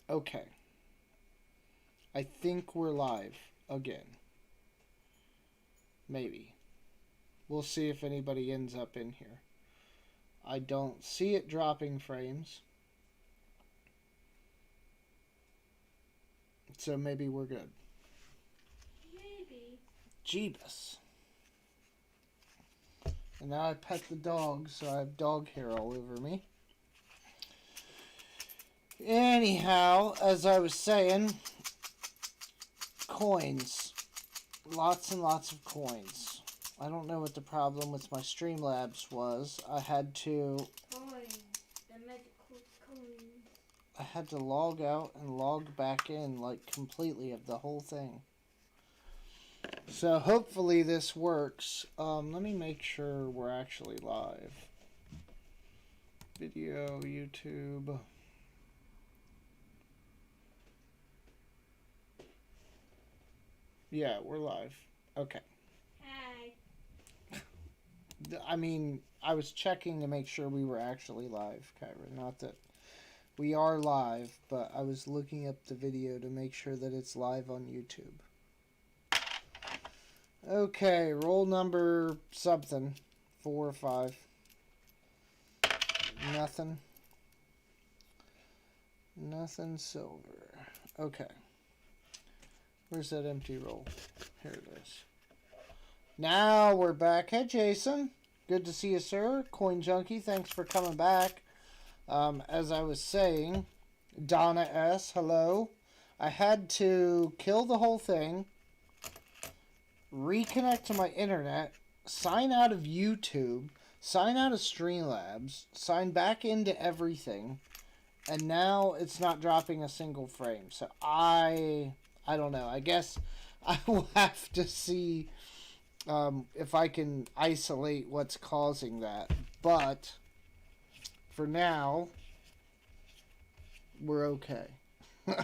Okay. I think we're live again. Maybe. We'll see if anybody ends up in here. I don't see it dropping frames. So maybe we're good. Maybe. Jeebus. And now I pet the dog, so I have dog hair all over me. Anyhow, as I was saying, coins. Lots and lots of coins. I don't know what the problem with my Streamlabs was. I had to Coins. The magical coins. I had to log out and log back in, like, completely of the whole thing. So hopefully this works. Let me make sure we're actually live. Video, YouTube. Yeah, we're live. Okay. Hi. I mean, I was checking to make sure we were actually live, Kyra. Not that we are live, but I was looking up the video to make sure that it's live on YouTube. Okay, roll number something. 4 or 5. Nothing. Nothing silver. Okay. Where's that empty roll? Here it is. Now we're back. Hey, Jason. Good to see you, sir. Coin Junkie, thanks for coming back. As I was saying, Donna S., hello. I had to kill the whole thing, reconnect to my internet, sign out of YouTube, sign out of Streamlabs, sign back into everything, and now it's not dropping a single frame. So I don't know. I guess I will have to see if I can isolate what's causing that. But for now, we're okay.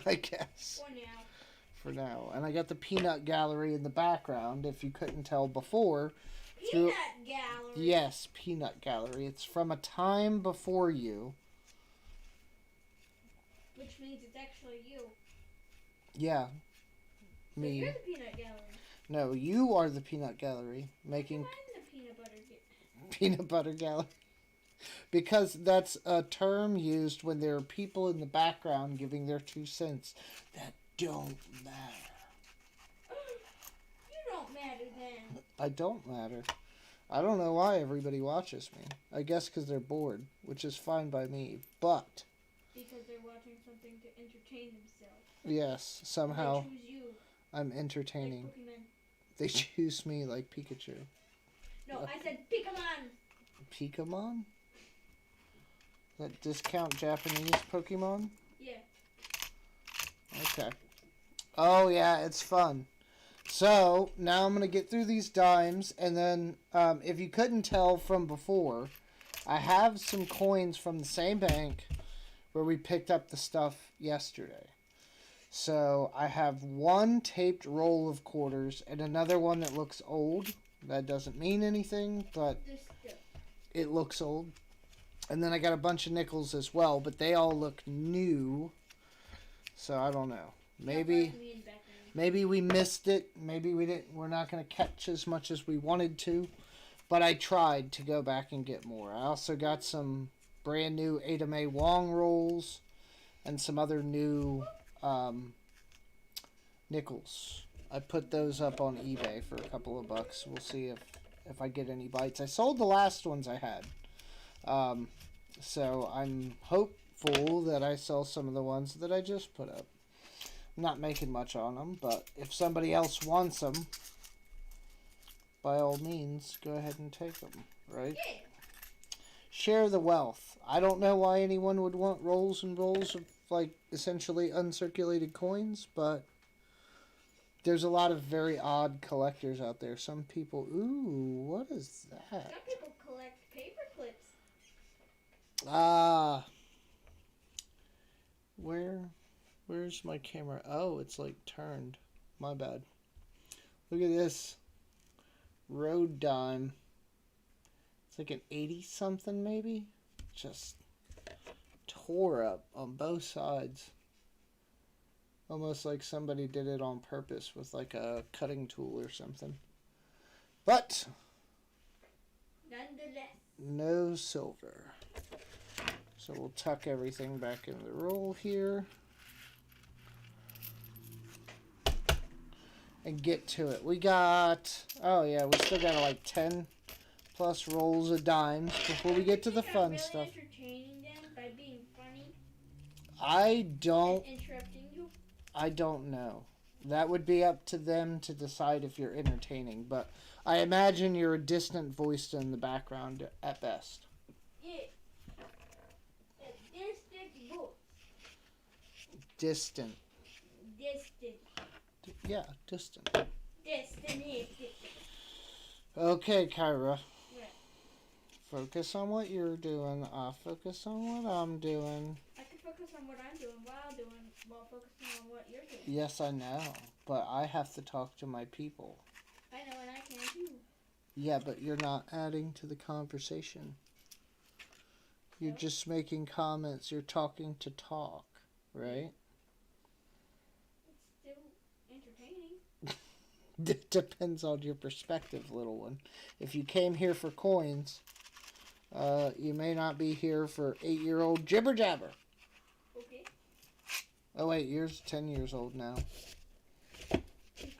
I guess. For now. For now. And I got the peanut gallery in the background, if you couldn't tell before. Peanut gallery. Yes, peanut gallery. It's from a time before you. Which means it's actually you. Yeah. So Me. you're the peanut gallery. No, you are the peanut gallery. Making I'm the peanut butter peanut butter gallery. Because that's a term used when there are people in the background giving their 2 cents that don't matter. You don't matter then. I don't matter. I don't know why everybody watches me. I guess because they're bored, which is fine by me. But because they're watching something to entertain themselves. yes, somehow They choose you. I'm entertaining. Like Pokemon. They choose me like Pikachu. No, I said Pokemon. Pokemon? That discount Japanese Pokemon? Yeah. Okay. Oh yeah, it's fun. So now I'm gonna get through these dimes, and then if you couldn't tell from before, I have some coins from the same bank where we picked up the stuff yesterday. So I have one taped roll of quarters and another one that looks old. That doesn't mean anything, but it looks old. And then I got a bunch of nickels as well, but they all look new. So I don't know. Maybe we missed it. Maybe we didn't. We're not going to catch as much as we wanted to. But I tried to go back and get more. I also got some brand new Ada Mae Wong rolls and some other new nickels. I put those up on eBay for a couple of bucks. We'll see if I get any bites. I sold the last ones I had. So I'm hopeful that I sell some of the ones that I just put up. I'm not making much on them, but if somebody else wants them, by all means, go ahead and take them, right? Yeah. Share the wealth. I don't know why anyone would want rolls and rolls of, like, essentially uncirculated coins, but there's a lot of very odd collectors out there. Some people, ooh, what is that? Some people collect paper clips. Where's my camera? Oh, it's like turned. My bad. Look at this. Road dime. It's like an 80 something maybe. Just tore up on both sides. Almost like somebody did it on purpose with like a cutting tool or something. But Nonetheless. no silver. So we'll tuck everything back in the roll here. And get to it. We got, oh yeah, we still got like 10 plus rolls of dimes before we get to the fun stuff. Entertaining them by being funny I don't and interrupting you? I don't know. That would be up to them to decide if you're entertaining, but I imagine you're a distant voice in the background at best. Yeah. A distant voice. Distant. Distant. Yeah, distant. Distant. Okay, Kyra. What? Focus on what you're doing. I'll focus on what I'm doing. I can focus on what I'm doing while focusing on what you're doing. Yes, I know, but I have to talk to my people. I know, and I can too. Yeah, but you're not adding to the conversation. You're No. just making comments. You're talking to talk, right? It's still entertaining. It depends on your perspective, little one. If you came here for coins, you may not be here for 8-year-old jibber jabber. Okay. Oh wait, you're 10 years old now.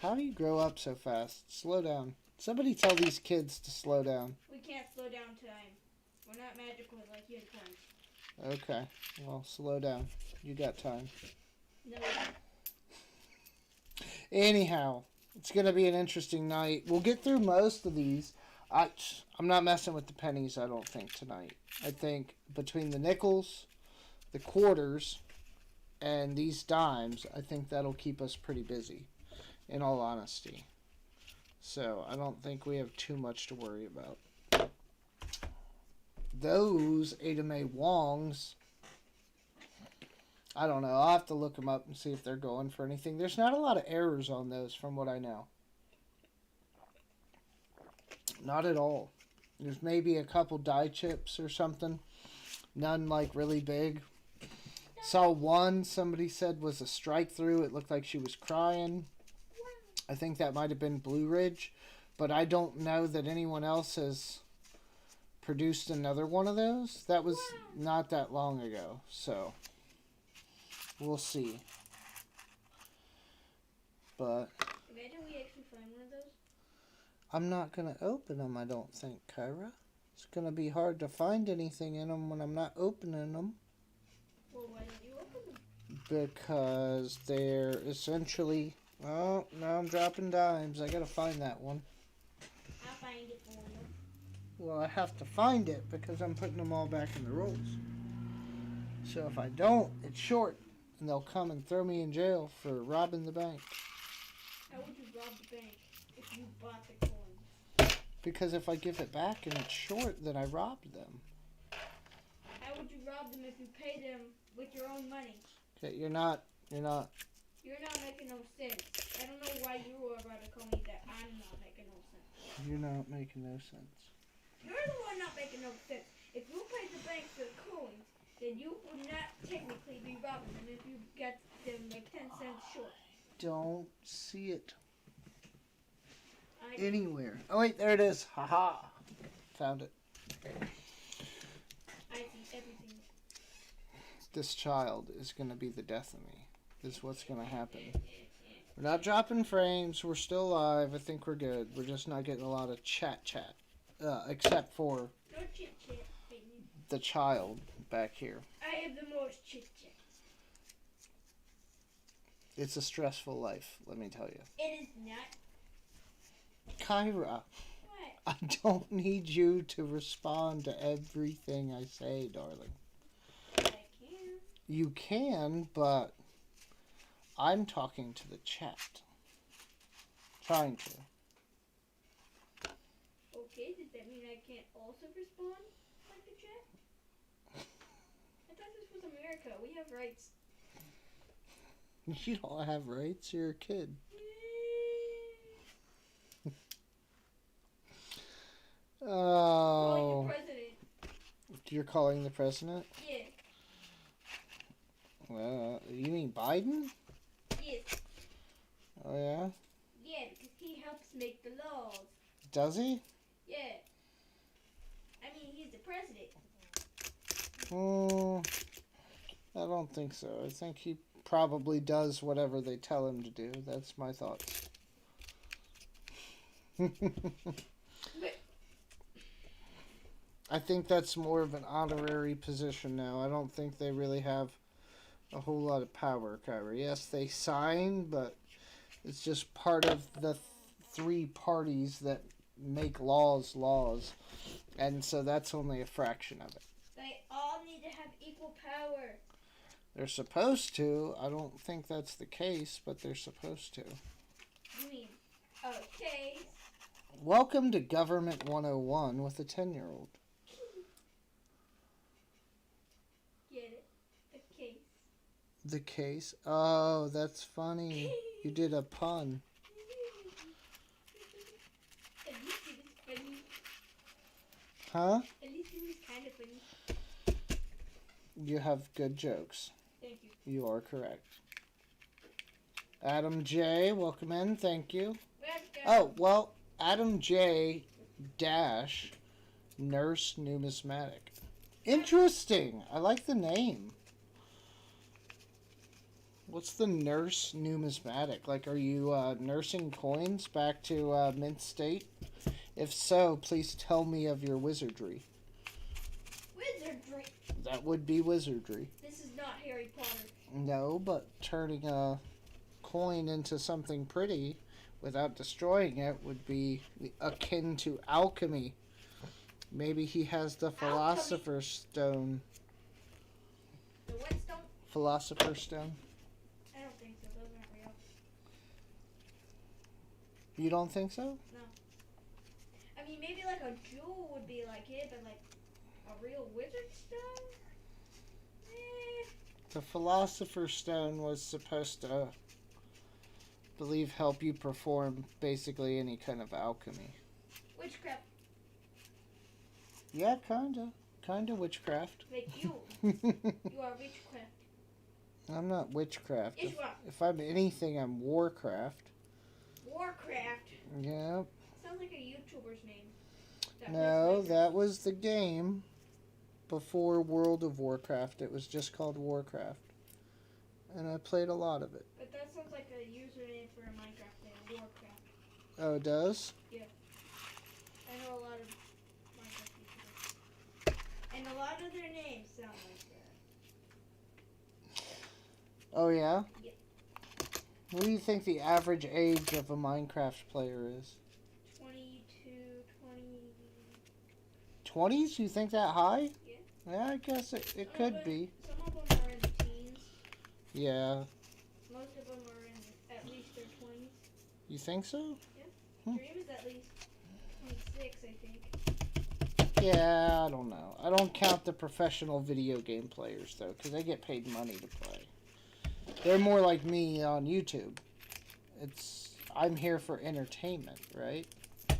How do you grow up so fast? Slow down. Somebody tell these kids to slow down. We can't slow down time. We're not magical like unicorns. Okay, well, slow down. You got time. No. Anyhow, it's going to be an interesting night. We'll get through most of these. I'm not messing with the pennies, I don't think, tonight. I think between the nickels, the quarters, and these dimes, I think that'll keep us pretty busy, in all honesty. So I don't think we have too much to worry about. Those Ada Mae Wongs, I don't know. I'll have to look them up and see if they're going for anything. There's not a lot of errors on those from what I know. Not at all. There's maybe a couple die chips or something. None like really big. Saw one somebody said was a strike through. It looked like she was crying. I think that might have been Blue Ridge. But I don't know that anyone else has produced another one of those. That was not that long ago. So we'll see. But Imagine we actually find one of those. I'm not going to open them, I don't think, Kyra. It's going to be hard to find anything in them when I'm not opening them. Well, why don't you open them? Because they're essentially... Oh, now I'm dropping dimes. I got to find that one. I'll find it for you. Well, I have to find it because I'm putting them all back in the rolls. So if I don't, it's short. And they'll come and throw me in jail for robbing the bank. How would you rob the bank if you bought the coins? Because if I give it back and it's short, then I robbed them. How would you rob them if you pay them with your own money? Okay, you're not... You're not making no sense. I don't know why you were about to call me that. I'm not making no sense. You're not making no sense. You're the one not making no sense. If you paid the bank for the coins, then you would not technically be robbing them if you got them like 10 cents short. Don't see it I anywhere. Oh wait, there it is. Haha. Found it. see everything. This child is going to be the death of me. This is what's going to happen. We're not dropping frames. We're still live. I think we're good. We're just not getting a lot of chat. Except for No chit chat, baby. the child back here. I have the most chit chat. It's a stressful life, let me tell you. It is not. Kyra, What? I don't need you to respond to everything I say, darling. I can. You can, but I'm talking to the chat. Trying to. Okay, does that mean I can't also respond like the chat? I thought this was America. We have rights. You don't have rights, you're a kid. Calling Oh, the president. you're calling the president? Yeah. You mean Biden? Yeah. Oh, yeah? Yeah, because he helps make the laws. Does he? Yeah. I mean, he's the president. I don't think so. I think he probably does whatever they tell him to do. That's my thoughts. I think that's more of an honorary position now. I don't think they really have a whole lot of power, Kyrie. Yes, they sign, but it's just part of the three parties that make laws. And so that's only a fraction of it. They all need to have equal power. They're supposed to. I don't think that's the case, but they're supposed to. You mean, okay. Welcome to Government 101 with a 10-year-old. Get it? The case. The case? Oh, that's funny. You did a pun. At least it was funny. Huh? At least it was kind of funny. You have good jokes. Thank you. You are correct. Adam J, welcome in. Thank you. Oh, well, Adam J dash Nurse Numismatic. Interesting. I like the name. What's the Nurse Numismatic? Like, are you nursing coins back to Mint State? If so, please tell me of your wizardry. Wizardry. That would be wizardry. This is not Harry Potter. No, but turning a coin into something pretty without destroying it would be akin to alchemy. Maybe he has the Philosopher's Stone. The what stone? Philosopher's Stone. I don't think so. Those aren't real. You don't think so? No. I mean, maybe like a jewel would be like it, but like a real wizard stone? The Philosopher's Stone was supposed to, believe, help you perform basically any kind of alchemy. Witchcraft. Yeah, kinda witchcraft. Like you. You are witchcraft. I'm not witchcraft. It's what? If I'm anything, I'm Warcraft. Warcraft. Yeah. Sounds like a YouTuber's name. No, that was the game before World of Warcraft. It was just called Warcraft. And I played a lot of it. But that sounds like a username for a Minecraft name. Warcraft. Oh, it does? Yeah. I know a lot of Minecraft YouTubers. And a lot of their names sound like that. Oh, yeah? Yeah. What do you think the average age of a Minecraft player is? 22, 20s? You think that high? Yeah. Yeah, I guess it could be. Some of them are in the teens. Yeah. Most of them are in at least their 20s. You think so? Dream is at least 26, I think. Yeah, I don't know. I don't count the professional video game players, though, because they get paid money to play. They're more like me on YouTube. I'm here for entertainment, right? You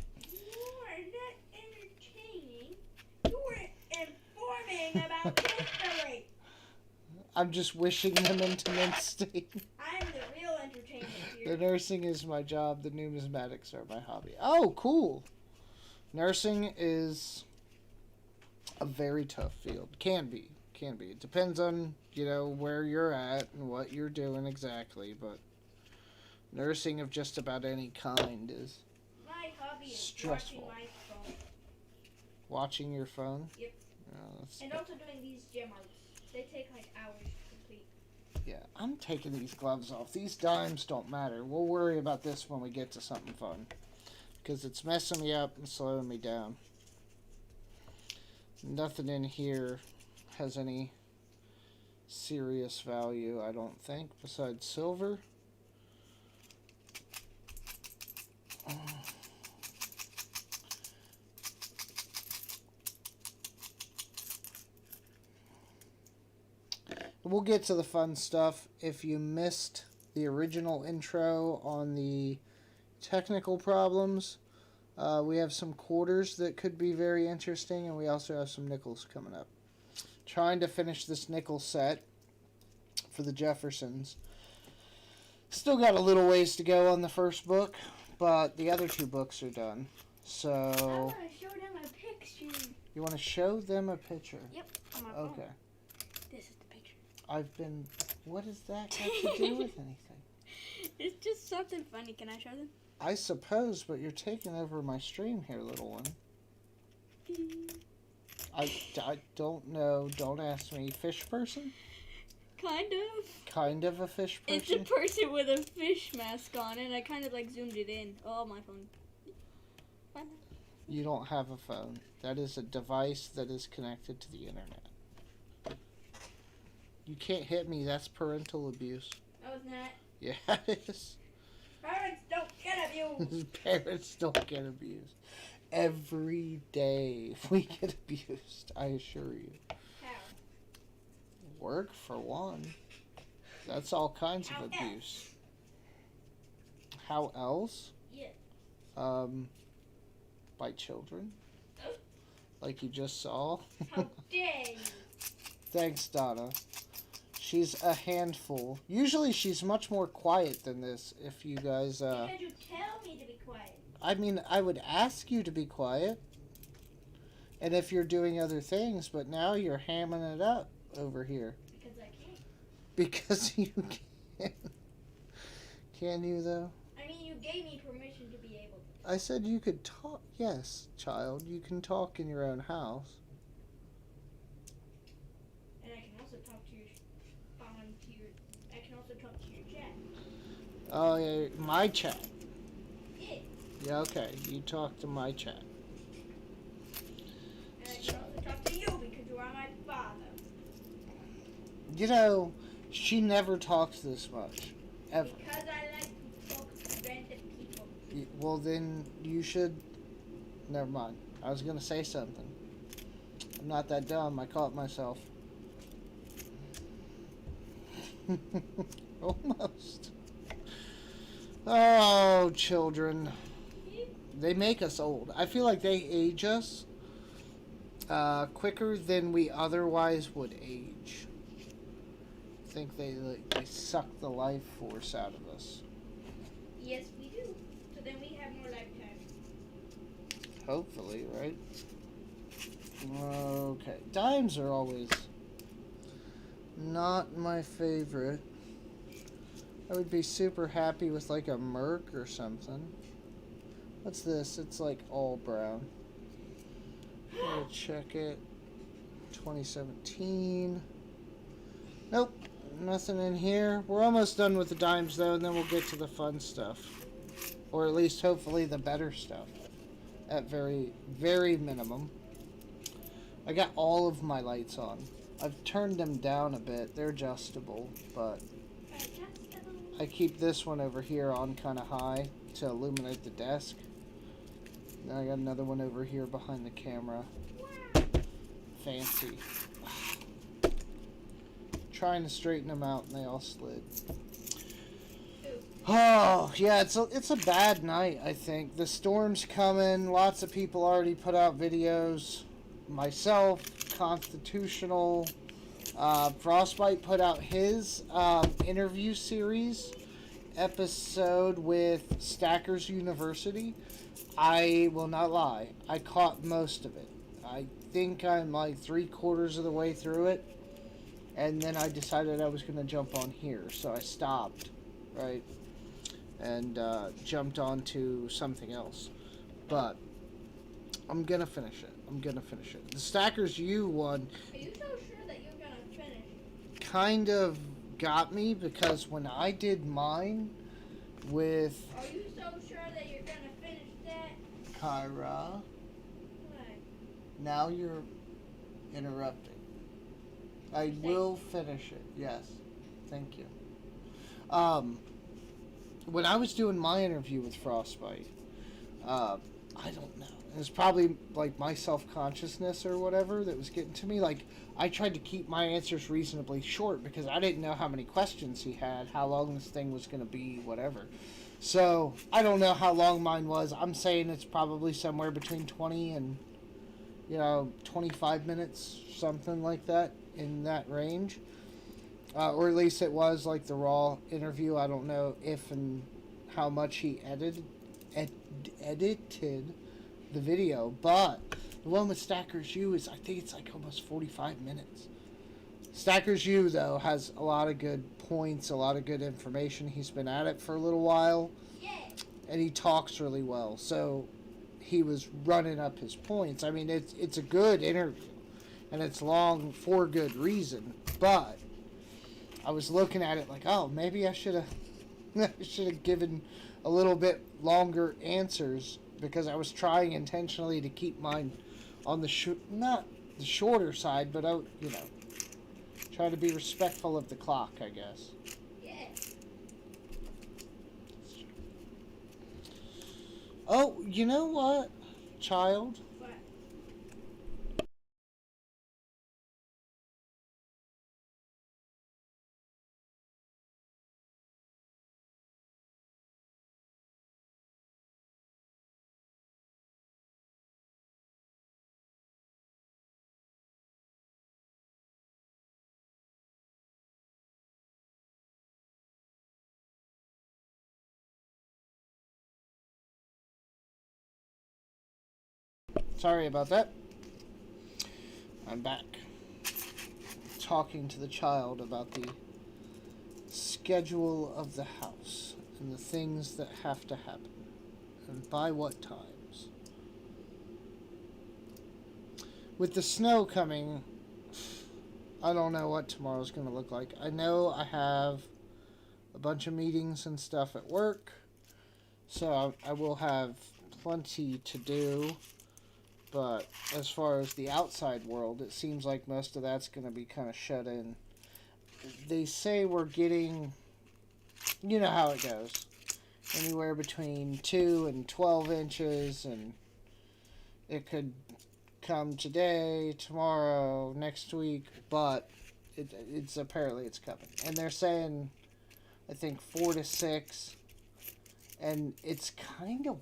are not entertaining. You are informing about history. I'm just wishing them into Mint State. I'm the real entertainment The here. nursing is my job. The numismatics are my hobby. Oh, cool. Nursing is a very tough field. Can be. It depends on, where you're at and what you're doing exactly, but nursing of just about any kind is My hobby is stressful. watching my phone. Watching your phone? Yep. That's And also doing these gem arts. They take like hours to complete. Yeah, I'm taking these gloves off. These dimes don't matter. We'll worry about this when we get to something fun. Because it's messing me up and slowing me down. Nothing in here has any serious value, I don't think, besides silver. We'll get to the fun stuff. If you missed the original intro on the technical problems, we have some quarters that could be very interesting, and we also have some nickels coming up. Trying to finish this nickel set for the Jeffersons. Still got a little ways to go on the first book, but the other 2 books are done. I So, want to show them a picture. you want to show them a picture? Yep, on my phone. Okay. This is the picture. What does that have to do with anything? It's just something funny. Can I show them? I suppose, but you're taking over my stream here, little one. I don't know. Don't ask me. Fish person? Kind of. Kind of a fish It's a person? person with a fish mask on, and I kind of like zoomed it in. Oh, my phone. You don't have a phone. That is a device that is connected to the internet. You can't hit me. That's parental abuse. No, it's not. Yeah, it is. Parents don't get abused. Parents don't get abused. Every day we get abused, I assure you. How? Work, for one. That's all kinds How of abuse. How else? Yeah. By children. Like you just saw. How dare you? Thanks, Donna. She's a handful. Usually she's much more quiet than this, if you guys, Because you tell me to be quiet. I mean, I would ask you to be quiet. And if you're doing other things, but now you're hamming it up over here. Because I can't. Because you can. Can you, though? I mean, you gave me permission to be able to. I said you could talk. Yes, child, you can talk in your own house. And I can also talk to your I can also talk to your chat. Oh, yeah, my chat. Yeah. Yeah, okay, you talk to my chat. And I can also talk to you because you are my father. You know, she never talks this much. Ever. Because I like to talk to random people. Well, then you should. Never mind. I was gonna say something. I'm not that dumb. I caught myself. Almost. Oh, children. They make us old. I feel like they age us quicker than we otherwise would age. I think they suck the life force out of us. Yes, we do. So then we have more lifetime. Hopefully, right? Okay. Dimes are always not my favorite. I would be super happy with like a Merc or something. What's this? It's like all brown. I'm gonna check it. 2017. Nope. Nothing in here. We're almost done with the dimes though, and then we'll get to the fun stuff. Or at least hopefully the better stuff. At very, very minimum. I got all of my lights on. I've turned them down a bit. They're adjustable, but I keep this one over here on kind of high to illuminate the desk. Then I got another one over here behind the camera. Fancy. Trying to straighten them out and they all slid. Oh, yeah, it's a bad night, I think. The storm's coming. Lots of people already put out videos. Myself, Constitutional, Frostbite put out his interview series episode with Stackers University. I will not lie. I caught most of it. I think I'm like 3/4 of the way through it. And then I decided I was going to jump on here. So I stopped, right? And jumped on to something else. But I'm going to finish it. The Stackers U one Are you so sure that you're gonna finish? kind of got me because when I did mine with Are you so sure that you're gonna finish that? Kyra, What? now you're interrupting. I will finish it. Yes. Thank you. When I was doing my interview with Frostbite, I don't know. It was probably like my self-consciousness or whatever that was getting to me. Like, I tried to keep my answers reasonably short because I didn't know how many questions he had, how long this thing was going to be, whatever. So, I don't know how long mine was. I'm saying it's probably somewhere between 20 and, 25 minutes, something like that, in that range. or at least it was like the raw interview. I don't know if and how much he edited the video, but the one with Stackers U is, I think it's like almost 45 minutes. Stackers U, though, has a lot of good points, a lot of good information. He's been at it for a little while, and he talks really well. So he was running up his points. I mean, it's a good interview, and it's long for good reason. But I was looking at it like, oh, maybe I should have given a little bit longer answers, because I was trying intentionally to keep mine on the not the shorter side, but try to be respectful of the clock, I guess. Yeah. Oh, you know what, child? But Sorry about that. I'm back. Talking to the child about the schedule of the house and the things that have to happen and by what times. With the snow coming, I don't know what tomorrow's going to look like. I know I have a bunch of meetings and stuff at work, so I will have plenty to do. But as far as the outside world, it seems like most of that's going to be kind of shut in. They say we're getting, you know how it goes, anywhere between 2 and 12 inches, and it could come today, tomorrow, next week, but it's apparently it's coming. And they're saying, I think 4 to 6, and it's kind of,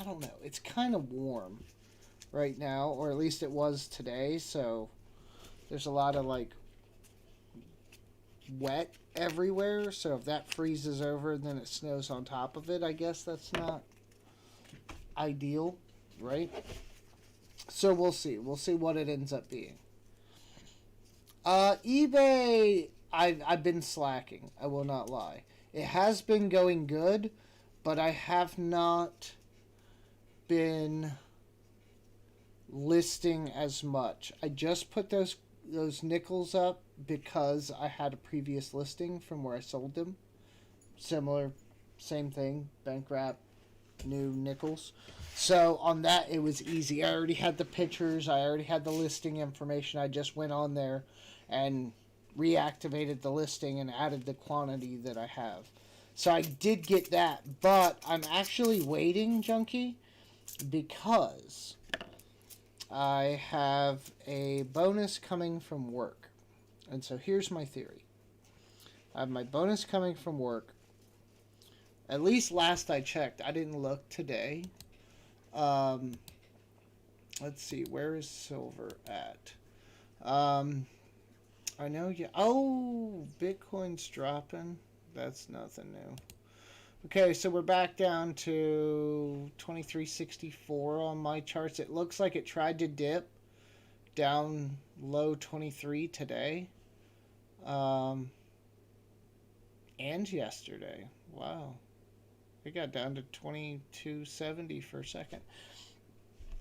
I don't know, it's kind of warm right now, or at least it was today, so there's a lot of like wet everywhere, so if that freezes over and then it snows on top of it, I guess that's not ideal, right? So we'll see what it ends up being. eBay, I've been slacking, I will not lie. It has been going good, but I have not been listing as much. I just put those nickels up because I had a previous listing from where I sold them. Similar, same thing, bank wrap, new nickels. So on that, it was easy. I already had the pictures. I already had the listing information. I just went on there and reactivated the listing and added the quantity that I have. So I did get that, but I'm actually waiting, Junkie, because I have a bonus coming from work. And so here's my theory. I have my bonus coming from work. At least last I checked. I didn't look today. Let's see. Where is silver at? I know you. Oh, Bitcoin's dropping. That's nothing new. Okay, so we're back down to 2364 on my charts. It looks like it tried to dip down low 23 today. And yesterday. Wow. It got down to 2270 for a second.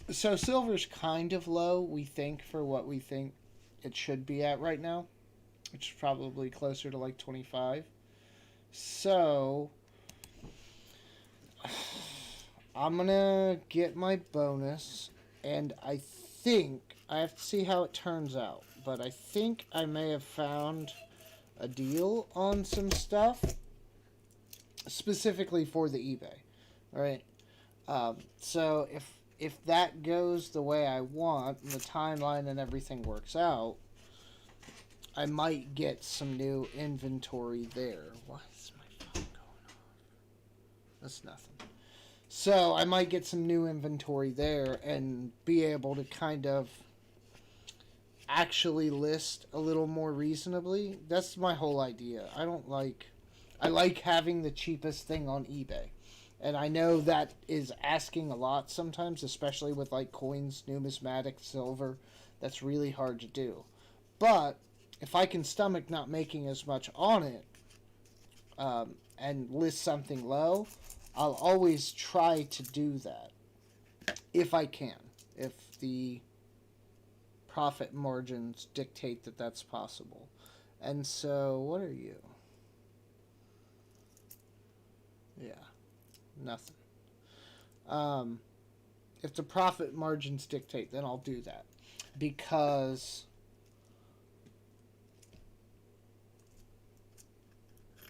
So silver's kind of low, we think, for what we think it should be at right now, which is probably closer to like 25. So I'm gonna get my bonus, and I think I have to see how it turns out, but I think I may have found a deal on some stuff specifically for the eBay, right? So if that goes the way I want and the timeline and everything works out, I might get some new inventory there. Why is my phone going off? That's nothing. So I might get some new inventory there and be able to kind of actually list a little more reasonably. That's my whole idea. I like having the cheapest thing on eBay. And I know that is asking a lot sometimes, especially with like coins, numismatic, silver. That's really hard to do. But if I can stomach not making as much on it, and list something low, I'll always try to do that if I can. If the profit margins dictate that that's possible. And so, what are you? Yeah, nothing. If the profit margins dictate, then I'll do that. Because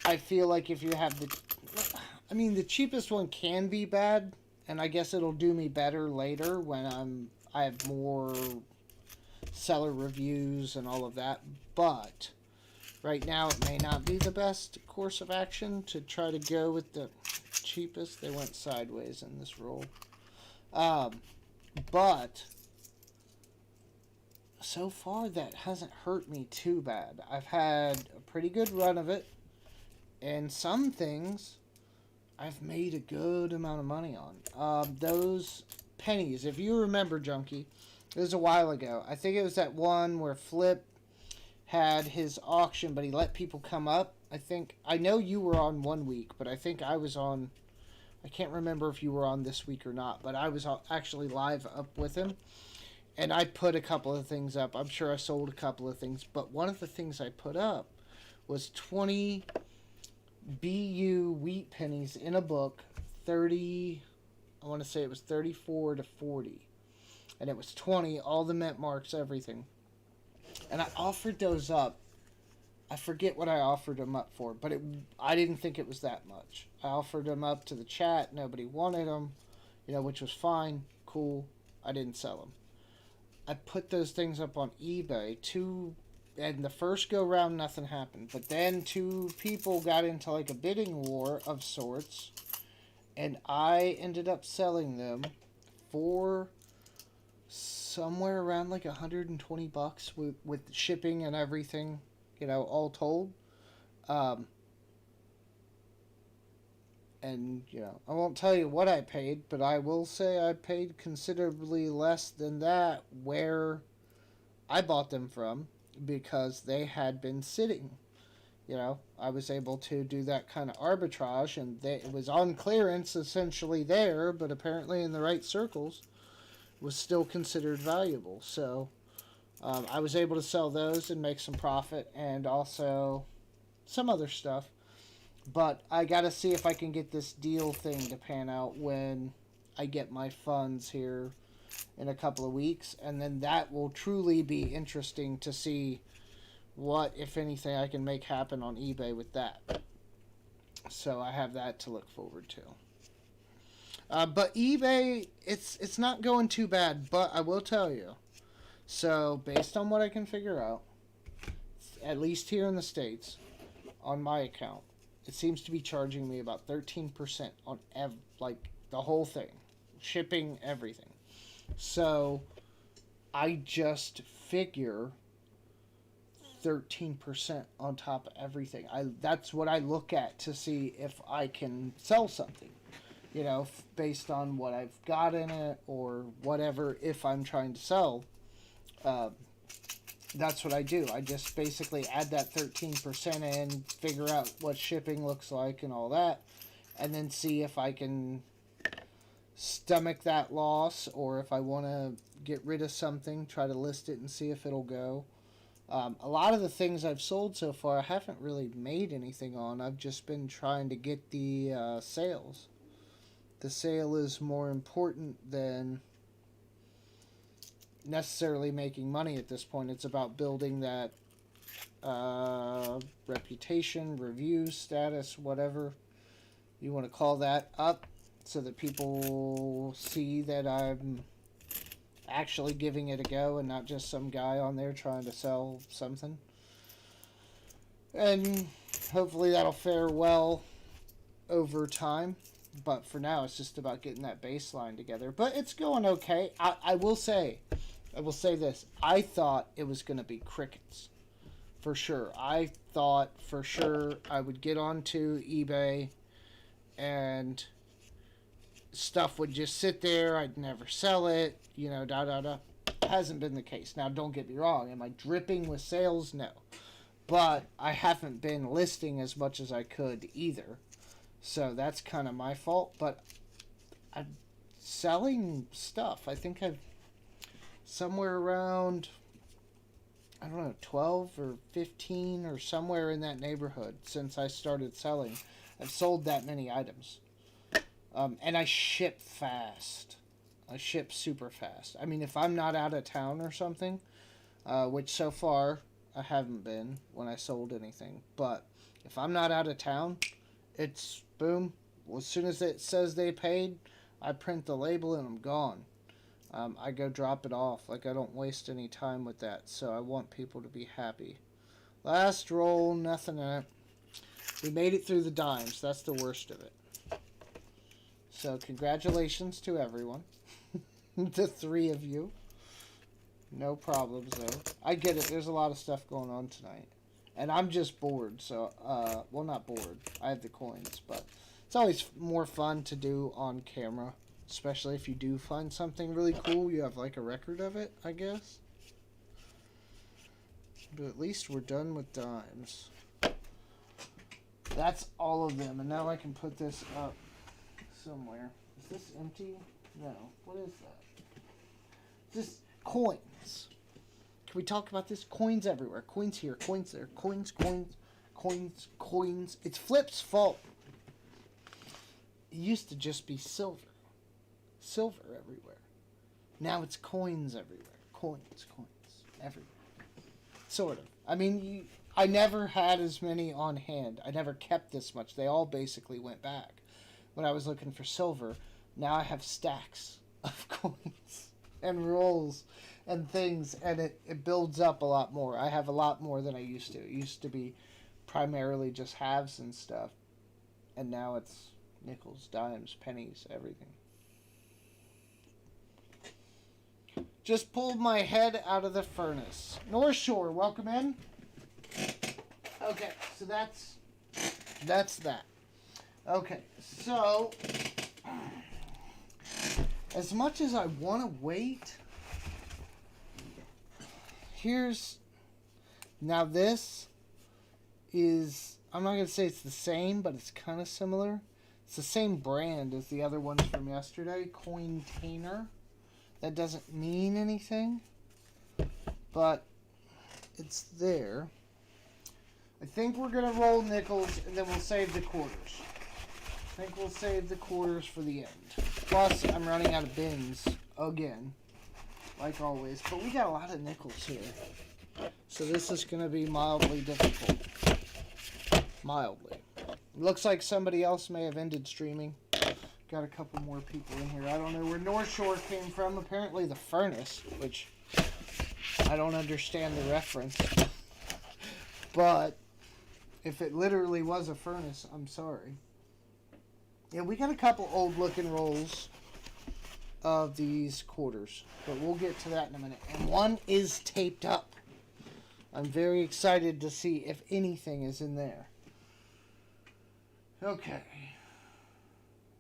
I feel like if you have the cheapest one can be bad, and I guess it'll do me better later when I have more seller reviews and all of that. But right now, it may not be the best course of action to try to go with the cheapest. They went sideways in this roll. But so far, that hasn't hurt me too bad. I've had a pretty good run of it. And some things I've made a good amount of money on. Those pennies, if you remember, Junkie, it was a while ago. I think it was that one where Flip had his auction, but he let people come up. I know you were on one week, but I think I was on, I can't remember if you were on this week or not, but I was actually live up with him. And I put a couple of things up. I'm sure I sold a couple of things, but one of the things I put up was 20 BU wheat pennies in a book, 30, I want to say it was 34 to 40. And it was 20, all the mint marks, everything. And I offered those up. I forget what I offered them up for, but I didn't think it was that much. I offered them up to the chat. Nobody wanted them, which was fine, cool. I didn't sell them. I put those things up on eBay. And the first go round, nothing happened. But then two people got into like a bidding war of sorts, and I ended up selling them for somewhere around like $120 with shipping and everything, all told. And I won't tell you what I paid, but I will say I paid considerably less than that where I bought them from, because they had been sitting. I was able to do that kind of arbitrage, and it was on clearance essentially there, but apparently in the right circles was still considered valuable. So I was able to sell those and make some profit, and also some other stuff. But I got to see if I can get this deal thing to pan out when I get my funds here in a couple of weeks, and then that will truly be interesting to see what, if anything, I can make happen on eBay with that. So I have that to look forward to. But eBay, it's not going too bad, but I will tell you. So based on what I can figure out, at least here in the States, on my account, it seems to be charging me about 13% on the whole thing, shipping, everything. So I just figure 13% on top of everything. That's what I look at to see if I can sell something, based on what I've got in it or whatever. If I'm trying to sell, that's what I do. I just basically add that 13% in, figure out what shipping looks like and all that, and then see if I can stomach that loss, or if I want to get rid of something, try to list it and see if it'll go. A lot of the things I've sold so far, I haven't really made anything on. I've just been trying to get the sales. The sale is more important than necessarily making money at this point. It's about building that reputation, review, status, whatever you want to call that, up, so that people see that I'm actually giving it a go and not just some guy on there trying to sell something. And hopefully that'll fare well over time. But for now, it's just about getting that baseline together. But it's going okay. I will say, I will say this. I thought it was going to be crickets. For sure. I thought for sure I would get onto eBay and stuff would just sit there. I'd never sell it. You know, da da da. Hasn't been the case. Now, don't get me wrong. Am I dripping with sales? No. But I haven't been listing as much as I could either. So that's kind of my fault. But I'm selling stuff. I think I've somewhere around, I don't know, 12 or 15 or somewhere in that neighborhood since I started selling. I've sold that many items. And I ship fast. I ship super fast. I mean, if I'm not out of town or something, which so far I haven't been when I sold anything, but if I'm not out of town, it's boom. Well, as soon as it says they paid, I print the label and I'm gone. I go drop it off. Like, I don't waste any time with that, so I want people to be happy. Last roll, nothing in it. We made it through the dimes. That's the worst of it. So, congratulations to everyone. The 3 of you. No problems, though. I get it. There's a lot of stuff going on tonight. And I'm just bored, so, well, not bored. I have the coins, but it's always more fun to do on camera. Especially if you do find something really cool, you have like a record of it, I guess. But at least we're done with dimes. That's all of them, and now I can put this up somewhere. Is this empty? No. What is that? This coins. Can we talk about this? Coins everywhere. Coins here, coins there. Coins, coins, coins, coins. It's Flip's fault. It used to just be silver. Silver everywhere. Now it's coins everywhere. Coins, coins, everywhere. Sort of. I mean, I never had as many on hand. I never kept this much. They all basically went back. When I was looking for silver, now I have stacks of coins and rolls and things, and it builds up a lot more. I have a lot more than I used to. It used to be primarily just halves and stuff, and now it's nickels, dimes, pennies, everything. Just pulled my head out of the furnace. North Shore, welcome in. Okay, so that's that. Okay, so as much as I want to wait, now this is, I'm not going to say it's the same, but it's kind of similar. It's the same brand as the other ones from yesterday, Cointainer. That doesn't mean anything, but it's there. I think we're going to roll nickels, and then we'll save the quarters. I think we'll save the quarters for the end. Plus, I'm running out of bins again, like always. But we got a lot of nickels here, so this is going to be mildly difficult. Mildly. Looks like somebody else may have ended streaming. Got a couple more people in here. I don't know where North Shore came from. Apparently the furnace, which I don't understand the reference. But if it literally was a furnace, I'm sorry. Yeah, we got a couple old looking rolls of these quarters, but we'll get to that in a minute. And one is taped up. I'm very excited to see if anything is in there. Okay.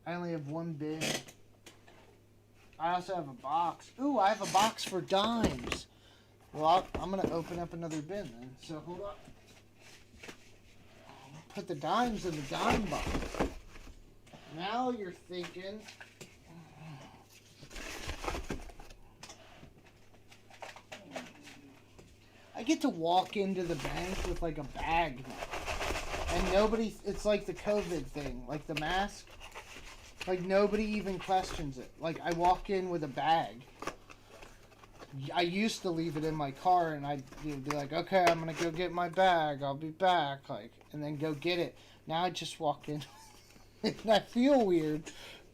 I only have one bin. I also have a box. Ooh, I have a box for dimes. Well, I'm going to open up another bin then. So, hold on. Put the dimes in the dime box. Now you're thinking. I get to walk into the bank with like a bag now. And nobody, it's like the COVID thing, like the mask. Like, nobody even questions it. Like, I walk in with a bag. I used to leave it in my car, and I'd be like, okay, I'm going to go get my bag. I'll be back. Like, and then go get it. Now I just walk in. And I feel weird,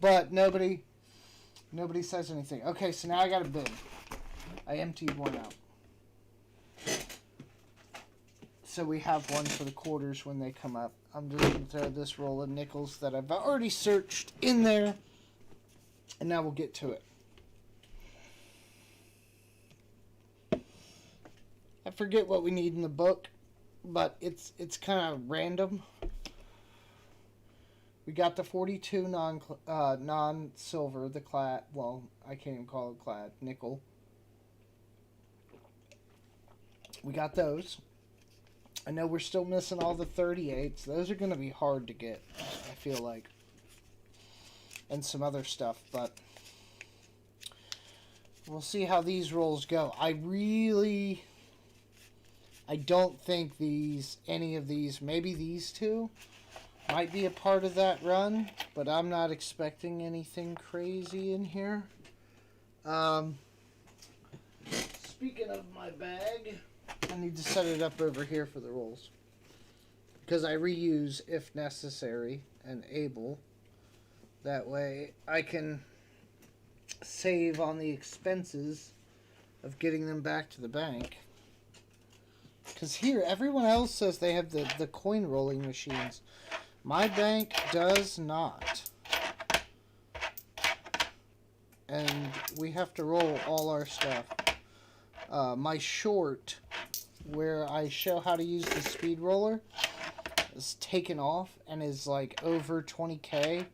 but nobody says anything. Okay, so now I got a bin. I emptied one out. So we have one for the quarters when they come up. I'm just going to throw this roll of nickels that I've already searched in there. And now we'll get to it. I forget what we need in the book, but it's kind of random. We got the 42 non silver, the clad. Well, I can't even call it clad, nickel. We got those. I know we're still missing all the 38s. Those are going to be hard to get, I feel like. And some other stuff, but we'll see how these rolls go. I don't think any of these, maybe these two, might be a part of that run, but I'm not expecting anything crazy in here. Speaking of my bag, I need to set it up over here for the rolls, because I reuse if necessary and able. That way I can save on the expenses of getting them back to the bank. Because here, everyone else says they have the coin rolling machines. My bank does not. And we have to roll all our stuff. My short, where I show how to use the speed roller, is taken off and is like over 20K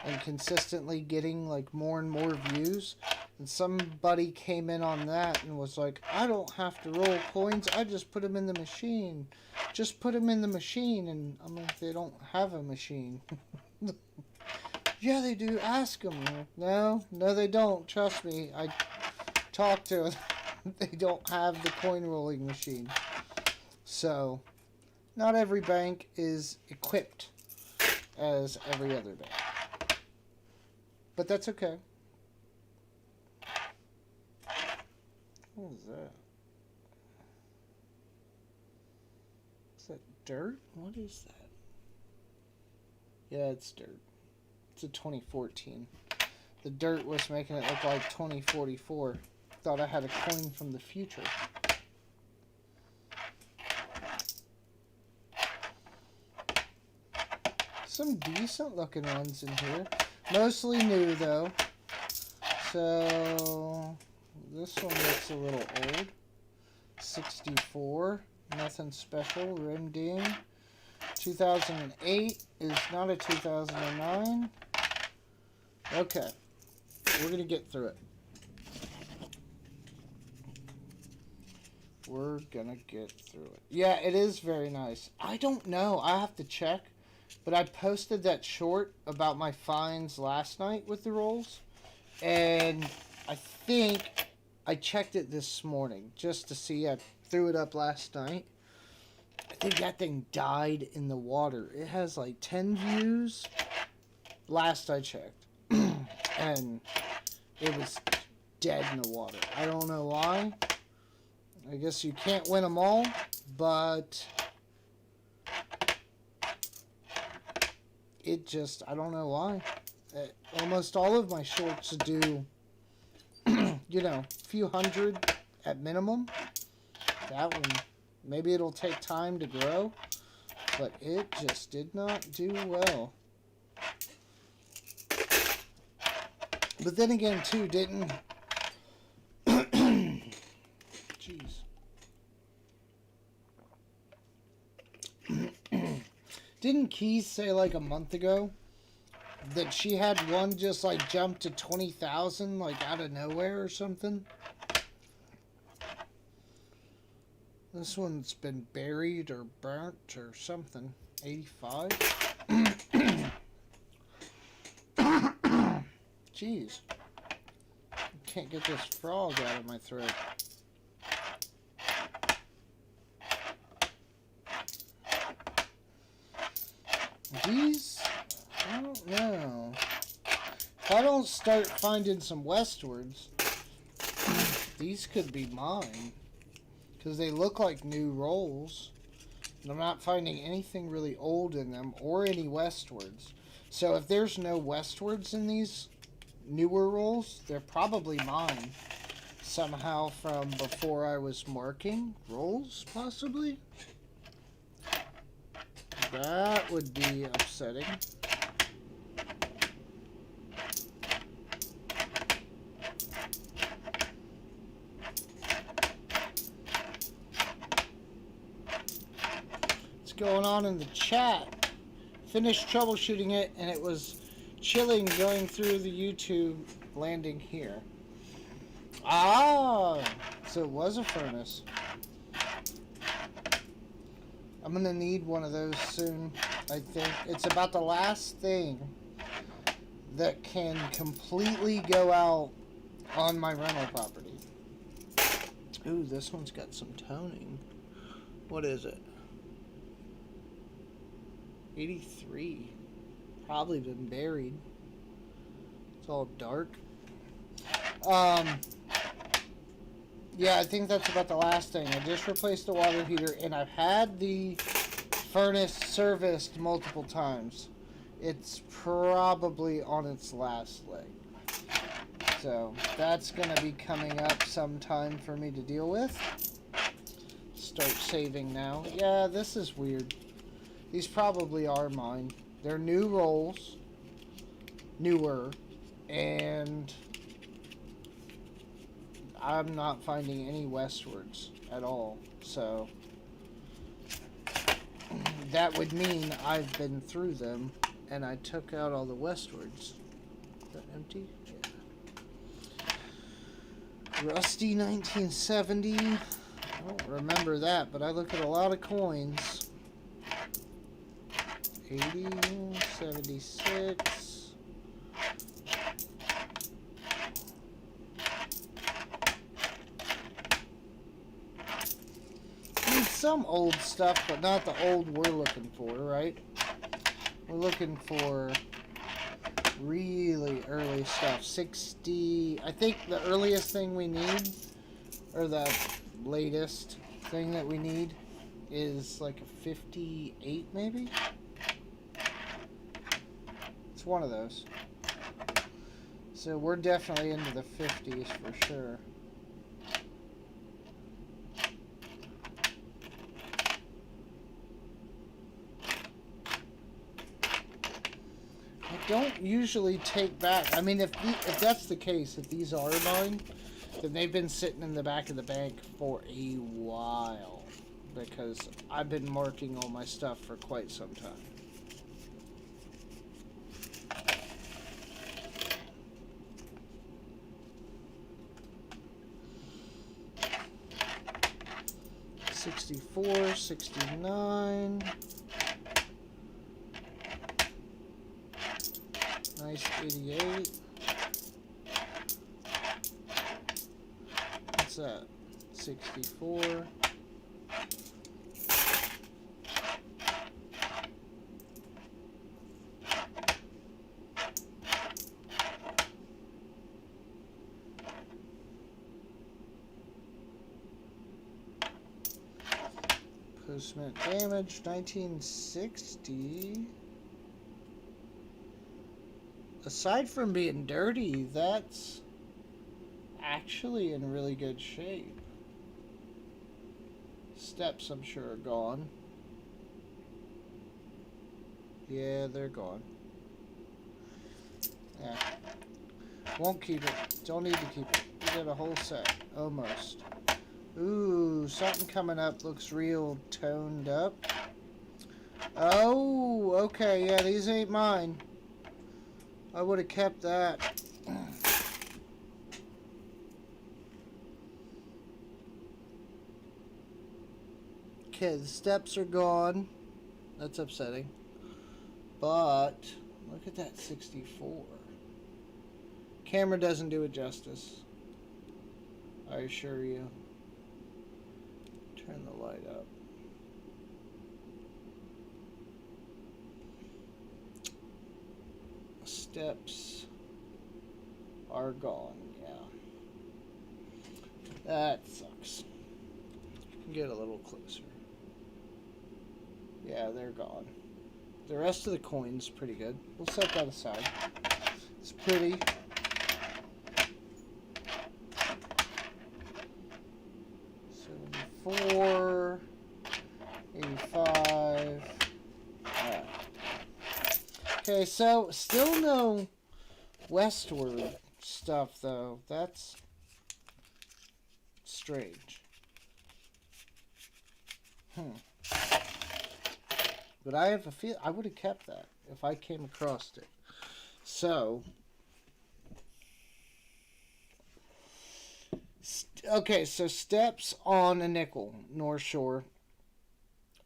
and consistently getting like more and more views. And somebody came in on that and was like, I don't have to roll coins, I just put them in the machine. Just put them in the machine. And I'm like, they don't have a machine. Yeah, they do. Ask them. No, they don't. Trust me. I talked to them. They don't have the coin rolling machine. So, not every bank is equipped as every other bank. But that's okay. What is that? Is that dirt? What is that? Yeah, it's dirt. It's a 2014. The dirt was making it look like 2044. Thought I had a coin from the future. Some decent looking ones in here. Mostly new though. So this one looks a little old. 64. Nothing special. Rim ding. 2008 is not a 2009. Okay. We're going to get through it. We're going to get through it. Yeah, it is very nice. I don't know. I have to check. But I posted that short about my finds last night with the rolls. And I think I checked it this morning just to see. I threw it up last night. I think that thing died in the water. It has like 10 views last I checked. And it was dead in the water. I don't know why. I guess you can't win them all, but it just, I don't know why. Almost all of my shorts do, you know, a few hundred at minimum. That one, maybe it'll take time to grow, but it just did not do well. But then again, too, didn't... Jeez. Didn't Keys say like a month ago that she had one just like jump to 20,000 like out of nowhere or something? This one's been buried or burnt or something. 85? Jeez. I can't get this frog out of my throat. These, I don't know. If I don't start finding some westwards, these could be mine. Because they look like new rolls. And I'm not finding anything really old in them or any westwards. So if there's no westwards in these newer rolls, they're probably mine. Somehow from before I was marking rolls, possibly. That would be upsetting. going on in the chat. Finished troubleshooting it, and it was chilling going through the YouTube, landing here. Ah, so it was a furnace. I'm gonna need one of those soon, I think. It's about the last thing that can completely go out on my rental property. Ooh, this one's got some toning. What is it? 83. Probably been buried. It's all dark. Yeah, I think that's about the last thing. I just replaced the water heater, and I've had the furnace serviced multiple times. It's probably on its last leg. So that's going to be coming up sometime for me to deal with. Start saving now. Yeah, this is weird. These probably are mine. They're new rolls. Newer. And I'm not finding any westwards at all. So that would mean I've been through them and I took out all the westwards. Is that empty? Yeah. Rusty 1970. I don't remember that, but I look at a lot of coins. 80, 76. Some old stuff, but not the old we're looking for, right? We're looking for really early stuff. 60, I think the earliest thing we need, or the latest thing that we need, is like a 58 maybe? It's one of those. So we're definitely into the 50s for sure. Don't usually take back. I mean, if that's the case, if these are mine, then they've been sitting in the back of the bank for a while, because I've been marking all my stuff for quite some time. $64, $69. Nice 88. What's that? 64. Postment damage 1960. Aside from being dirty, that's actually in really good shape. Steps, I'm sure, are gone. Yeah, they're gone. Yeah. Won't keep it. Don't need to keep it. We got a whole set. Almost. Ooh, something coming up looks real toned up. Oh, okay. Yeah, these ain't mine. I would have kept that. Okay, the steps are gone. That's upsetting. But look at that 64. Camera doesn't do it justice, I assure you. Turn the light up. Steps are gone, yeah. That sucks. Get a little closer. Yeah, they're gone. The rest of the coin's pretty good. We'll set that aside. It's pretty. $74, $85. Alright. Okay, so still no westward stuff though. That's strange. but I have a feel I would have kept that if I came across it. So, okay, so steps on a nickel North Shore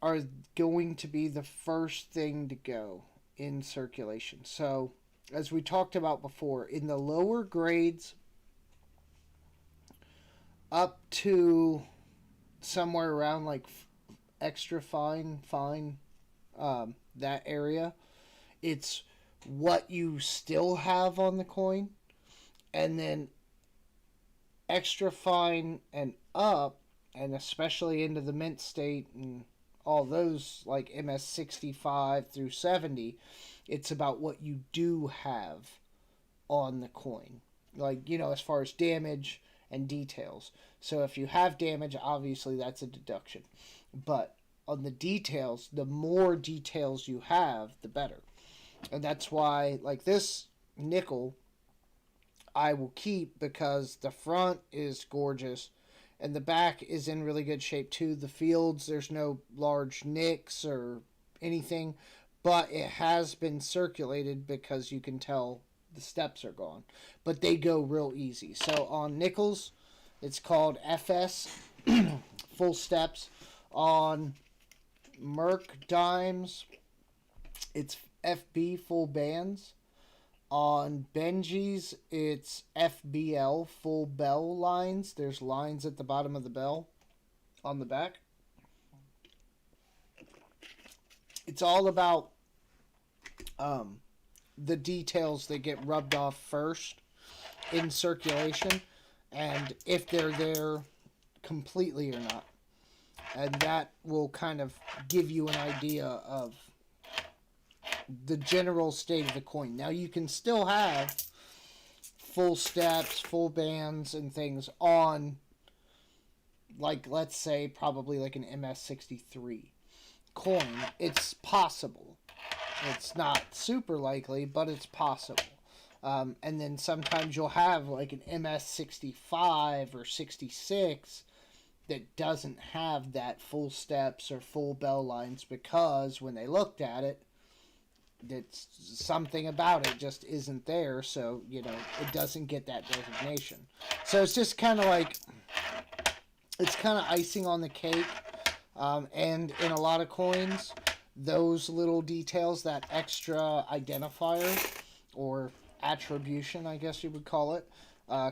are going to be the first thing to go in circulation. So, as we talked about before, in the lower grades up to somewhere around like extra fine, that area, it's what you still have on the coin, and then extra fine and up, and especially into the mint state and all those like MS 65 through 70, it's about what you do have on the coin, like, you know, as far as damage and details. So if you have damage, obviously that's a deduction, but on the details, the more details you have, the better. And that's why, like, this nickel I will keep because the front is gorgeous and the back is in really good shape too. The fields, there's no large nicks or anything, but it has been circulated because you can tell the steps are gone. But they go real easy. So on nickels, it's called FS, full steps. On Merc dimes, it's FB, full bands. On Benjis, it's FBL, full bell lines. There's lines at the bottom of the bell on the back. It's all about the details that get rubbed off first in circulation, and if they're there completely or not. And that will kind of give you an idea of the general state of the coin. Now, you can still have full steps, full bands, and things on, like, let's say, probably like an MS-63 coin. It's possible. It's not super likely, but it's possible. And then sometimes you'll have like an MS-65 or 66 that doesn't have that full steps or full bell lines because when they looked at it, it's something about it just isn't there, so, you know, it doesn't get that designation. So it's just kind of like, it's kind of icing on the cake, and in a lot of coins, those little details, that extra identifier, or attribution, I guess you would call it,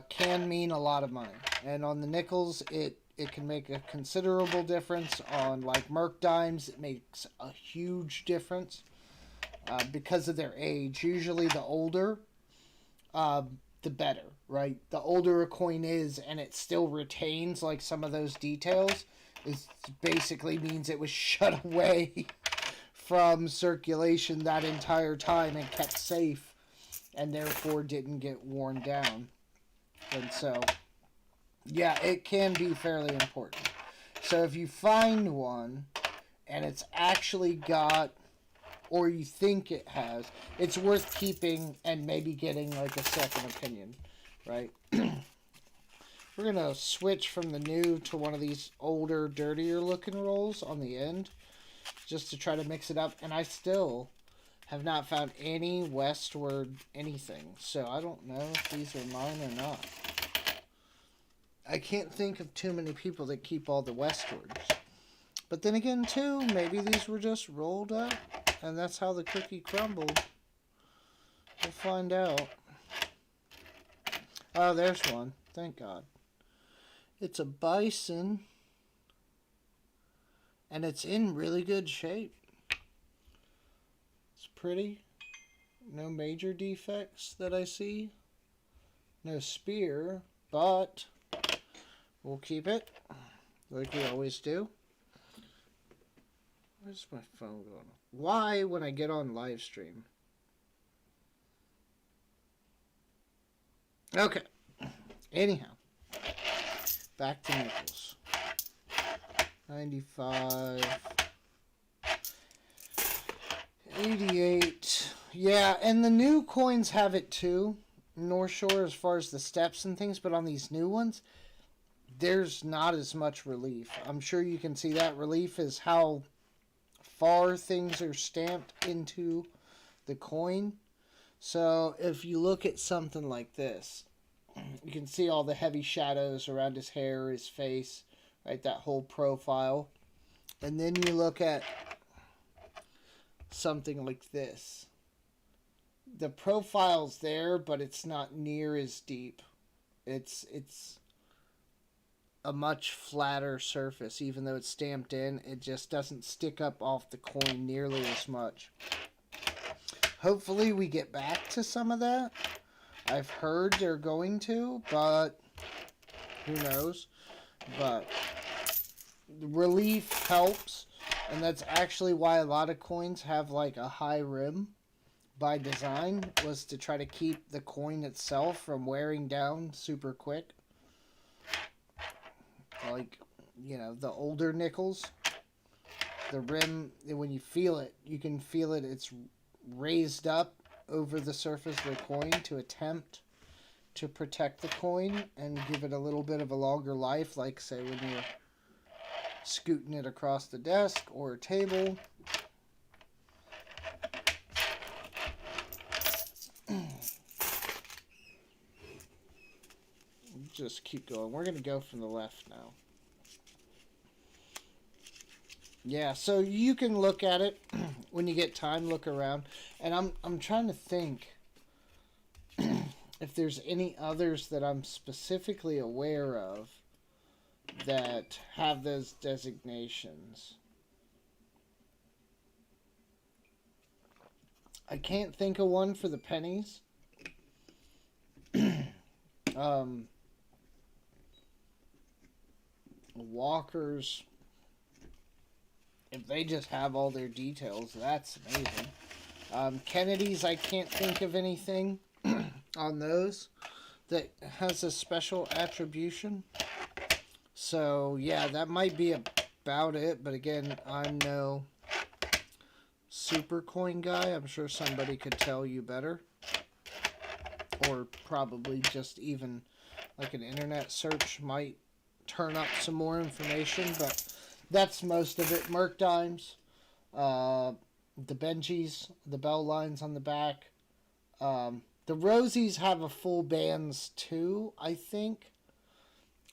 can mean a lot of money. And on the nickels, it can make a considerable difference. On, like, Merc dimes, it makes a huge difference. Because of their age. Usually the older, the better, right? The older a coin is and it still retains like some of those details, it basically means it was shut away from circulation that entire time and kept safe and therefore didn't get worn down. And so, yeah, it can be fairly important. So if you find one and it's actually got, or you think it has, it's worth keeping and maybe getting like a second opinion, right? We're going to switch from the new to one of these older, dirtier looking rolls on the end, just to try to mix it up. And I still have not found any westward anything, so I don't know if these are mine or not. I can't think of too many people that keep all the westwards. But then again, too, maybe these were just rolled up. And that's how the cookie crumbled. We'll find out. Oh, there's one. Thank God. It's a bison. And it's in really good shape. It's pretty. No major defects that I see. No spear. But we'll keep it. Like we always do. Where's my phone going? Why, when I get on live stream? Okay. Anyhow. Back to nickels. 95. 88. Yeah, and the new coins have it too. North Shore as far as the steps and things. But on these new ones, there's not as much relief. I'm sure you can see that relief is how far things are stamped into the coin. So if you look at something like this, you can see all the heavy shadows around his hair, his face, right? That whole profile. And then you look at something like this. The profile's there, but it's not near as deep. It's a much flatter surface. Even though it's stamped in, it just doesn't stick up off the coin nearly as much. Hopefully we get back to some of that. I've heard they're going to, but who knows. But relief helps, and that's actually why a lot of coins have like a high rim by design, was to try to keep the coin itself from wearing down super quick. Like, you know, the older nickels, the rim, when you feel it, you can feel it, it's raised up over the surface of the coin to attempt to protect the coin and give it a little bit of a longer life, like say when you're scooting it across the desk or a table. Just keep going. We're going to go from the left now. Yeah, so you can look at it when you get time, look around. And I'm trying to think if there's any others that I'm specifically aware of that have those designations. I can't think of one for the pennies. Walkers, if they just have all their details, that's amazing. Kennedy's, I can't think of anything on those that has a special attribution. So, yeah, that might be about it. But again, I'm no super coin guy. I'm sure somebody could tell you better. Or probably just even like an internet search might turn up some more information. But that's most of it. Merc dimes, the Benjis, the bell lines on the back. The Rosies have a full bands too, I think.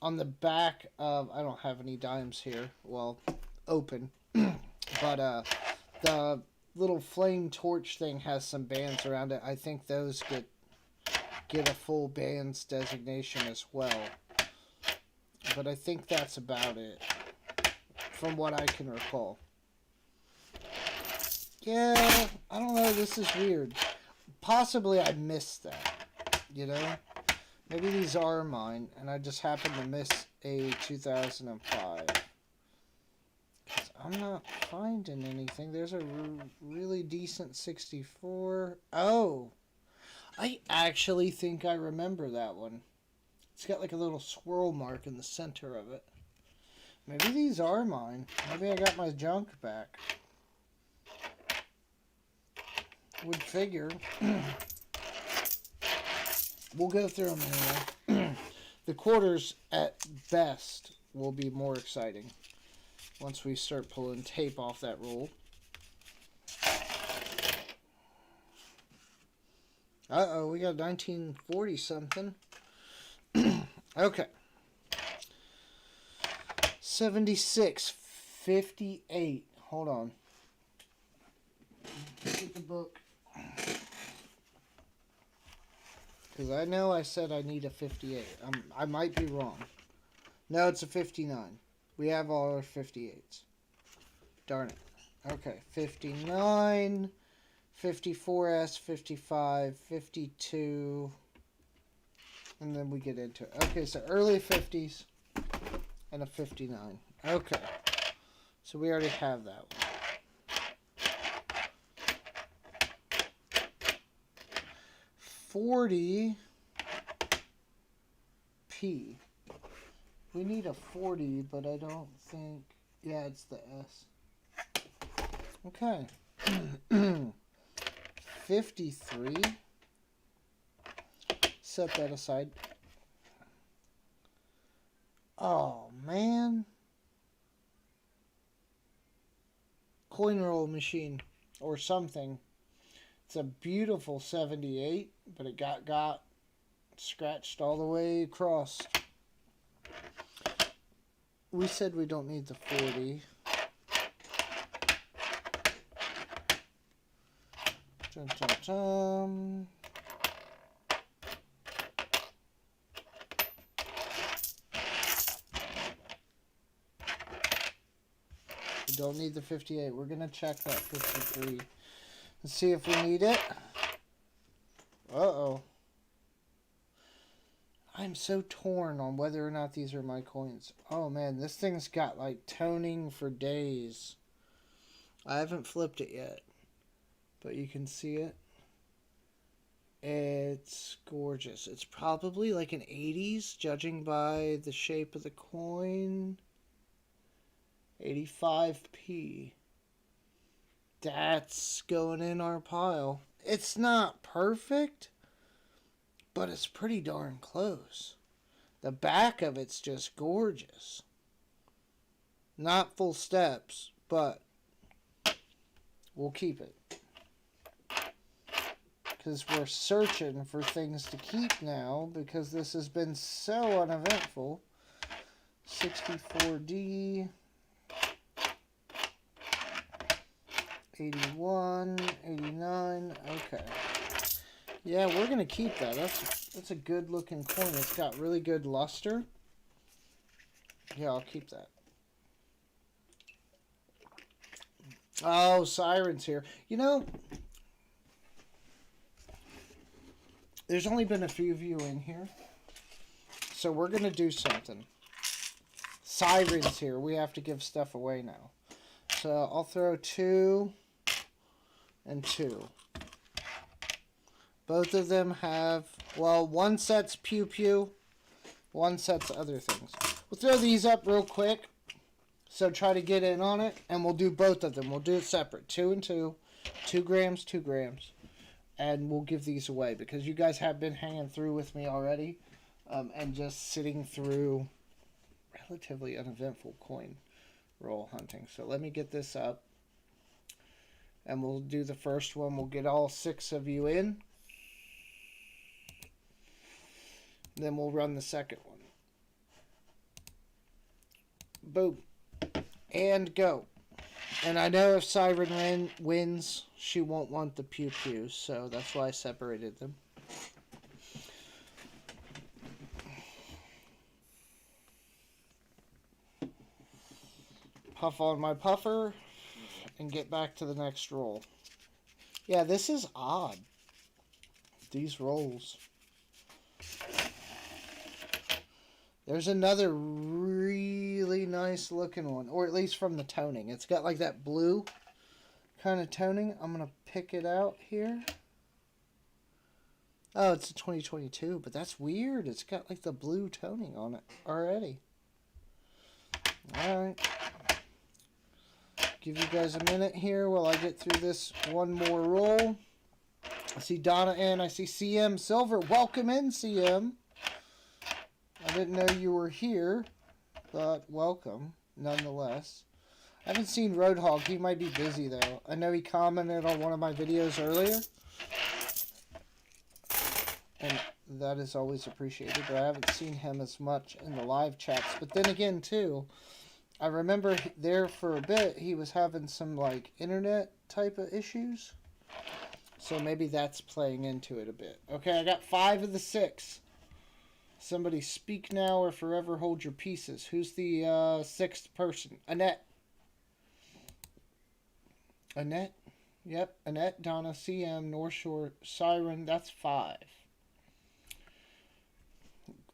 On the back of, I don't have any dimes here. Well, open. But the little flame torch thing has some bands around it. I think those get a full bands designation as well. But I think that's about it, from what I can recall. Yeah, I don't know, this is weird. Possibly I missed that, you know? Maybe these are mine, and I just happened to miss a 2005. Because I'm not finding anything. There's a really decent 64. Oh! I actually think I remember that one. It's got like a little swirl mark in the center of it. Maybe these are mine. Maybe I got my junk back. Would figure. We'll go through them anyway. The quarters, at best, will be more exciting once we start pulling tape off that roll. Uh-oh, we got 1940 something. Okay. 76, 58. Hold on. Get the book. Because I know I said I need a 58. I might be wrong. No, it's a 59. We have all our 58s. Darn it. Okay, 59, 54S, 55, 52, and then we get into it. Okay, so early 50s and a 59. Okay, so we already have that one. 40 P. We need a 40, but I don't think... Yeah, it's the S. Okay. 53. Set that aside. Oh, man. coin roll machine or something. It's a beautiful 78, but it got scratched all the way across. We said we don't need the 40. Dun, dun, dun. We don't need the 58. We're going to check that 53. Let's see if we need it. Uh-oh. I'm so torn on whether or not these are my coins. Oh man, this thing's got like toning for days. I haven't flipped it yet, but you can see it. It's gorgeous. It's probably like an 80s, judging by the shape of the coin. 85p. That's going in our pile. It's not perfect, but it's pretty darn close. The back of it's just gorgeous. Not full steps, but we'll keep it. Because we're searching for things to keep now, because this has been so uneventful. 64D. 81, 89, okay. Yeah, we're going to keep that. That's a good looking coin. It's got really good luster. Yeah, I'll keep that. Oh, Siren's here. You know, there's only been a few of you in here. So we're going to do something. Siren's here. We have to give stuff away now. So I'll throw 2 and 2. Both of them have, well, one set's pew pew, one set's other things. We'll throw these up real quick. So try to get in on it, and we'll do both of them. We'll do it separate, 2 and 2, 2 grams, 2 grams. And we'll give these away because you guys have been hanging through with me already and just sitting through relatively uneventful coin roll hunting. So let me get this up. And we'll do the first one. We'll get all 6 of you in. Then we'll run the second one. Boom. And go. And I know if Siren wins, she won't want the pew pews. So that's why I separated them. Puff on my puffer. And get back to the next roll. Yeah, this is odd. These rolls. There's another really nice looking one. Or at least from the toning. It's got like that blue kind of toning. I'm going to pick it out here. Oh, it's a 2022. But that's weird. It's got like the blue toning on it already. Alright. Give you guys a minute here while I get through this one more roll. I see Donna and I see CM Silver. Welcome in, CM. I didn't know you were here, but welcome nonetheless. I haven't seen Roadhog. He might be busy though. I know he commented on one of my videos earlier. And that is always appreciated, but I haven't seen him as much in the live chats. But then again, too, I remember there for a bit, he was having some, like, internet type of issues. So maybe that's playing into it a bit. Okay, I got 5 of the 6. Somebody speak now or forever hold your pieces. Who's the 6th person? Annette. Annette? Yep, Annette, Donna, CM, North Shore, Siren. That's 5.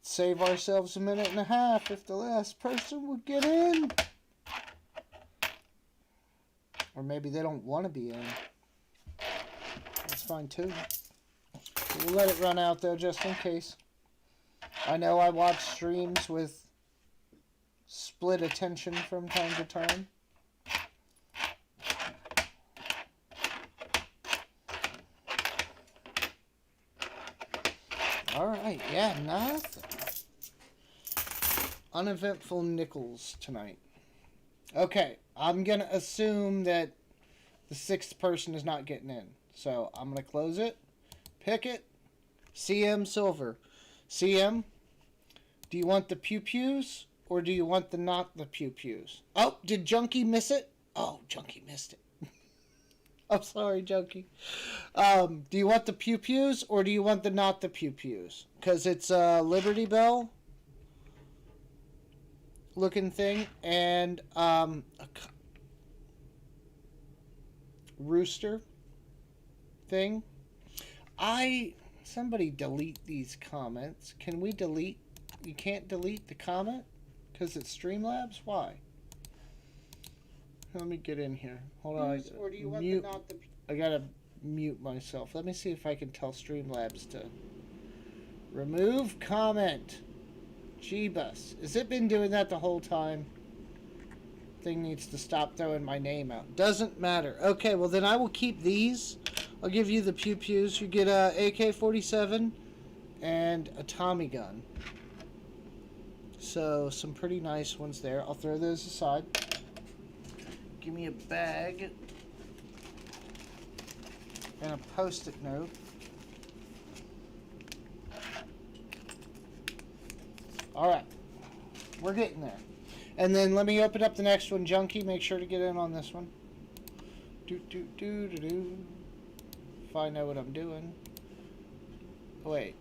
Save ourselves a minute and a half if the last person would get in. Or maybe they don't want to be in. That's fine too. We'll let it run out though, just in case. I know I watch streams with split attention from time to time. Alright, yeah, nothing. Uneventful nickels tonight. Okay, I'm going to assume that the sixth person is not getting in. So I'm going to close it. Pick it. CM Silver. CM, do you want the pew-pews or do you want the not the pew-pews? Oh, did Junkie miss it? Oh, Junkie missed it. I'm sorry, Junkie. Do you want the pew-pews or do you want the not the pew-pews? Because it's a Liberty Bell looking thing and a rooster thing. Somebody delete these comments. Can we delete? You can't delete the comment because it's Streamlabs. Why? Let me get in here. Hold on. Or do you want mute. the not the? I gotta mute myself. Let me see if I can tell Streamlabs to remove comment. Jeebus. Has it been doing that the whole time? Thing needs to stop throwing my name out. Doesn't matter. Okay, well then I will keep these. I'll give you the pew-pews. You get a AK-47 and a Tommy gun. So, some pretty nice ones there. I'll throw those aside. Give me a bag and a post-it note. Alright. We're getting there. And then let me open up the next one, Junkie. Make sure to get in on this one. If I know what I'm doing. Wait.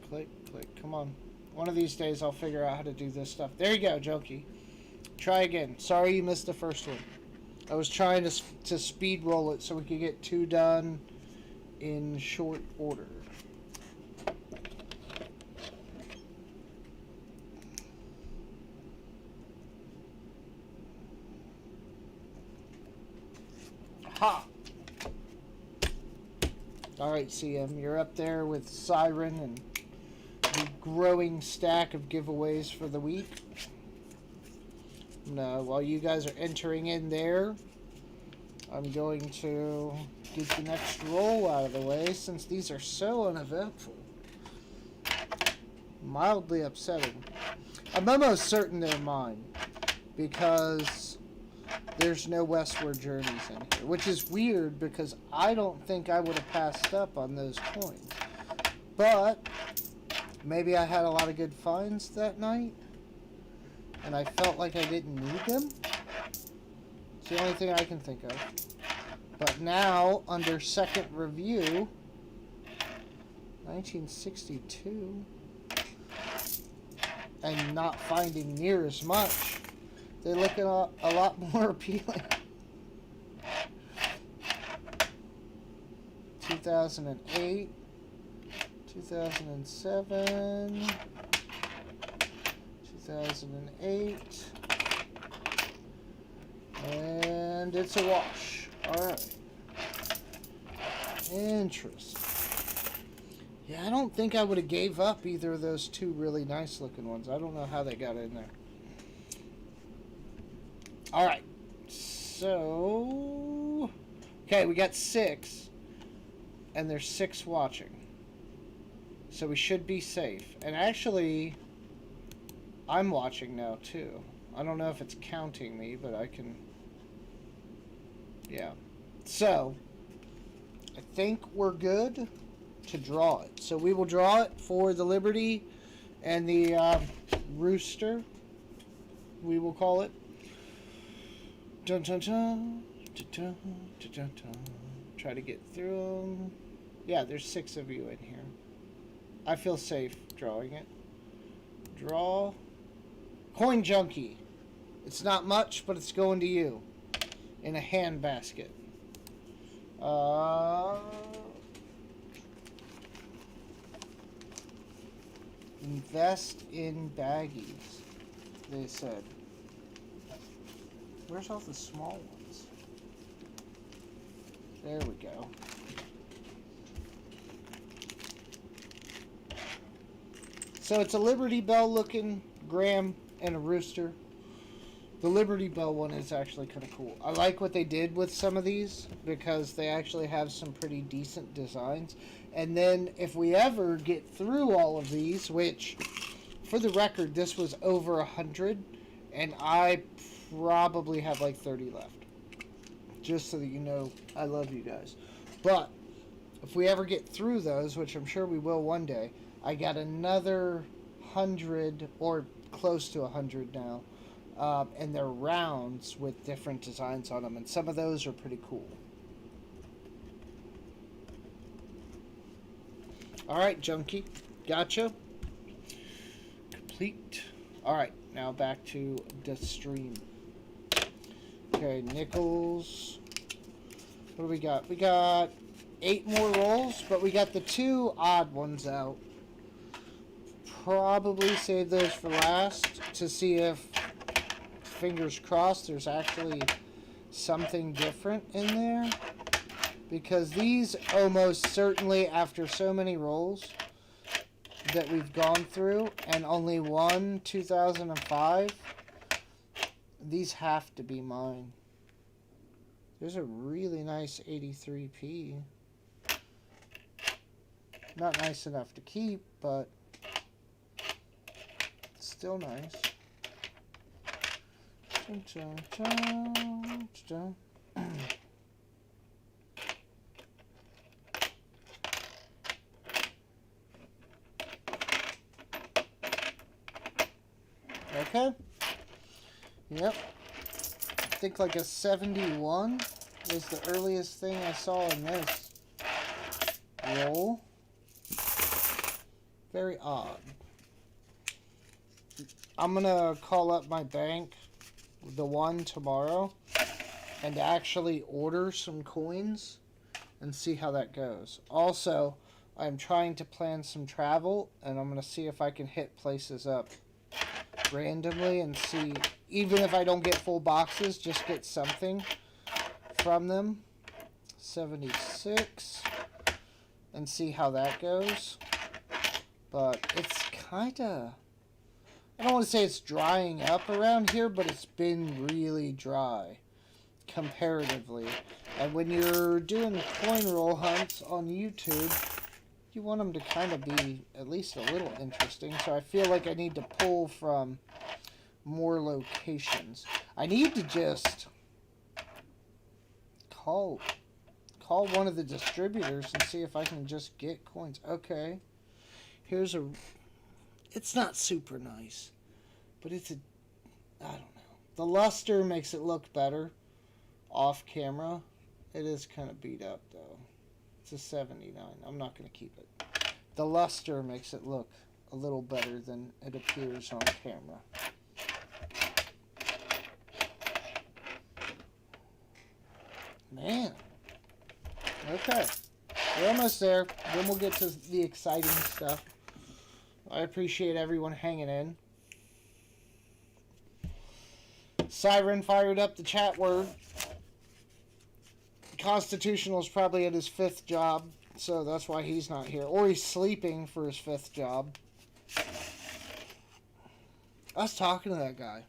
Click, click. Come on. One of these days I'll figure out how to do this stuff. There you go, Junkie. Try again. Sorry you missed the first one. I was trying to speed roll it so we could get 2 done in short order. Ha! Alright, CM, you're up there with Siren and the growing stack of giveaways for the week. Now, while you guys are entering in there, I'm going to get the next roll out of the way since these are so uneventful. Mildly upsetting. I'm almost certain they're mine because there's no Westward Journeys in here, which is weird because I don't think I would have passed up on those coins. But maybe I had a lot of good finds that night and I felt like I didn't need them. It's the only thing I can think of. But now, under second review, 1962, and not finding near as much, they look a lot more appealing. 2008, 2007, 2008, and it's a wash. Alright. Interesting. Yeah, I don't think I would have gave up either of those 2 really nice looking ones. I don't know how they got in there. Alright. So... okay, we got 6. And there's 6 watching. So we should be safe. And actually, I'm watching now too. I don't know if it's counting me, but I can... yeah. So, I think we're good to draw it. So we will draw it for the Liberty and the Rooster, we will call it. Dun, dun, dun, dun, dun, dun, dun, dun. Try to get through them. Yeah, there's 6 of you in here. I feel safe drawing it. Draw. Coin Junkie. It's not much, but it's going to you. In a hand basket. Invest in baggies, they said. Where's all the small ones? There we go. So it's a Liberty Bell looking Graham and a rooster. The Liberty Bell one is actually kind of cool. I like what they did with some of these because they actually have some pretty decent designs. And then if we ever get through all of these, which for the record, this was over 100 and I probably have like 30 left. Just so that you know I love you guys. But if we ever get through those, which I'm sure we will one day, I got another 100 or close to 100 now. And they're rounds with different designs on them. And some of those are pretty cool. Alright, Junkie. Gotcha. Complete. Alright, now back to the stream. Okay, nickels. What do we got? We got 8 more rolls, but we got the 2 odd ones out. Probably save those for last to see if, fingers crossed, there's actually something different in there. Because these almost certainly, after so many rolls that we've gone through, and only one 2005, these have to be mine. There's a really nice 83p. Not nice enough to keep, but still nice. Dun, dun, dun, dun. Okay. Yep. I think like a 71 was the earliest thing I saw in this roll. Very odd. I'm gonna call up my bank, the one tomorrow, and actually order some coins and see how that goes. Also, I'm trying to plan some travel, and I'm gonna see if I can hit places up randomly and see, even if I don't get full boxes, just get something from them. 76, and see how that goes. But it's kind of, I don't want to say it's drying up around here, but it's been really dry comparatively. And when you're doing coin roll hunts on YouTube, you want them to kind of be at least a little interesting. So I feel like I need to pull from more locations. I need to just call one of the distributors and see if I can just get coins. Okay. Here's a, it's not super nice, but it's a, I don't know. The luster makes it look better off camera. It is kind of beat up though. It's a 79. I'm not going to keep it. The luster makes it look a little better than it appears on camera. Man. Okay. We're almost there. Then we'll get to the exciting stuff. I appreciate everyone hanging in. Siren fired up the chat word. Constitutional's probably at his 5th job, so that's why he's not here. Or he's sleeping for his 5th job. I was talking to that guy.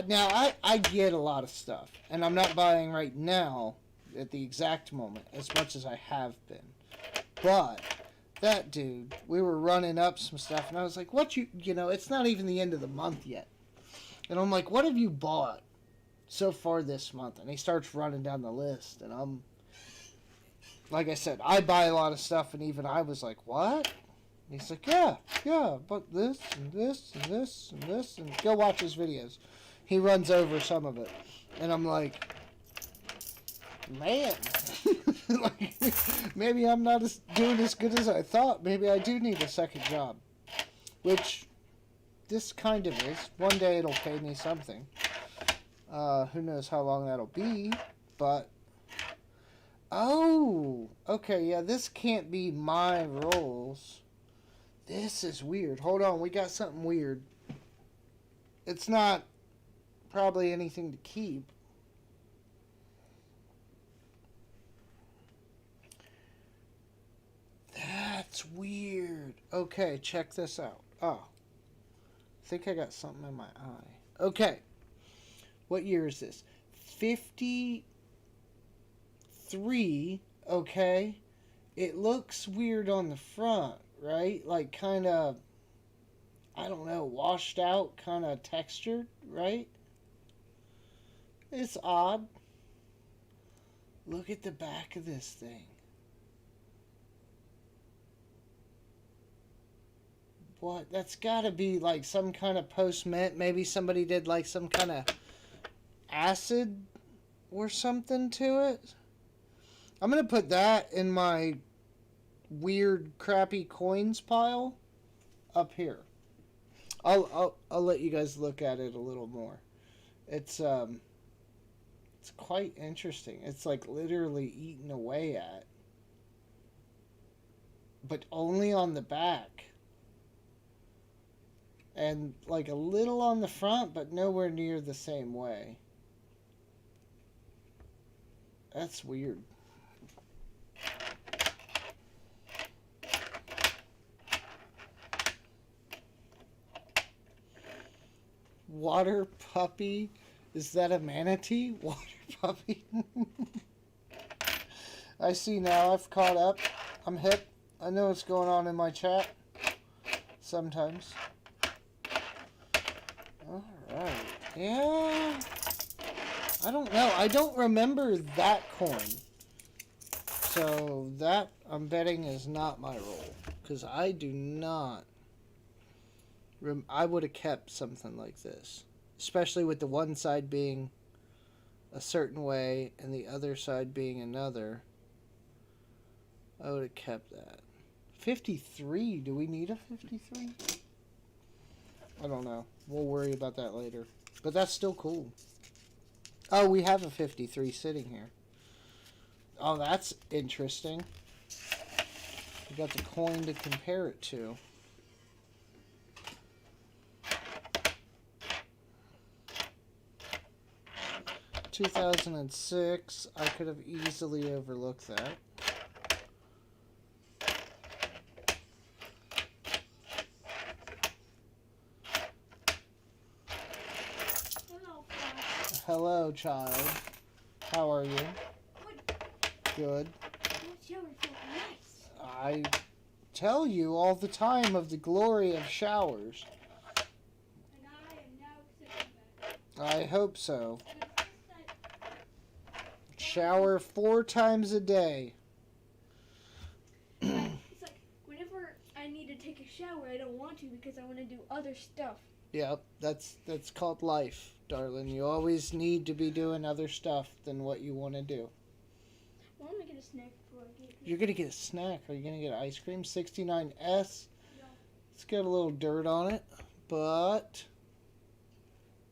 Now, I get a lot of stuff, and I'm not buying right now at the exact moment as much as I have been. But that dude, we were running up some stuff, and I was like, what you know, it's not even the end of the month yet. And I'm like, what have you bought so far this month? And he starts running down the list, and I'm, like I said, I buy a lot of stuff, and even I was like, what? And he's like, yeah, but this, and this, and this, and this, and go watch his videos. He runs over some of it. And I'm like, man, like, maybe I'm not doing as good as I thought. Maybe I do need a second job. Which, this kind of is. One day it'll pay me something. Who knows how long that'll be. But, oh, okay, yeah, this can't be my rolls. This is weird. Hold on, we got something weird. It's not probably anything to keep. That's weird. Okay, check this out. Oh. I think I got something in my eye. Okay. What year is this? 53. Okay. It looks weird on the front, right? Like kind of, I don't know, washed out, kind of textured, right? It's odd. Look at the back of this thing. What? That's gotta be like some kind of post-mint. Maybe somebody did like some kind of acid or something to it. I'm gonna put that in my weird, crappy coins pile up here. I'll let you guys look at it a little more. It's quite interesting. It's like literally eaten away at, but only on the back. And like a little on the front, but nowhere near the same way. That's weird. Water puppy? Is that a manatee? Water puppy? I see now. I've caught up. I'm hip. I know what's going on in my chat. Sometimes. Alright. Yeah. I don't know. I don't remember that coin. So that, I'm betting, is not my roll. Because I do not. I would have kept something like this. Especially with the one side being a certain way and the other side being another. I would have kept that. 53. Do we need a 53? I don't know. We'll worry about that later. But that's still cool. Oh, we have a 53 sitting here. Oh, that's interesting. We got the coin to compare it to. $2006. I could have easily overlooked that. Hello, child. How are you? Good. I tell you all the time of the glory of showers. And I am now accepting that. I hope so. Shower 4 times a day. It's like whenever I need to take a shower, I don't want to because I want to do other stuff. Yep, that's called life, darling. You always need to be doing other stuff than what you want to do. Well, I'm gonna get a snack before I get here. You're gonna get a snack. Are you gonna get ice cream? 69S. No. It's got a little dirt on it, but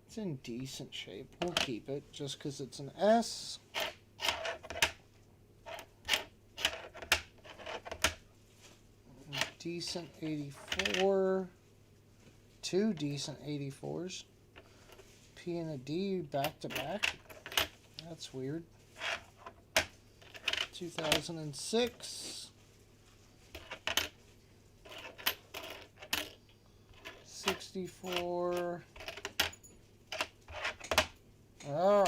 it's in decent shape. We'll keep it just because it's an S. Decent 84. 2 decent 84s. P and a D back to back. That's weird. 2006. 64. Oh,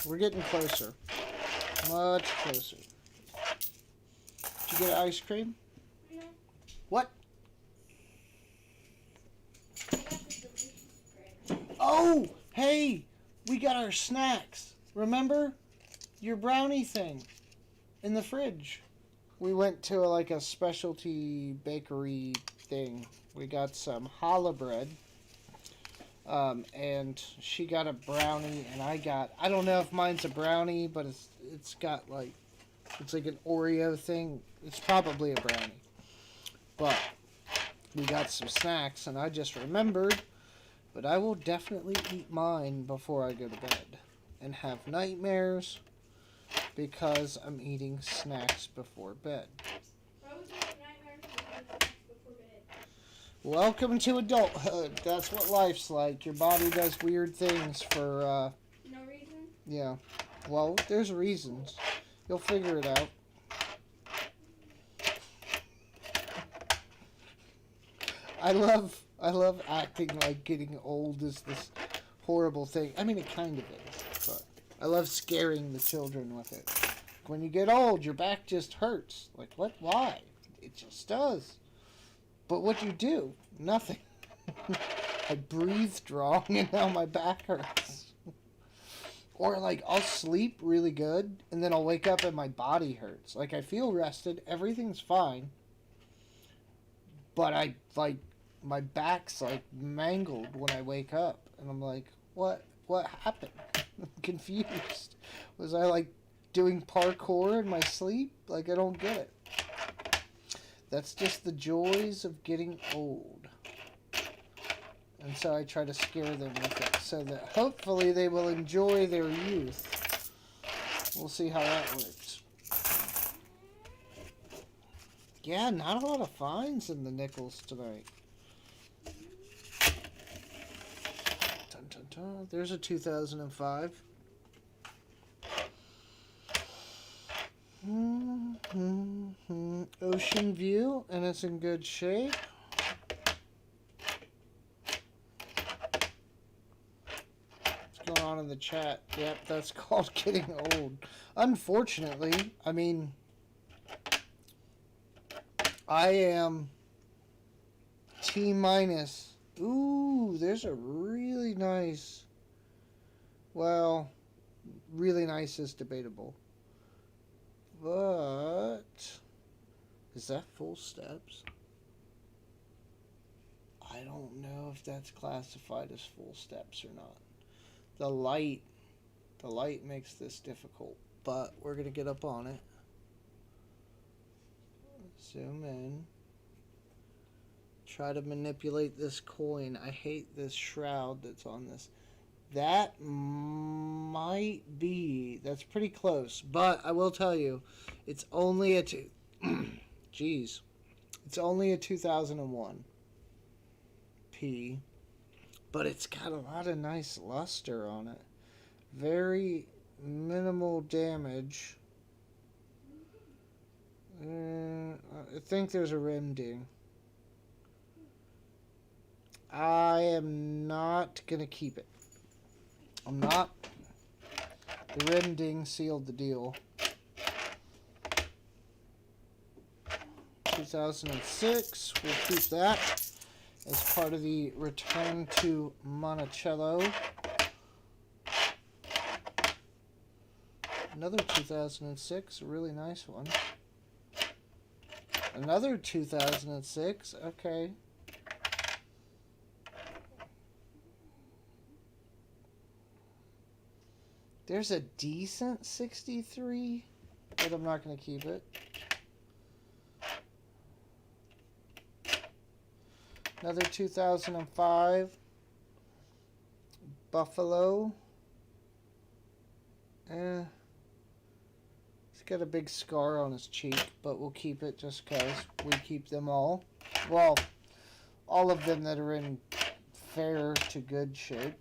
we're getting closer. Much closer. Did you get ice cream? No. What? I got the delicious bread. Oh, hey, we got our snacks. Remember your brownie thing in the fridge? We went to a specialty bakery thing. We got some challah bread, and she got a brownie, and I don't know if mine's a brownie, but it's got it's like an Oreo thing. It's probably a brownie, but we got some snacks, and I just remembered. But I will definitely eat mine before I go to bed and have nightmares because I'm eating snacks before bed. Why would you have nightmares before bed? Welcome to adulthood. That's what life's like. Your body does weird things for, No reason? yeah. Well, there's reasons. You'll figure it out. I love acting like getting old is this horrible thing. I mean, it kind of is, but I love scaring the children with it. When you get old, your back just hurts. Like, what? Why? It just does. But what you do? Nothing. I breathed wrong, and now my back hurts. Or like I'll sleep really good and then I'll wake up and my body hurts. Like I feel rested, everything's fine. But I like my back's like mangled when I wake up and I'm like, what happened? I'm confused. Was I like doing parkour in my sleep? Like I don't get it. That's just the joys of getting old. And so I try to scare them with it so that hopefully they will enjoy their youth. We'll see how that works. Yeah, not a lot of finds in the nickels tonight. Dun, dun, dun. There's a 2005. Ocean view, and it's in good shape. What's going on in the chat? Yep, that's called getting old. Unfortunately, I mean, I am T minus. Ooh, there's a really nice. Well, really nice is debatable. But is that full steps? I don't know if that's classified as full steps or not. The light makes this difficult, but we're gonna get up on it. Zoom in. Try to manipulate this coin. I hate this shroud that's on this. That might be. That's pretty close. But I will tell you, it's only a Jeez. It's only a 2001 P. But it's got a lot of nice luster on it. Very minimal damage. I think there's a rim ding. I am not going to keep it. I'm not. The rim ding sealed the deal. 2006. We'll keep that as part of the return to Monticello. Another 2006. A really nice one. Another 2006. Okay. There's a decent 63, but I'm not going to keep it. Another 2005 Buffalo. He's got a big scar on his cheek, but we'll keep it just because we keep them all. Well, all of them that are in fair to good shape.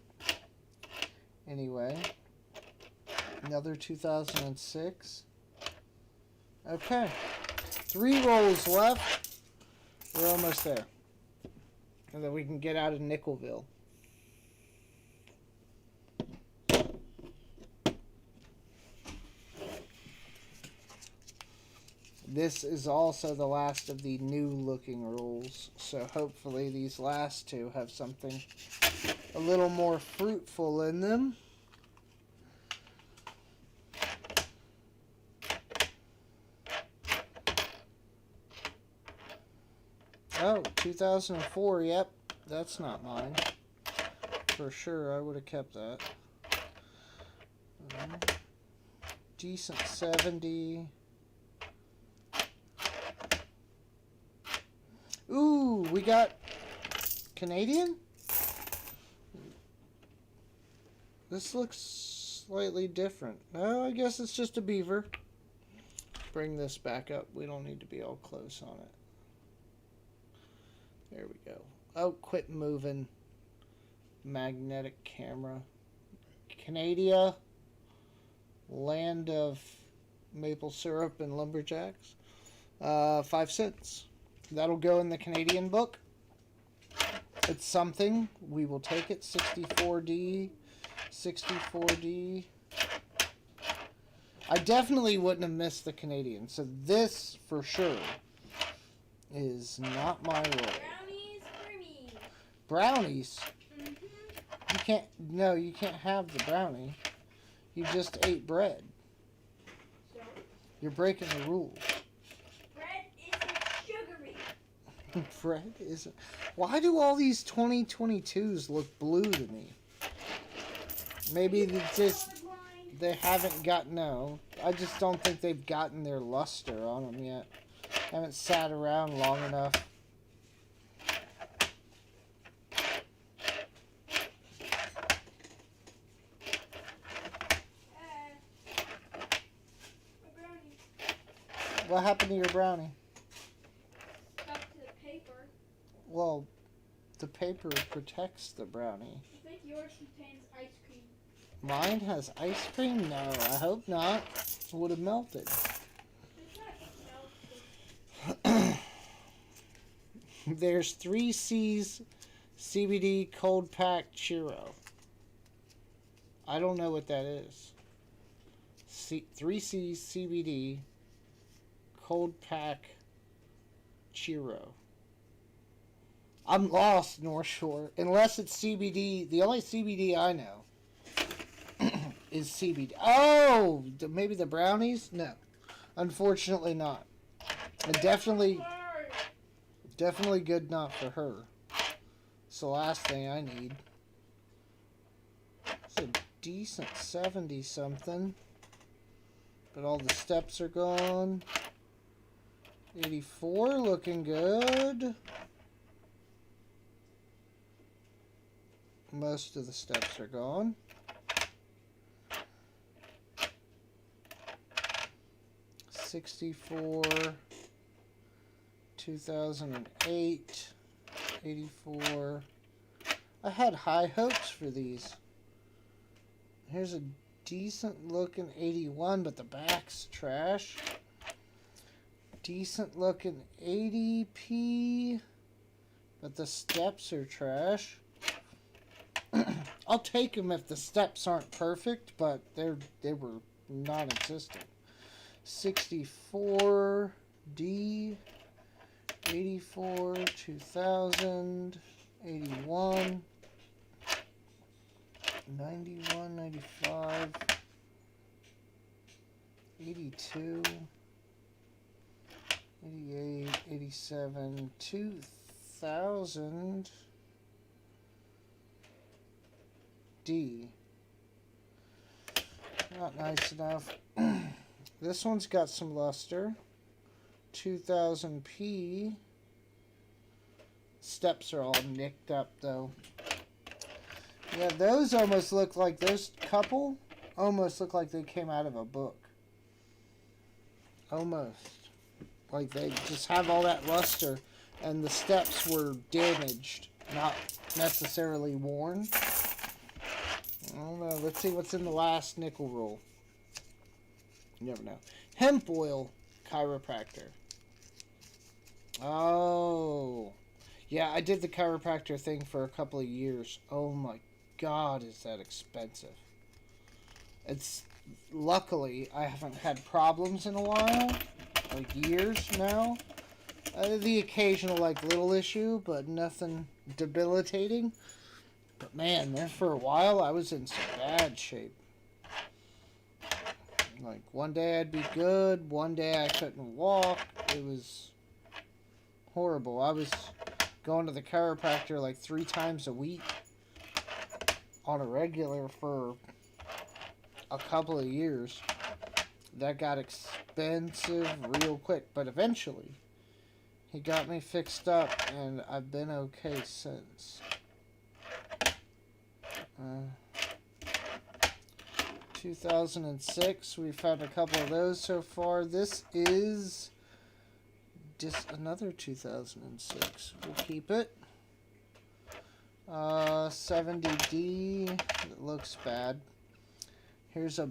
Anyway. Another 2006. Okay. 3 rolls left. We're almost there. And then we can get out of Nickelville. This is also the last of the new looking rolls. So hopefully these last 2 have something a little more fruitful in them. Oh, 2004, yep. That's not mine. For sure, I would have kept that. Decent 70. Ooh, we got Canadian? This looks slightly different. No, I guess it's just a beaver. Bring this back up. We don't need to be all close on it. There we go. Oh, quit moving. Magnetic camera. Canada. Land of maple syrup and lumberjacks. 5 cents. That'll go in the Canadian book. It's something. We will take it. 64D. 64D. I definitely wouldn't have missed the Canadian. So this, for sure, is not my role. Brownies? Mm-hmm. You can't have the brownie. You just ate bread. So, You're breaking the rules. bread isn't sugary. Bread isn't. Why do all these 2022s look blue to me? Maybe they haven't got, no. I just don't think they've gotten their luster on them yet. Haven't sat around long enough. My brownie What happened to your brownie? stuck to the paper. Well, the paper protects the brownie. I think yours contains ice cream. Mine has ice cream? No, I hope not. It would have melted. It's not melted. There's 3C's CBD cold pack churro. I don't know what that is. 3C's CBD cold pack churro. I'm lost, North Shore. Unless it's CBD. The only CBD I know is CBD. Oh, maybe the brownies? No. Unfortunately not. And definitely good enough for her. It's the last thing I need. It's a decent 70 something. But all the steps are gone. 84 looking good. Most of the steps are gone. 64, 2008, 84. I had high hopes for these. Here's a decent looking 81, but the back's trash. Decent looking 80p, but the steps are trash. I'll take them if the steps aren't perfect, but they were non-existent. 64 D, 84, 2000, 81, 91, 95, 82, 88, 87, 2000 D. Not nice enough. This one's got some luster. 2000p. Steps are all nicked up though. Yeah, those almost look like, those couple almost look like they came out of a book. Almost. Like they just have all that luster and the steps were damaged, not necessarily worn. I don't know. Let's see what's in the last nickel roll. You never know. Hemp oil chiropractor. Oh. Yeah, I did the chiropractor thing for a couple of years. Oh my God, is that expensive. It's, luckily, I haven't had problems in a while. Like years now. The occasional, like, little issue, but nothing debilitating. But man, there for a while, I was in some bad shape. Like, one day I'd be good, one day I couldn't walk. It was horrible. I was going to the chiropractor like 3 times a week on a regular for a couple of years. That got expensive real quick, but eventually he got me fixed up and I've been okay since. 2006, we've had a couple of those so far. This is just another 2006. We'll keep it. 70D, it looks bad. Here's a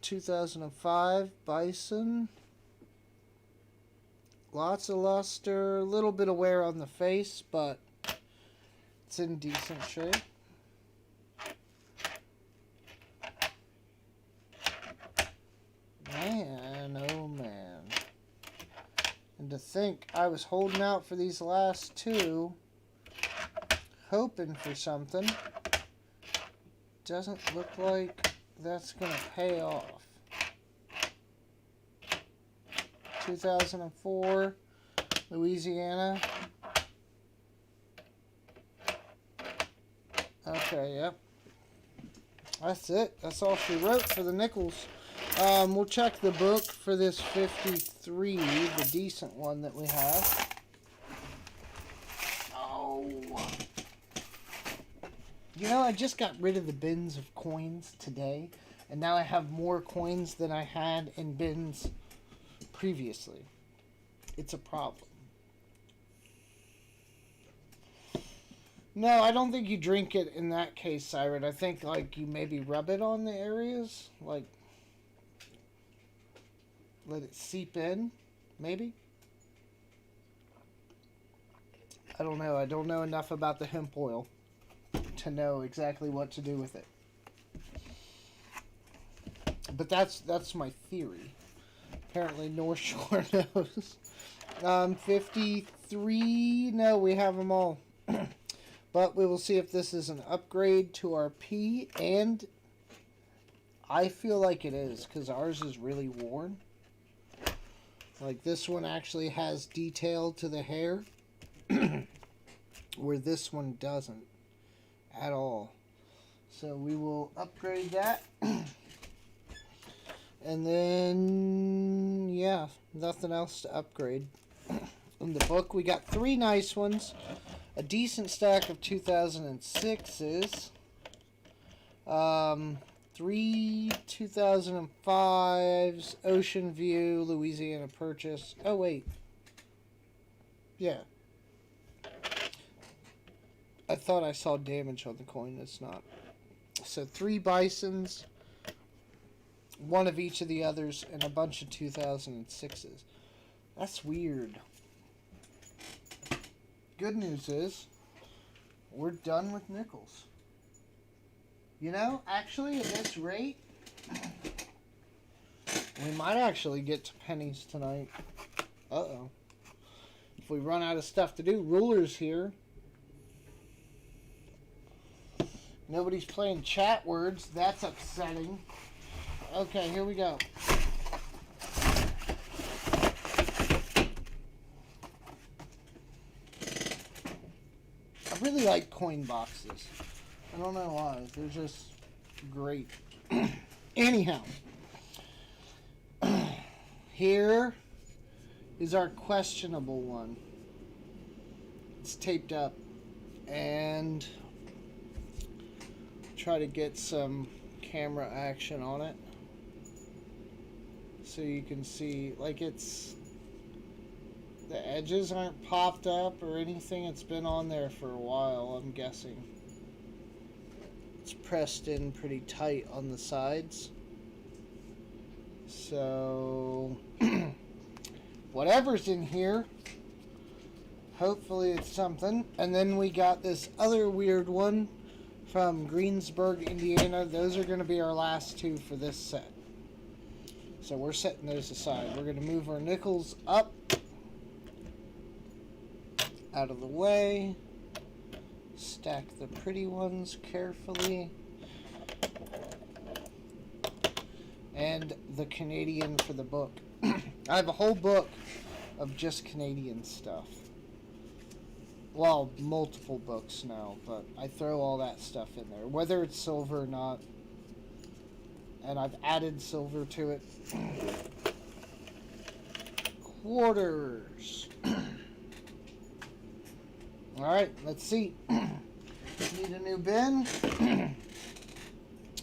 2005 Bison. Lots of luster, a little bit of wear on the face, but it's in decent shape. Man, oh man. And to think I was holding out for these last 2, hoping for something. Doesn't look like that's going to pay off. 2004, Louisiana. Okay, yep. That's it. That's all she wrote for the nickels. We'll check the book for this 53, the decent one that we have. Oh. You know, I just got rid of the bins of coins today, and now I have more coins than I had in bins previously. It's a problem. No, I don't think you drink it in that case, Siren. I think, like, you maybe rub it on the areas. Like, let it seep in, maybe? I don't know. I don't know enough about the hemp oil to know exactly what to do with it. But that's my theory. Apparently North Shore knows. 53, no, we have them all. But we will see if this is an upgrade to our P, and I feel like it is, because ours is really worn. Like, this one actually has detail to the hair, where this one doesn't at all. So we will upgrade that. And then, yeah, nothing else to upgrade. In the book, we got 3 nice ones. A decent stack of 2006s. 3 2005s. Ocean View, Louisiana Purchase. Oh, wait. Yeah. I thought I saw damage on the coin. It's not. So 3 Bisons. 1 of each of the others. And a bunch of 2006s. That's weird. Good news is, we're done with nickels. You know, actually, at this rate, we might actually get to pennies tonight. Uh-oh. If we run out of stuff to do. Ruler's here. Nobody's playing chat words. That's upsetting. Okay, here we go. I really like coin boxes. I don't know why. They're just great. Anyhow. Here is our questionable one. It's taped up. And try to get some camera action on it. So you can see, like, it's... The edges aren't popped up or anything. It's been on there for a while, I'm guessing. It's pressed in pretty tight on the sides. So, whatever's in here, hopefully it's something. And then we got this other weird one from Greensburg, Indiana. Those are going to be our last 2 for this set. So we're setting those aside. We're going to move our nickels up. Out of the way. Stack the pretty ones carefully. And the Canadian for the book. I have a whole book of just Canadian stuff. Well, multiple books now, but I throw all that stuff in there, whether it's silver or not. And I've added silver to it. Quarters. Alright, let's see. Need a new bin.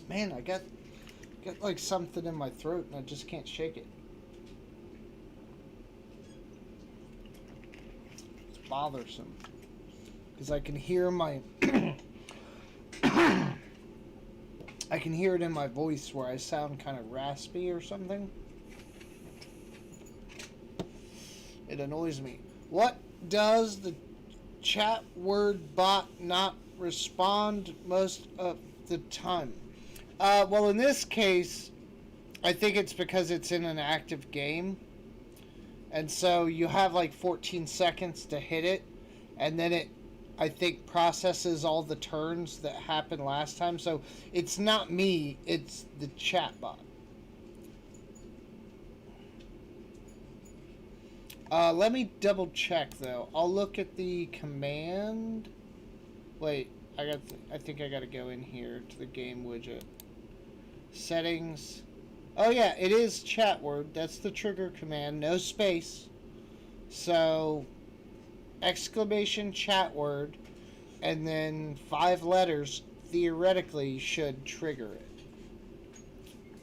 Man, I got like something in my throat and I just can't shake it. It's bothersome. Because I can hear my... I can hear it in my voice where I sound kind of raspy or something. It annoys me. What does the chat word bot not respond most of the time? Well, in this case, I think it's because it's in an active game. And so you have like 14 seconds to hit it. And then it I think, processes all the turns that happened last time. So it's not me, it's the chatbot. Let me double check though. I'll look at the command. Wait, I think I gotta go in here to the game widget. Settings. Oh yeah, it is chat word. That's the trigger command. No space. So exclamation chat word, and then 5 letters theoretically should trigger it.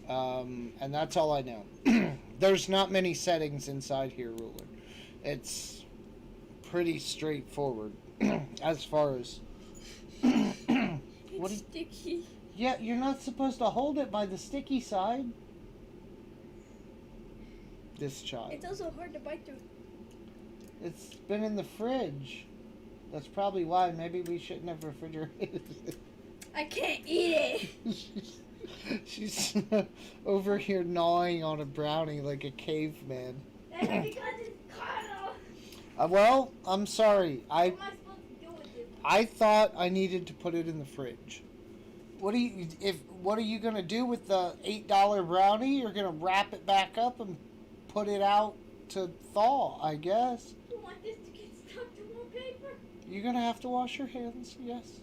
And that's all I know. There's not many settings inside here, Ruler. It's pretty straightforward as far as. It's sticky. Yeah, you're not supposed to hold it by the sticky side. This child. It's also hard to bite through. It's been in the fridge. That's probably why. Maybe we shouldn't have refrigerated it. I can't eat it. She's over here gnawing on a brownie like a caveman. That's because it's cut off. Well, I'm sorry. What am I supposed to do with it? I thought I needed to put it in the fridge. What are you gonna do with the $8 brownie? You're gonna wrap it back up and put it out to thaw, I guess. You want this to get stuck to more paper? You're gonna have to wash your hands, yes.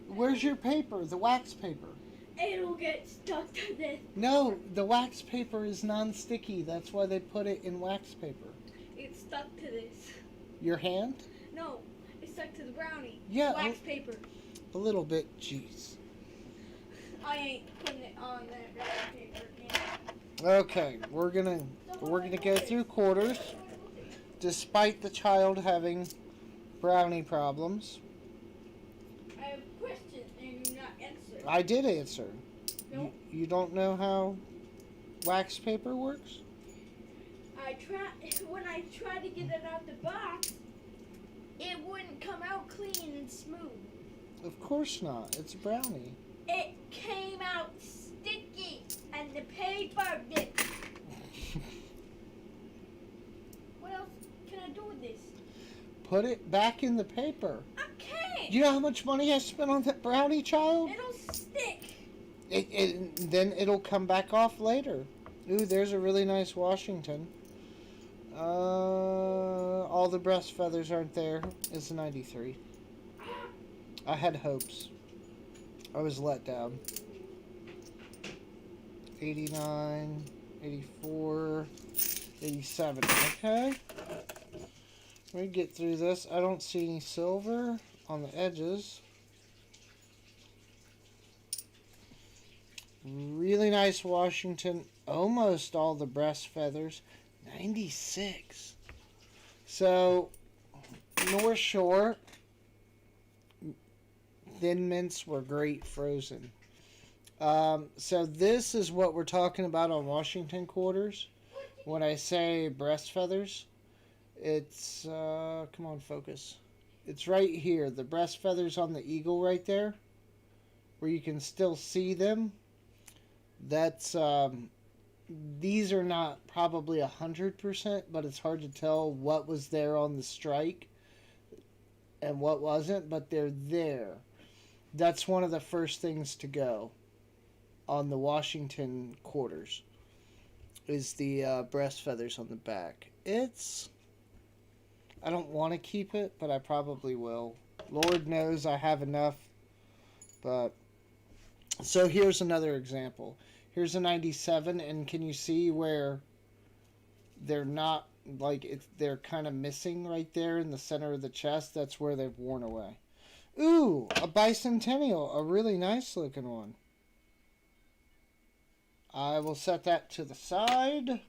Where's your paper? The wax paper. It'll get stuck to this. No, the wax paper is non-sticky. That's why they put it in wax paper. It's stuck to this. Your hand? No, it's stuck to the brownie. Yeah. Wax paper. A little bit. Jeez. I ain't putting it on that wax paper again. Okay, we're gonna go through quarters, despite the child having brownie problems. I have a question and you not answer. I did answer. No. You don't know how wax paper works? When I tried to get it out the box, it wouldn't come out clean and smooth. Of course not. It's a brownie. It came out sticky, and the paper did. What else can I do with this? Put it back in the paper. I can't. You know how much money I spent on that brownie, child? It'll stick. Then it'll come back off later. Ooh, there's a really nice Washington. All the breast feathers aren't there. It's a 93. I had hopes. I was let down. 89, 84, 87. Okay. Let me get through this. I don't see any silver on the edges. Really nice Washington. Almost all the breast feathers. 96. So, North Shore. Thin mints were great frozen. So this is what we're talking about on Washington quarters. When I say breast feathers, it's, come on, focus. It's right here. The breast feathers on the eagle right there, where you can still see them. That's, these are not probably 100%, but it's hard to tell what was there on the strike and what wasn't, but they're there. That's one of the first things to go on the Washington quarters is the breast feathers on the back. I don't want to keep it, but I probably will. Lord knows I have enough. But so here's another example. Here's a 97, and can you see where they're not, like, they're kind of missing right there in the center of the chest? That's where they've worn away. Ooh, a bicentennial, a really nice looking one. I will set that to the side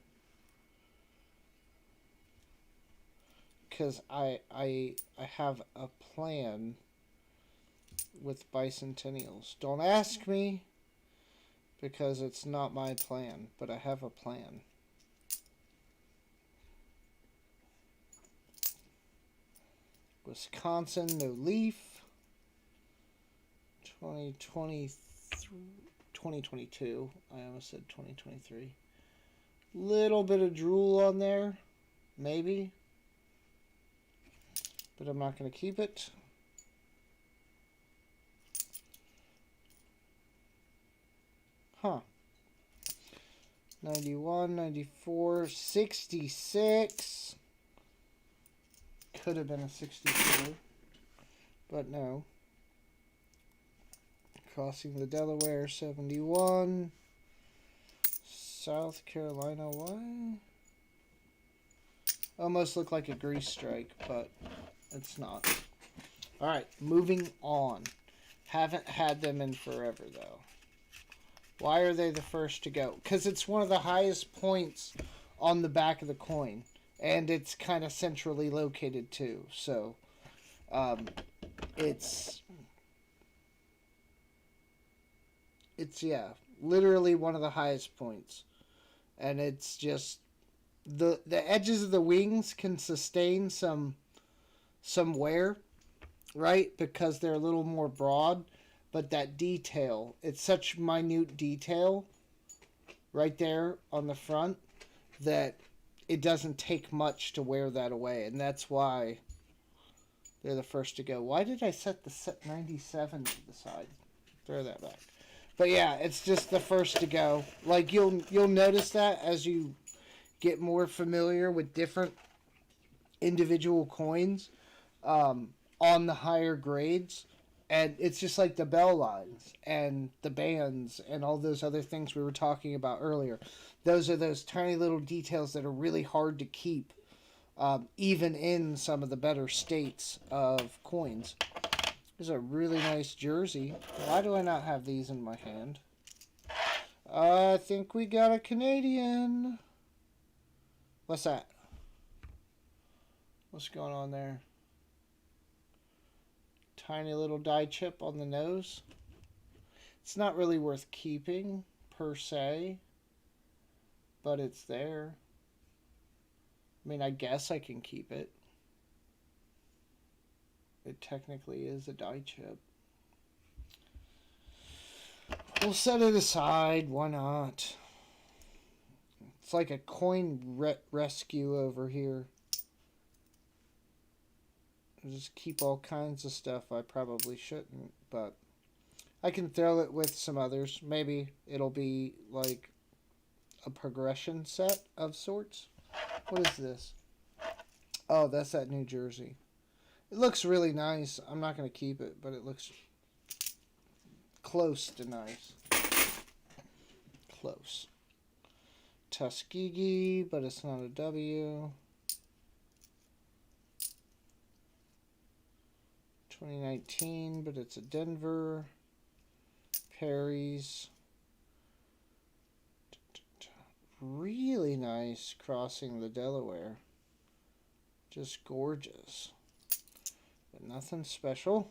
because I have a plan with bicentennials. Don't ask me because it's not my plan, but I have a plan. Wisconsin, no leaf. 2022. I almost said 2023. Little bit of drool on there, maybe. But I'm not going to keep it. Huh. 91, 94, 66. Could have been a 64, but no. Crossing the Delaware, 71. South Carolina, why? Almost looked like a grease strike, but it's not. Alright, moving on. Haven't had them in forever, though. Why are they the first to go? Because it's one of the highest points on the back of the coin. And it's kind of centrally located, too. So, it's, yeah, literally one of the highest points. And it's just, the edges of the wings can sustain some wear, right? Because they're a little more broad. But that detail, it's such minute detail right there on the front that it doesn't take much to wear that away. And that's why they're the first to go. Why did I set the 97 to the side? Throw that back. But yeah, it's just the first to go. Like you'll notice that as you get more familiar with different individual coins on the higher grades. And it's just like the bell lines and the bands and all those other things we were talking about earlier. Those are those tiny little details that are really hard to keep, even in some of the better states of coins. There's a really nice jersey. Why do I not have these in my hand? I think we got a Canadian. What's that? What's going on there? Tiny little die chip on the nose. It's not really worth keeping, per se. But it's there. I mean, I guess I can keep it. It technically is a die chip. We'll set it aside. Why not? It's like a coin rescue over here. Just keep all kinds of stuff I probably shouldn't, but I can throw it with some others. Maybe it'll be like a progression set of sorts. What is this? Oh, that's that New Jersey. It looks really nice. I'm not going to keep it, but it looks close to nice. Close. Tuskegee, but it's not a W. 2019, but it's a Denver. Perry's. Really nice crossing the Delaware. Just gorgeous. But nothing special.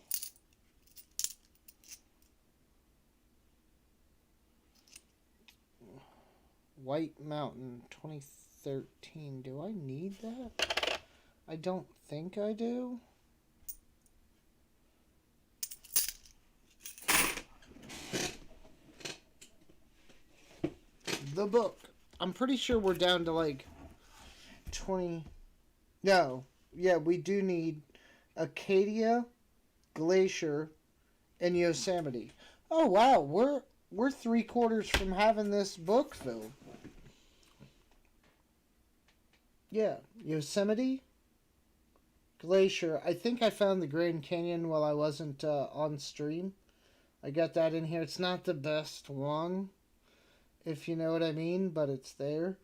White Mountain 2013. Do I need that? I don't think I do. The book. I'm pretty sure we're down to like 20. No. Yeah, we do need Acadia, Glacier, and Yosemite. Oh wow, we're 3/4 from having this book filled. Yeah, Yosemite, Glacier. I think I found the Grand Canyon while I wasn't on stream. I got that in here. It's not the best one, if you know what I mean, but it's there.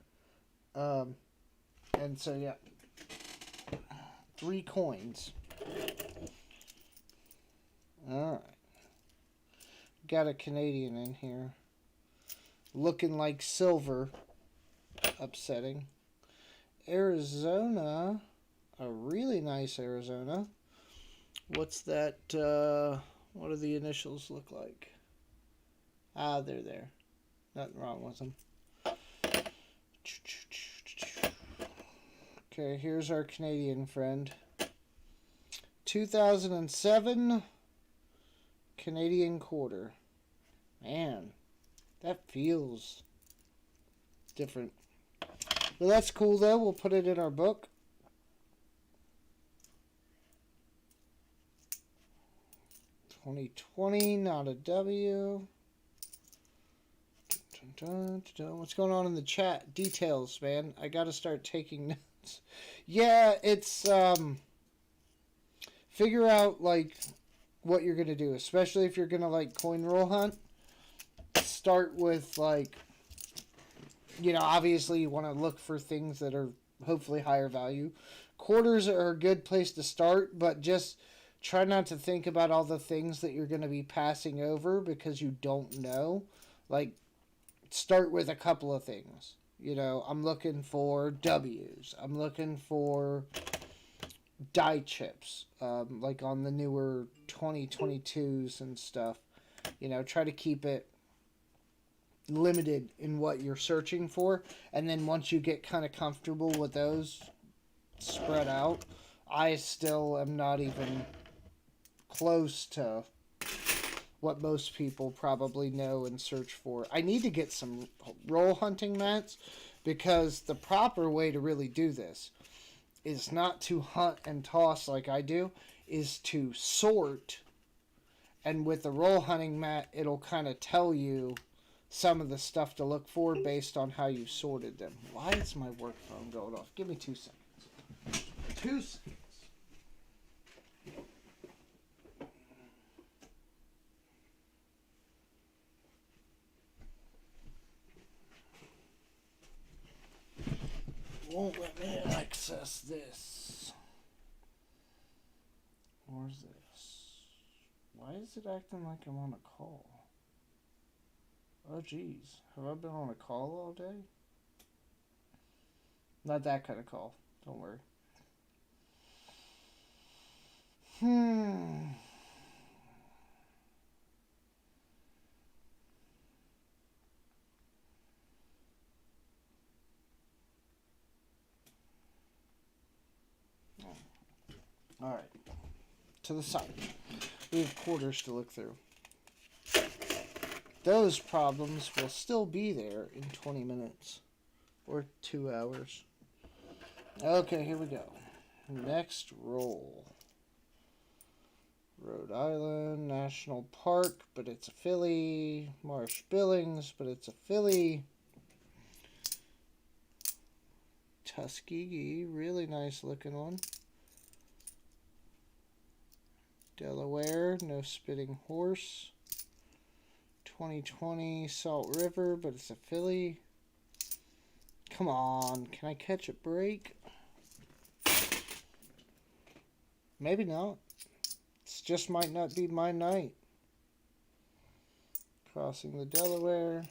And so, yeah. 3 coins. Alright. Got a Canadian in here. Looking like silver. Upsetting. Arizona. A really nice Arizona. What's that? What do the initials look like? Ah, they're there. Nothing wrong with them. Okay, here's our Canadian friend. 2007 Canadian quarter. Man, that feels different. Well, that's cool though. We'll put it in our book. $2020, not a W. Dun, dun, dun. What's going on in the chat? Details, man. I gotta start taking notes. Yeah, it's figure out like what you're gonna do, especially if you're gonna like coin roll hunt. Start with like, obviously you want to look for things that are hopefully higher value. Quarters are a good place to start, but just try not to think about all the things that you're going to be passing over because you don't know. Like, start with a couple of things. I'm looking for W's. I'm looking for die chips, like on the newer 2022s and stuff. Try to keep it limited in what you're searching for, and then once you get kind of comfortable with those, spread out. I still am not even close to what most people probably know and search for. I need to get some roll hunting mats, because the proper way to really do this is not to hunt and toss like I do, is to sort. And with the roll hunting mat, it'll kind of tell you some of the stuff to look for based on how you sorted them. Why is my work phone going off? Give me 2 seconds. 2 seconds. Won't let me access this. Where's this? Why is it acting like I'm on a call? Oh, geez. Have I been on a call all day? Not that kind of call. Don't worry. Alright. To the side. We have quarters to look through. Those problems will still be there in 20 minutes. Or 2 hours. Okay, here we go. Next roll. Rhode Island National Park, but it's a filly. Marsh Billings, but it's a filly. Tuskegee, really nice looking one. Delaware, no spitting horse. 2020 Salt River, but it's a filly. Come on, can I catch a break? Maybe not. It just might not be my night. Crossing the Delaware.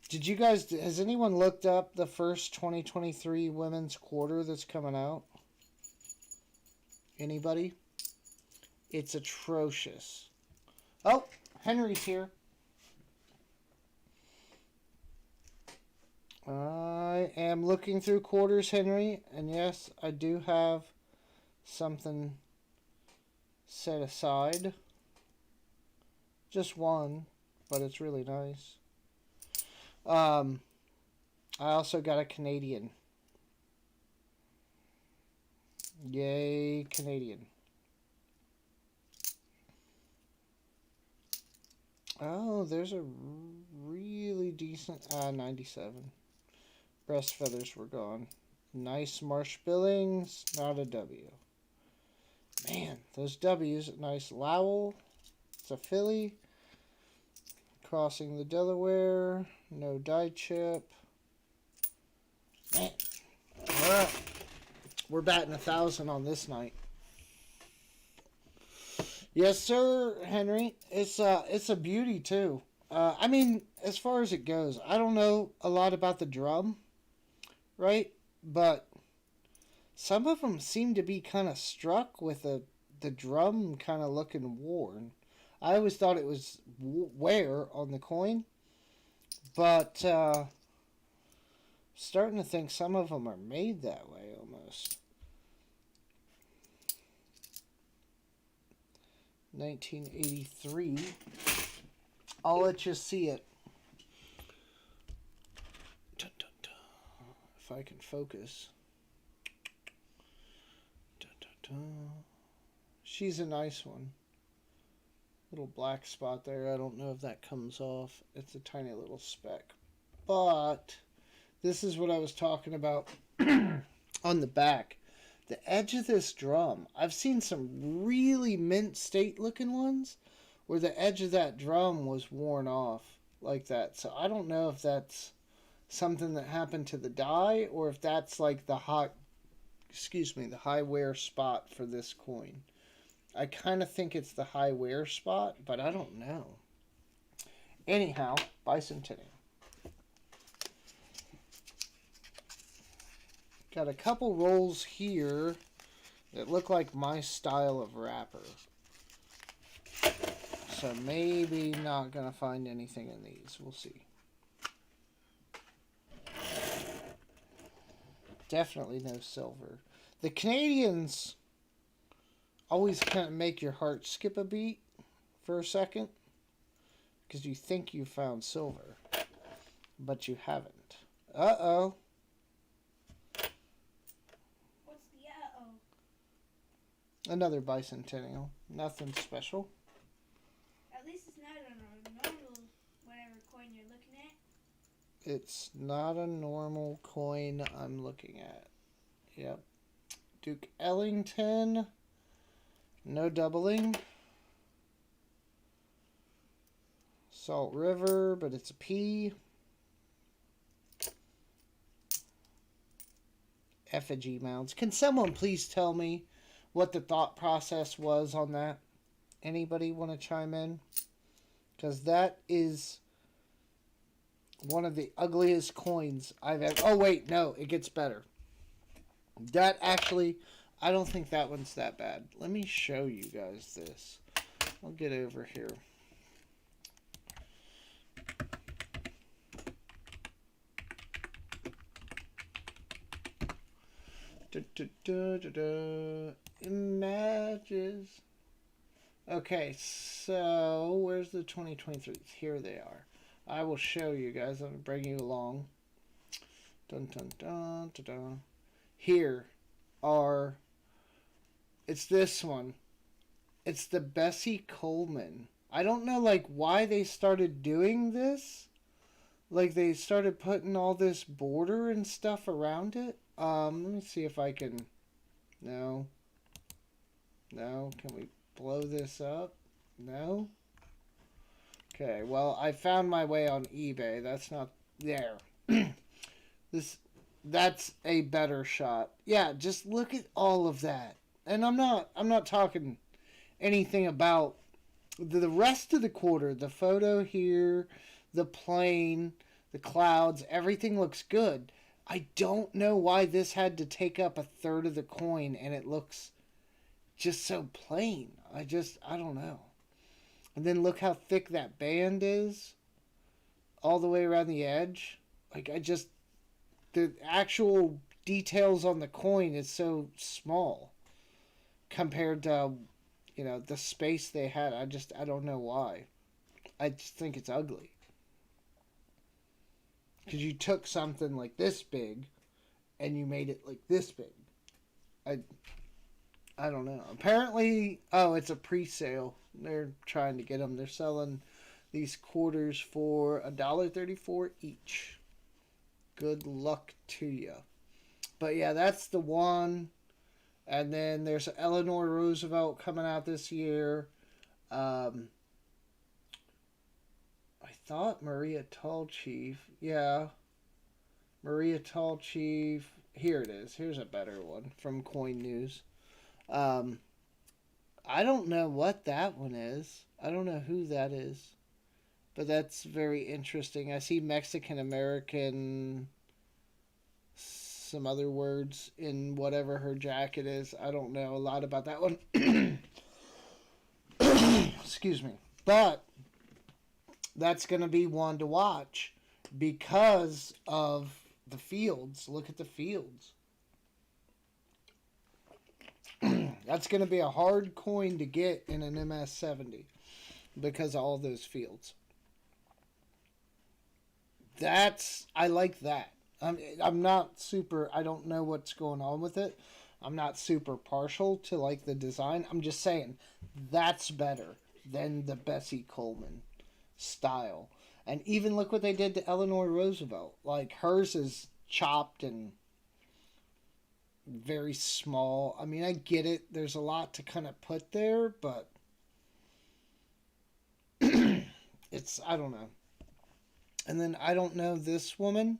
Did you guys, has anyone looked up the first 2023 women's quarter that's coming out? Anybody? It's atrocious. Oh, Henry's here. I am looking through quarters, Henry, and yes, I do have something set aside. Just one, but it's really nice. I also got a Canadian. Yay, Canadian. Oh, there's a really decent 97. Breast feathers were gone. Nice Marsh Billings, not a W. Man, those W's, nice Lowell. It's a filly. Crossing the Delaware, no die chip. Man, all right. We're batting 1,000 on this night. Yes, sir, Henry. It's a beauty too. I mean, as far as it goes, I don't know a lot about the drum, right? But some of them seem to be kind of struck with the drum kind of looking worn. I always thought it was wear on the coin, but starting to think some of them are made that way almost. 1983. I'll let you see it. Dun, dun, dun. If I can focus. Dun, dun, dun. She's a nice one. little black spot there. I don't know if that comes off. It's a tiny little speck. But this is what I was talking about on the back. The edge of this drum, I've seen some really mint state looking ones where the edge of that drum was worn off like that. So I don't know if that's something that happened to the die or if that's like the the high wear spot for this coin. I kind of think it's the high wear spot, but I don't know. Anyhow, bicentennial. Got a couple rolls here that look like my style of wrapper. So maybe not going to find anything in these. We'll see. Definitely no silver. The Canadians always kind of make your heart skip a beat for a second because you think you found silver, but you haven't. Uh-oh. What's the uh-oh? Another bicentennial. Nothing special. At least it's not on a normal whatever coin you're looking at. It's not a normal coin I'm looking at. Yep. Duke Ellington. No doubling. Salt River, but it's a P. Effigy mounts. Can someone please tell me what the thought process was on that? Anybody want to chime in? Because that is one of the ugliest coins I've ever... Oh, wait, no, it gets better. That actually... I don't think that one's that bad. Let me show you guys this. I'll get over here. Images. Okay, so where's the 2023? Here they are. I will show you guys. I'm going to bring you along. Dun, dun, dun, dun, dun. Here are... It's this one. It's the Bessie Coleman. I don't know, like, why they started doing this. Like, they started putting all this border and stuff around it. Let me see if I can... No. No. Can we blow this up? No. Okay, well, I found my way on eBay. That's not there. That's a better shot. Yeah, just look at all of that. And I'm not talking anything about the rest of the quarter. The photo here, the plane, the clouds, everything looks good. I don't know why this had to take up a third of the coin and it looks just so plain. I don't know. And then look how thick that band is all the way around the edge. Like, the actual details on the coin is so small compared to, the space they had. I don't know why. I just think it's ugly. Because you took something like this big and you made it like this big. I don't know. Apparently, it's a pre-sale. They're trying to get them. They're selling these quarters for $1.34 each. Good luck to you. But yeah, that's the one. And then there's Eleanor Roosevelt coming out this year. I thought Maria Tall Chief. Yeah. Maria Tall Chief. Here it is. Here's a better one from Coin News. I don't know what that one is. I don't know who that is. But that's very interesting. I see Mexican American, some other words in whatever her jacket is. I don't know a lot about that one. Excuse me. But that's going to be one to watch because of the fields. Look at the fields. That's going to be a hard coin to get in an MS-70 because of all those fields. I like that. I'm not super, I don't know what's going on with it. I'm not super partial to like the design. I'm just saying that's better. than the Bessie Coleman style. And even look what they did to Eleanor Roosevelt. Like, hers is chopped and very small. I mean, I get it. There's a lot to kind of put there, but it's, I don't know. And then I don't know this woman,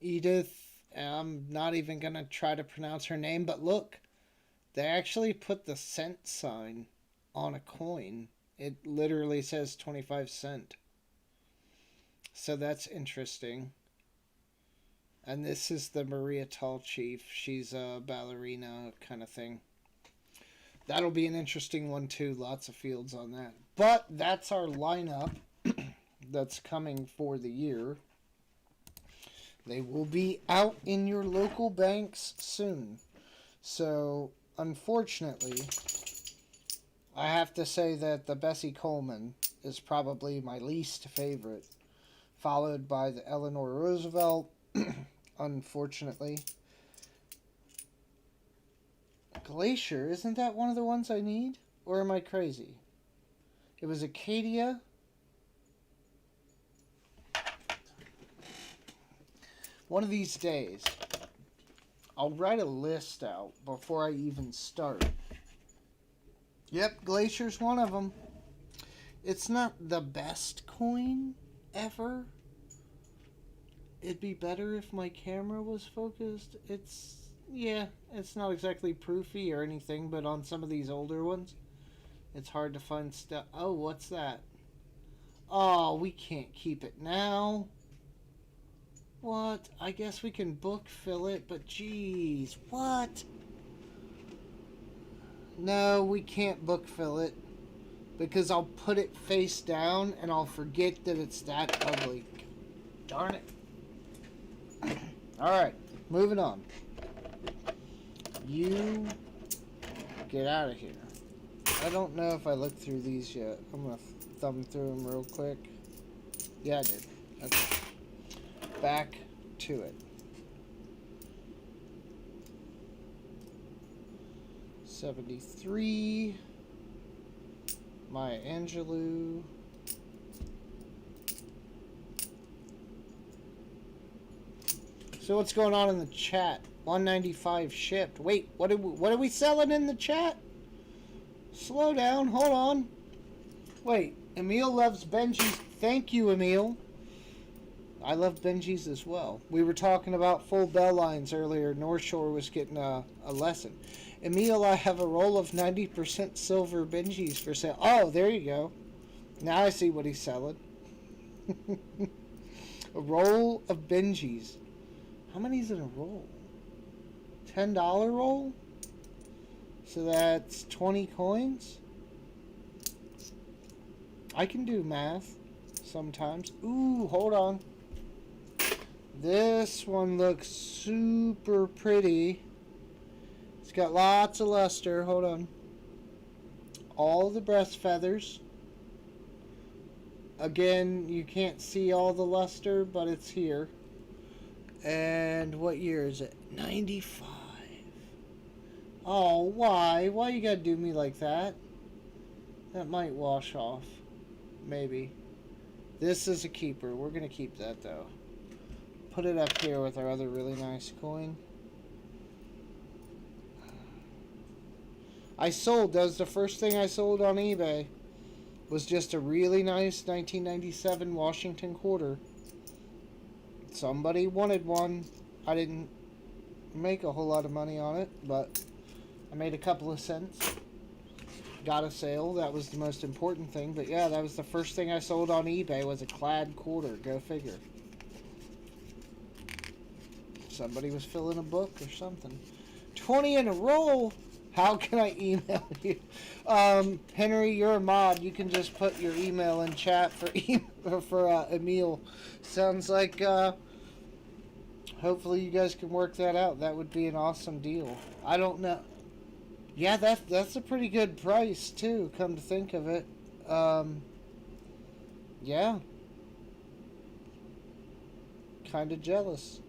Edith. I'm not even going to try to pronounce her name, but look, they actually put the cent sign on a coin. It literally says 25 cent. So that's interesting. And this is the Maria Tall Chief. She's a ballerina kind of thing. That'll be an interesting one too. Lots of fields on that. But that's our lineup that's coming for the year. They will be out in your local banks soon. So, unfortunately, I have to say that the Bessie Coleman is probably my least favorite, followed by the Eleanor Roosevelt, unfortunately. Glacier, isn't that one of the ones I need? Or am I crazy? It was Acadia. One of these days, I'll write a list out before I even start. Yep, Glacier's one of them. It's not the best coin ever. It'd be better if my camera was focused. It's not exactly proofy or anything, but on some of these older ones, it's hard to find stuff. Oh, what's that? Oh, we can't keep it now. What? I guess we can book fill it, but geez, what? No, we can't book fill it because I'll put it face down and I'll forget that it's that ugly. Darn it. Alright, moving on. You get out of here. I don't know if I looked through these yet. I'm going to thumb through them real quick. Yeah, I did. Okay. Back to it. 73. Maya Angelou. So what's going on in the chat? 195 shipped. Wait, what are we selling in the chat? Slow down, hold on. Wait, Emil loves Benji's. Thank you, Emil. I love Benji's as well. We were talking about full bell lines earlier. North Shore was getting a lesson. Emil, I have a roll of 90% silver Benji's for sale. Oh, there you go. Now I see what he's selling. A roll of Benji's. How many is in a roll? $10 roll? So that's 20 coins? I can do math sometimes. Ooh, hold on. This one looks super pretty. It's got lots of luster. Hold on. All the breast feathers. Again, you can't see all the luster, but it's here. And what year is it? 95. Oh, why? Why you gotta do me like that? That might wash off. Maybe. This is a keeper. We're gonna keep that, though. Put it up here with our other really nice coin. I sold. That was the first thing I sold on eBay. Was just a really nice 1997 Washington quarter. Somebody wanted one. I didn't make a whole lot of money on it, but I made a couple of cents. Got a sale. That was the most important thing. But yeah, that was the first thing I sold on eBay was a clad quarter. Go figure. Somebody was filling a book or something. 20 in a row? How can I email you? Henry, you're a mod. You can just put your email in chat for Emil. Sounds like hopefully you guys can work that out. That would be an awesome deal. I don't know. Yeah, that's a pretty good price too, come to think of it. Yeah. Kind of jealous.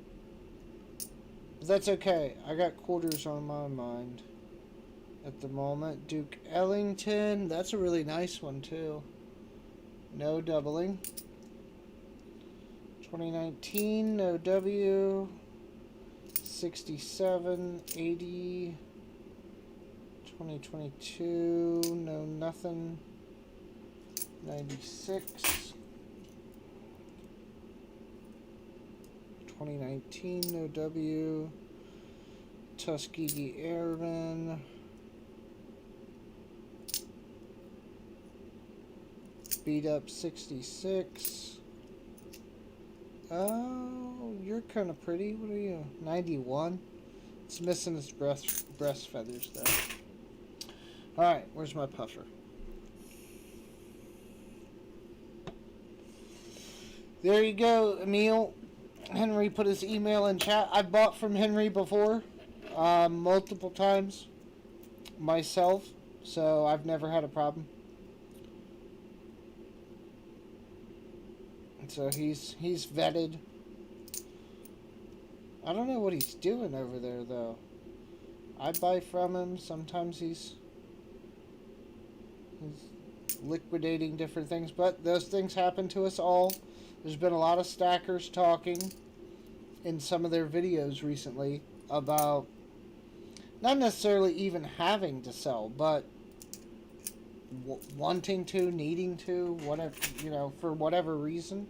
But that's okay. I got quarters on my mind. at the moment. Duke Ellington, that's a really nice one too. No doubling. 2019, no W. 67, 80. 2022, no nothing. 96. 2019, no W. Tuskegee Airmen. Beat up 66. Oh, you're kind of pretty. What are you? 91. It's missing its breast feathers though. Alright, where's my puffer? There you go, Emil. Henry put his email in chat. I bought from Henry before, multiple times myself, so I've never had a problem. So he's vetted. I don't know what he's doing over there though. I buy from him. Sometimes he's liquidating different things, but those things happen to us all. There's been a lot of stackers talking in some of their videos recently about not necessarily even having to sell, but wanting to, needing to, whatever, you know, for whatever reason.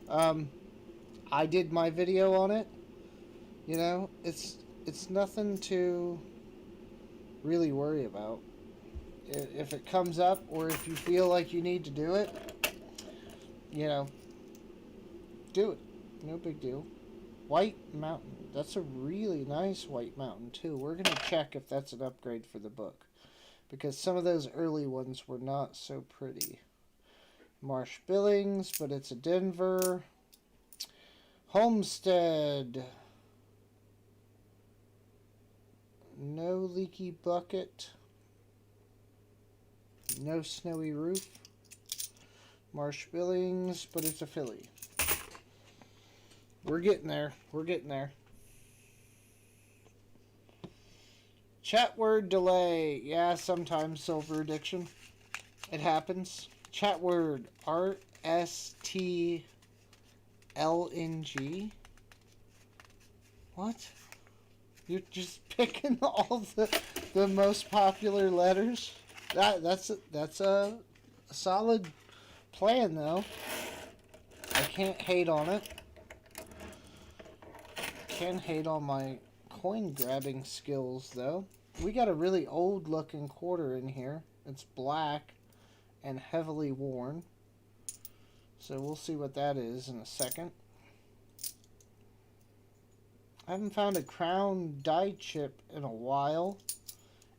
I did my video on it. You know, it's nothing to really worry about. If it comes up, or if you feel like you need to do it, you know, do it. No big deal. White Mountain. That's a really nice White Mountain, too. We're going to check if that's an upgrade for the book, because some of those early ones were not so pretty. Marsh Billings, but it's a Denver. Homestead. No leaky bucket. No snowy roof. Marsh Billings, but it's a filly. We're getting there. We're getting there. Chat word delay. Yeah, sometimes Silver Addiction. It happens. Chat word RSTLNG. What? You're just picking all the most popular letters? That's a solid plan though. I can't hate on it. Can hate on my coin grabbing skills though. We got a really old looking quarter in here. It's black and heavily worn. So we'll see what that is in a second. I haven't found a crown die chip in a while.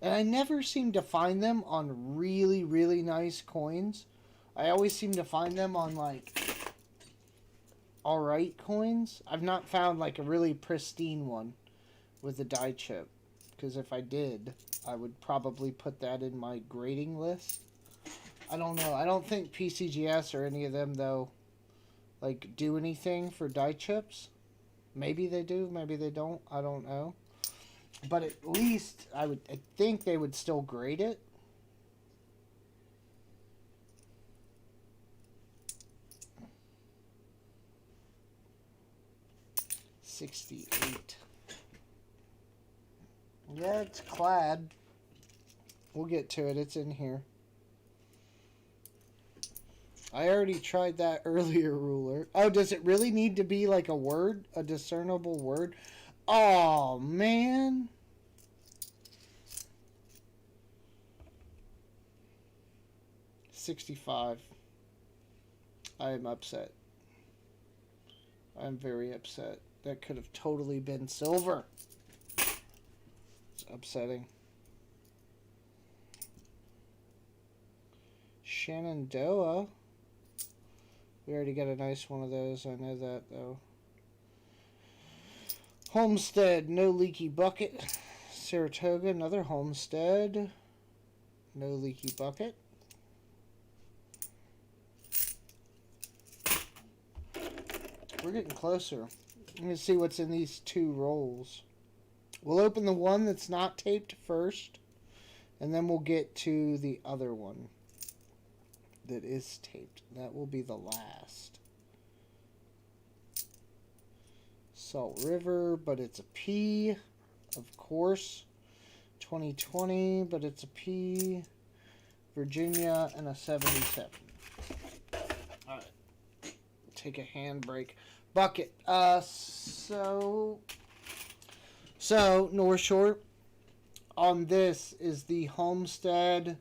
And I never seem to find them on really, really nice coins. I always seem to find them on like alright coins. I've not found like a really pristine one with a die chip. Because if I did, I would probably put that in my grading list. I don't know. I don't think PCGS or any of them though like do anything for die chips. Maybe they do, maybe they don't. I don't know. But at least I think they would still grade it. $68. Yeah, it's clad. We'll get to it. It's in here. I already tried that earlier ruler. Oh, does it really need to be like a word? A discernible word? Oh, man. $65. I am upset. I'm very upset. That could have totally been silver. It's upsetting. Shenandoah. We already got a nice one of those. I know that, though. Homestead, no leaky bucket. Saratoga, another Homestead. No leaky bucket. We're getting closer. Let me see what's in these two rolls. We'll open the one that's not taped first. And then we'll get to the other one that is taped. That will be the last. Salt River, but it's a P, of course. 2020, but it's a P. Virginia, and a 77. Alright. Take a handbrake. Bucket. So North Shore. On this is the Homestead.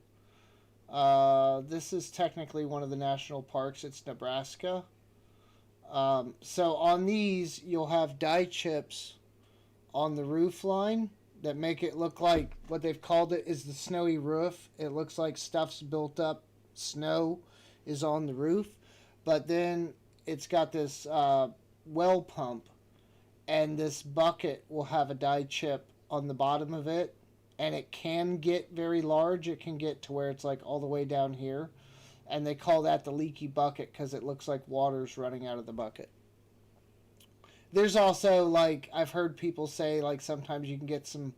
This is technically one of the national parks. It's Nebraska. So on these, you'll have dye chips on the roof line that make it look like what they've called it is the snowy roof. It looks like stuff's built up. Snow is on the roof. But then it's got this well pump, and this bucket will have a dye chip on the bottom of it. And it can get very large. It can get to where it's like all the way down here. And they call that the leaky bucket because it looks like water's running out of the bucket. There's also, like, I've heard people say, like, sometimes you can get some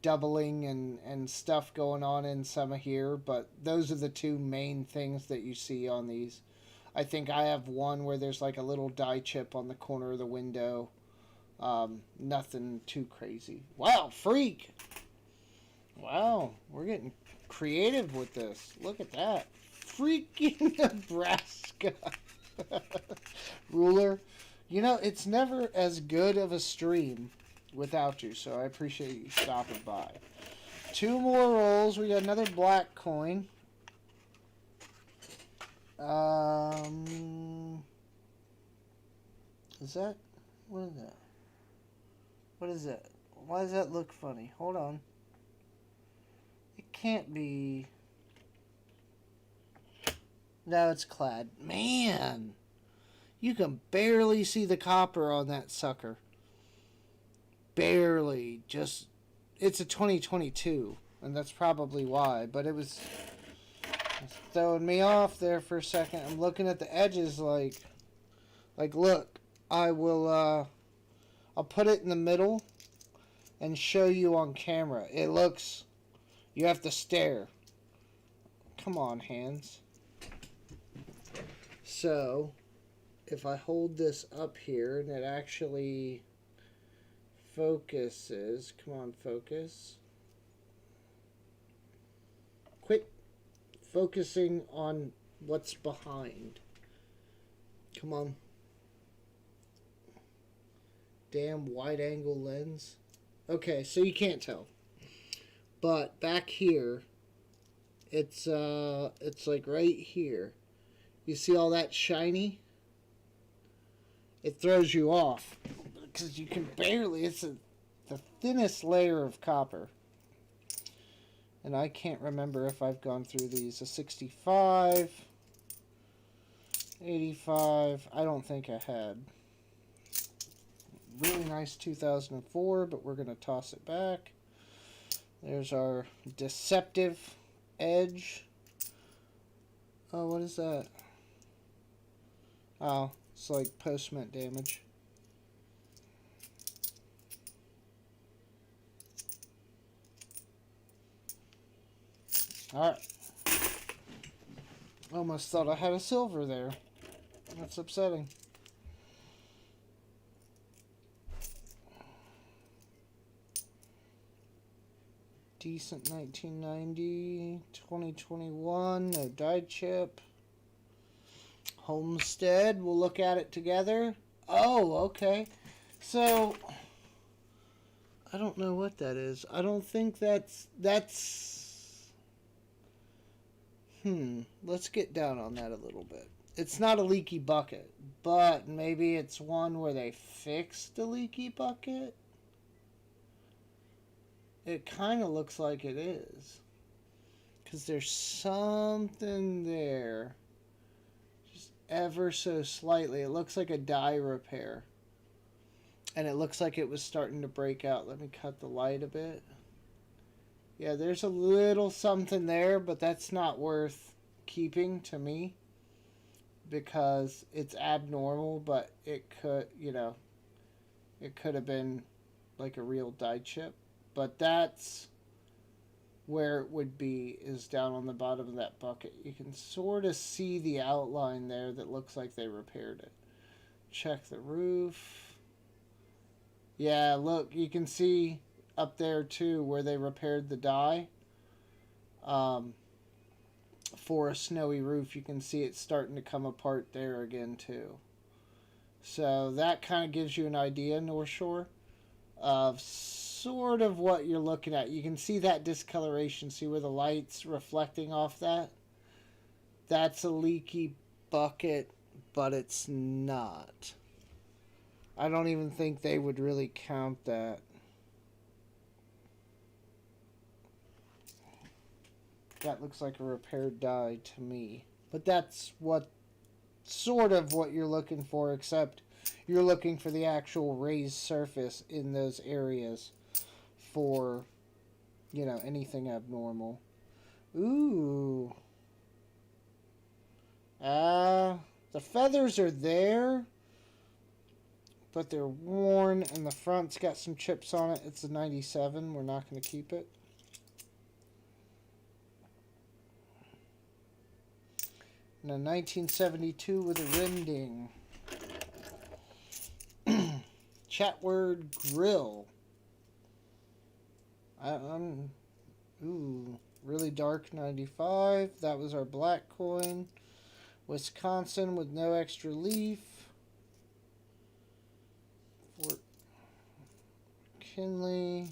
doubling and stuff going on in some of here. But those are the two main things that you see on these. I think I have one where there's, like, a little dye chip on the corner of the window. Nothing too crazy. Wow, freak! Wow, we're getting creative with this. Look at that. Freaking Nebraska. Ruler. You know, it's never as good of a stream without you, so I appreciate you stopping by. 2 more rolls. We got another black coin. Is that? What is that? What is that? Why does that look funny? Hold on. It can't be. No, it's clad. Man, you can barely see the copper on that sucker. Barely. Just, it's a 2022, and that's probably why. But it's throwing me off there for a second. I'm looking at the edges like look. I'll put it in the middle and show you on camera. It looks. You have to stare. Come on, hands. So, if I hold this up here and it actually focuses. Come on, focus. Quit focusing on what's behind. Come on. Damn wide angle lens. Okay, so you can't tell. But back here, it's like right here. You see all that shiny? It throws you off because you can barely. It's the thinnest layer of copper. And I can't remember if I've gone through these. A 65, 85. I don't think I had. Really nice 2004, but we're going to toss it back. There's our deceptive edge. Oh, what is that? Oh, it's like post-mint damage. Alright. Almost thought I had a silver there. That's upsetting. Decent 1990, 2021, no dye chip. Homestead, we'll look at it together. Oh, okay. So, I don't know what that is. I don't think that's... Let's get down on that a little bit. It's not a leaky bucket, but maybe it's one where they fixed the leaky bucket? It kind of looks like it is. Because there's something there. Just ever so slightly. It looks like a dye repair. And it looks like it was starting to break out. Let me cut the light a bit. Yeah, there's a little something there, but that's not worth keeping to me. Because it's abnormal, but it could, it could have been like a real dye chip. But that's where it would be is down on the bottom of that bucket. You can sort of see the outline there that looks like they repaired it. Check the roof. Yeah, look, you can see up there too where they repaired the dye. For a snowy roof, you can see it starting to come apart there again too. So that kind of gives you an idea, North Shore, of sort of what you're looking at. You can see that discoloration. See where the light's reflecting off that? That's a leaky bucket, but it's not. I don't even think they would really count that. That looks like a repaired dye to me. But that's what sort of what you're looking for, except you're looking for the actual raised surface in those areas for, you know, anything abnormal. Ooh. The feathers are there, but they're worn, and the front's got some chips on it. It's a 97. We're not going to keep it. And a 1972 with a Rending. Chatword Grill. Ooh, really dark 95. That was our black coin. Wisconsin with no extra leaf. Fort Kinley.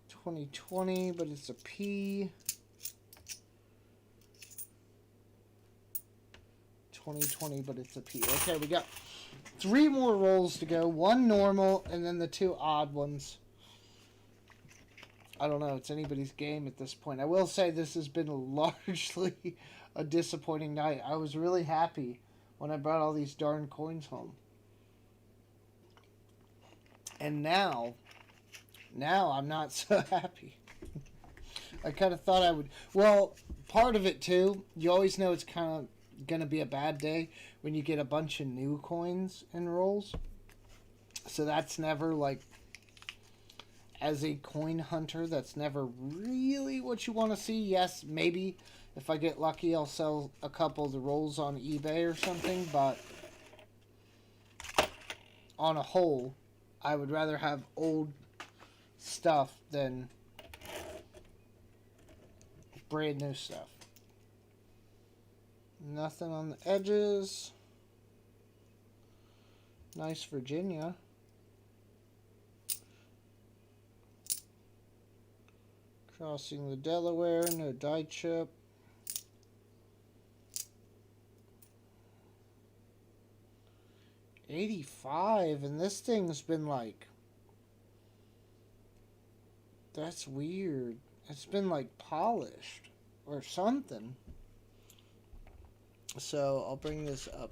2020, but it's a P. 2020, but it's a P. Okay, we got 3 more rolls to go. 1 normal, and then the 2 odd ones. I don't know. It's anybody's game at this point. I will say this has been largely a disappointing night. I was really happy when I brought all these darn coins home. And now I'm not so happy. I kind of thought I would... Well, part of it, too, you always know it's kind of going to be a bad day when you get a bunch of new coins and rolls. So that's never, like... As a coin hunter, that's never really what you want to see. Yes, maybe if I get lucky, I'll sell a couple of the rolls on eBay or something. But on a whole, I would rather have old stuff than brand new stuff. Nothing on the edges. Nice Virginia. Crossing the Delaware, no die chip. $85, and this thing's been like... That's weird. It's been like polished or something. So I'll bring this up.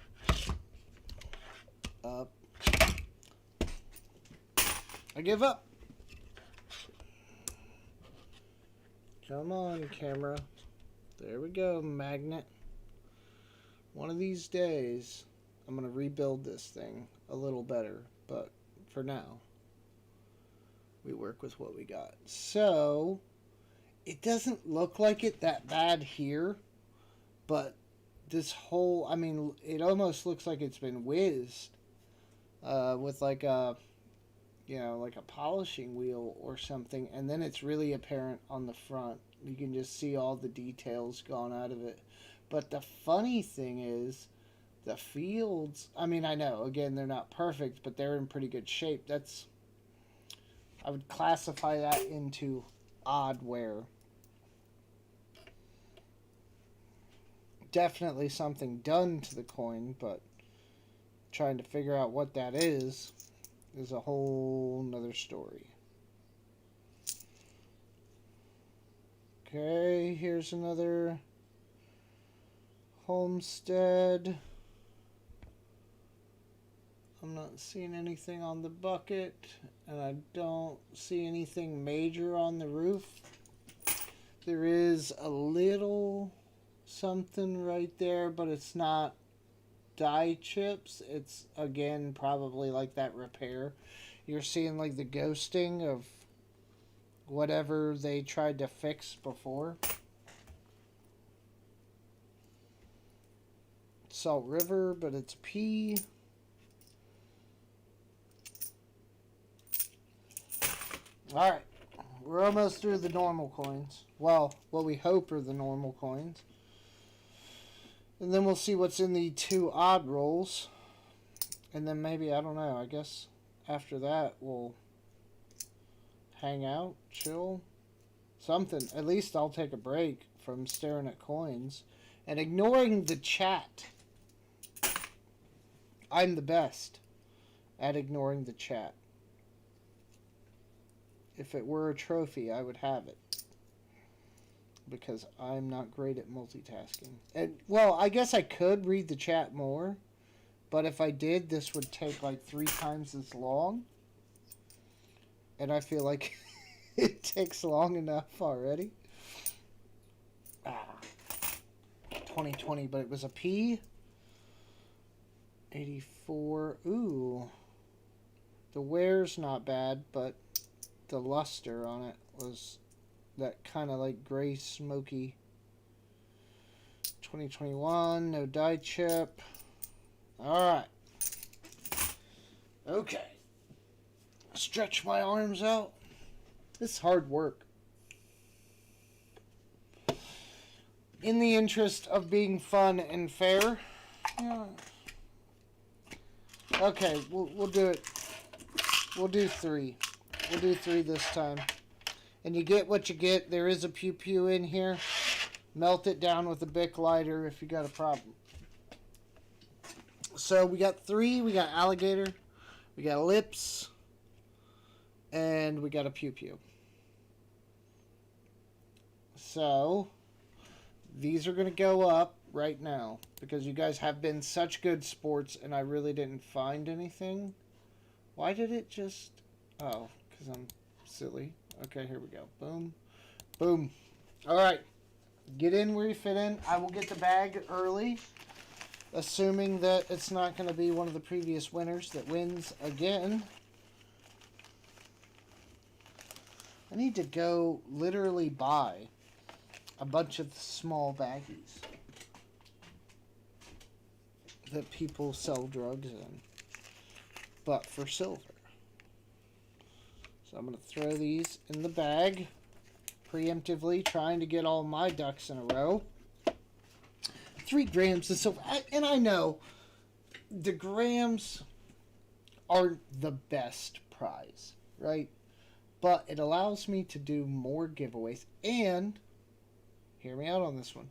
I give up. Come on, camera. There we go, magnet. One of these days, I'm going to rebuild this thing a little better. But for now, we work with what we got. So, it doesn't look like it that bad here. But this whole, I mean, it almost looks like it's been whizzed. With like a... You know, like a polishing wheel or something, and then it's really apparent on the front. You can just see all the details gone out of it. But the funny thing is, the fields, I mean, I know, again, they're not perfect, but they're in pretty good shape. That's, I would classify that into odd wear. Definitely something done to the coin, but trying to figure out what that is a whole nother story. Okay, here's another Homestead. I'm not seeing anything on the bucket, and I don't see anything major on the roof. There is a little something right there, but it's not die chips. It's again probably like that repair. You're seeing like the ghosting of whatever they tried to fix before. Salt River, but it's P. Alright. We're almost through the normal coins. Well, what we hope are the normal coins. And then we'll see what's in the 2 odd rolls. And then maybe, I don't know, I guess after that we'll hang out, chill, something. At least I'll take a break from staring at coins and ignoring the chat. I'm the best at ignoring the chat. If it were a trophy, I would have it. Because I'm not great at multitasking. And, well, I guess I could read the chat more. But if I did, this would take like 3 times as long. And I feel like it takes long enough already. 2020, but it was a P. 84. Ooh. The wear's not bad, but the luster on it was that kind of like gray smoky. 2021, no die chip. Alright. Okay. Stretch my arms out. This is hard work. In the interest of being fun and fair. Yeah. Okay, we'll do it. We'll do 3. We'll do 3 this time. And you get what you get. There is a pew pew in here. Melt it down with a Bic lighter if you got a problem. So we got 3. We got alligator. We got lips. And we got a pew pew. So these are going to go up right now. Because you guys have been such good sports and I really didn't find anything. Why did it just... Oh, because I'm silly. Okay, here we go. Boom. Boom. Alright. Get in where you fit in. I will get the bag early. Assuming that it's not going to be one of the previous winners that wins again. I need to go literally buy a bunch of small baggies that people sell drugs in, but for silver. So I'm going to throw these in the bag, preemptively trying to get all my ducks in a row. 3 grams of silver, and I know the grams aren't the best prize, right? But it allows me to do more giveaways, and hear me out on this one.